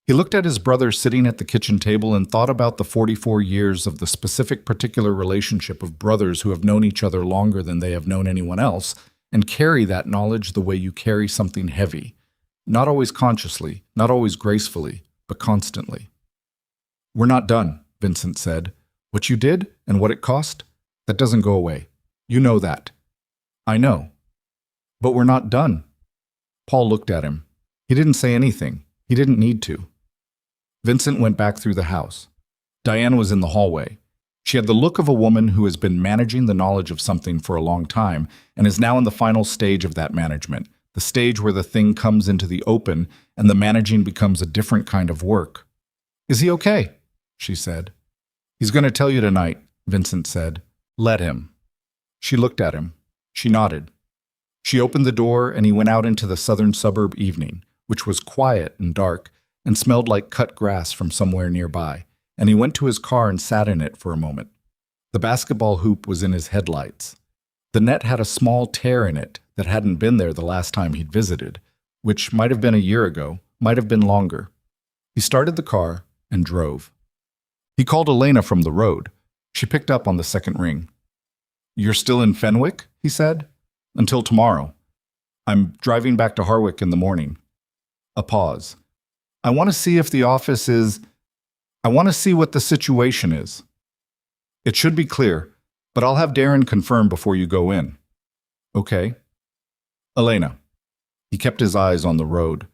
Speaker 1: He looked at his brother sitting at the kitchen table and thought about the 44 years of the specific particular relationship of brothers who have known each other longer than they have known anyone else and carry that knowledge the way you carry something heavy. Not always consciously, not always gracefully, but constantly. We're not done, Vincent said. What you did and what it cost, that doesn't go away. You know that. I know. But we're not done. Paul looked at him. He didn't say anything. He didn't need to. Vincent went back through the house. Diane was in the hallway. She had the look of a woman who has been managing the knowledge of something for a long time and is now in the final stage of that management, the stage where the thing comes into the open and the managing becomes a different kind of work. Is he okay? She said. He's going to tell you tonight, Vincent said. Let him. She looked at him. She nodded. She opened the door and he went out into the southern suburb evening, which was quiet and dark and smelled like cut grass from somewhere nearby, and he went to his car and sat in it for a moment. The basketball hoop was in his headlights. The net had a small tear in it that hadn't been there the last time he'd visited, which might have been a year ago, might have been longer. He started the car and drove. He called Elena from the road. She picked up on the second ring. You're still in Fenwick? He said. Until tomorrow. I'm driving back to Harwick in the morning. A pause. I want to see if the office is... I want to see what the situation is. It should be clear, but I'll have Darren confirm before you go in. Okay. Elena. He kept his eyes on the road.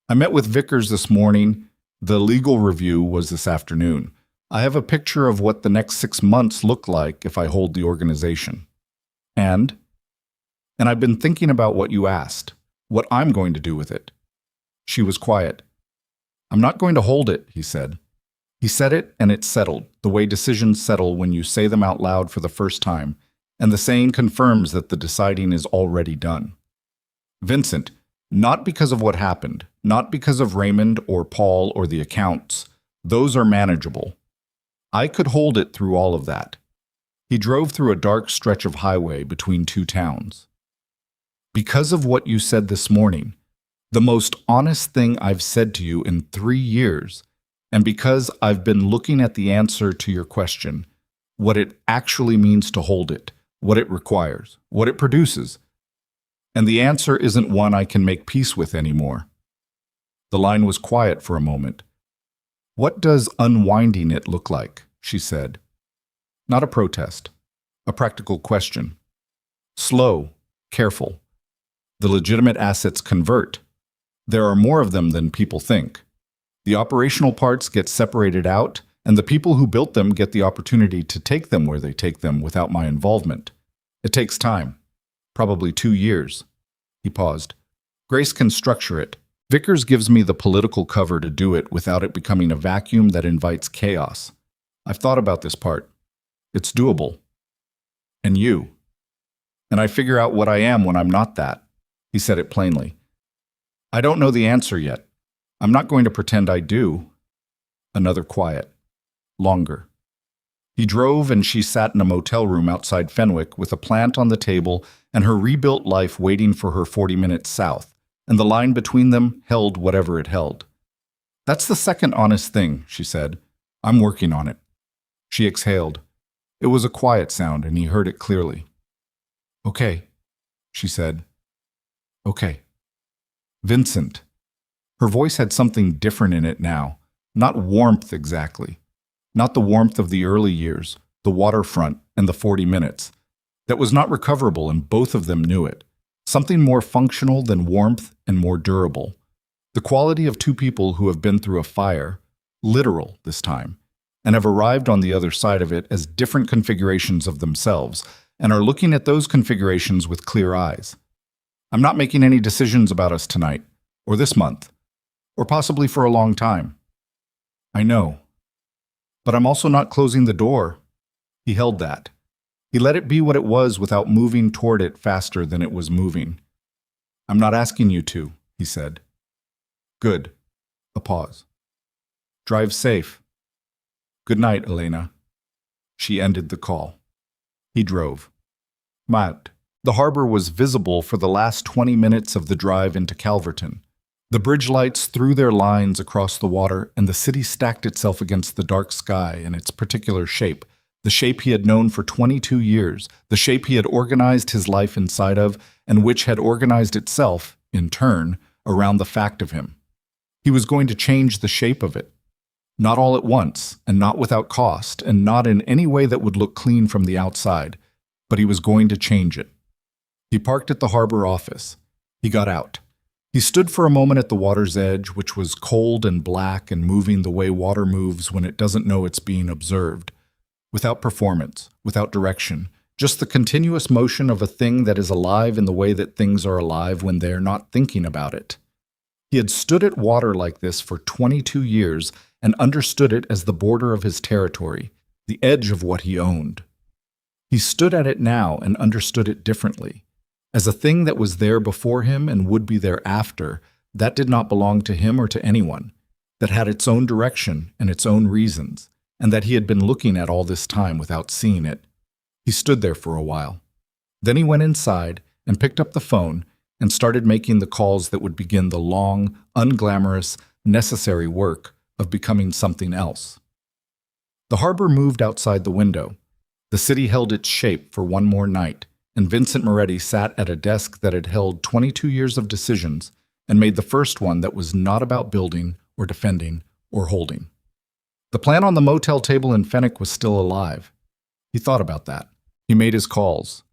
Speaker 1: I met with Vickers this morning. The legal review was this afternoon. I have a picture of what the next 6 months look like if I hold the organization. And I've been thinking about what you asked, what I'm going to do with it. She was quiet. I'm not going to hold it, he said. He said it and it settled, the way decisions settle when you say them out loud for the first time, and the saying confirms that the deciding is already done. Vincent, not because of what happened, not because of Raymond or Paul or the accounts. Those are manageable. I could hold it through all of that. He drove through a dark stretch of highway between two towns. Because of what you said this morning, the most honest thing I've said to you in 3 years, and because I've been looking at the answer to your question, what it actually means to hold it, what it requires, what it produces, and the answer isn't one I can make peace with anymore. The line was quiet for a moment. What does unwinding it look like? She said. Not a protest, a practical question. Slow, careful. The legitimate assets convert. There are more of them than people think. The operational parts get separated out, and the people who built them get the opportunity to take them where they take them without my involvement. It takes time, probably 2 years. He paused. Grace can structure it. Vickers gives me the political cover to do it without it becoming a vacuum that invites chaos. I've thought about this part. It's doable. And you. And I figure out what I am when I'm not that. He said it plainly. I don't know the answer yet. I'm not going to pretend I do. Another quiet. Longer. He drove and she sat in a motel room outside Fenwick with a plant on the table and her rebuilt life waiting for her 40 minutes south, and the line between them held whatever it held. That's the second honest thing, she said. I'm working on it. She exhaled. It was a quiet sound and he heard it clearly. Okay, she said. Okay. Vincent. Her voice had something different in it now, not warmth exactly. Not the warmth of the early years, the waterfront, and the 40 minutes. That was not recoverable, and both of them knew it. Something more functional than warmth and more durable. The quality of two people who have been through a fire, literal this time, and have arrived on the other side of it as different configurations of themselves, and are looking at those configurations with clear eyes. I'm not making any decisions about us tonight, or this month, or possibly for a long time. I know. But I'm also not closing the door. He held that. He let it be what it was without moving toward it faster than it was moving. I'm not asking you to, he said. Good. A pause. Drive safe. Good night, Elena. She ended the call. He drove. Matt. The harbor was visible for the last 20 minutes of the drive into Calverton. The bridge lights threw their lines across the water, and the city stacked itself against the dark sky in its particular shape, the shape he had known for 22 years, the shape he had organized his life inside of, and which had organized itself, in turn, around the fact of him. He was going to change the shape of it. Not all at once, and not without cost, and not in any way that would look clean from the outside, but he was going to change it. He parked at the harbor office. He got out. He stood for a moment at the water's edge, which was cold and black and moving the way water moves when it doesn't know it's being observed. Without performance, without direction, just the continuous motion of a thing that is alive in the way that things are alive when they're not thinking about it. He had stood at water like this for 22 years and understood it as the border of his territory, the edge of what he owned. He stood at it now and understood it differently. As a thing that was there before him and would be there after, that did not belong to him or to anyone, that had its own direction and its own reasons, and that he had been looking at all this time without seeing it. He stood there for a while. Then he went inside and picked up the phone and started making the calls that would begin the long, unglamorous, necessary work of becoming something else. The harbor moved outside the window. The city held its shape for one more night, and Vincent Moretti sat at a desk that had held 22 years of decisions and made the first one that was not about building or defending or holding. The plan on the motel table in Fenwick was still alive. He thought about that. He made his calls.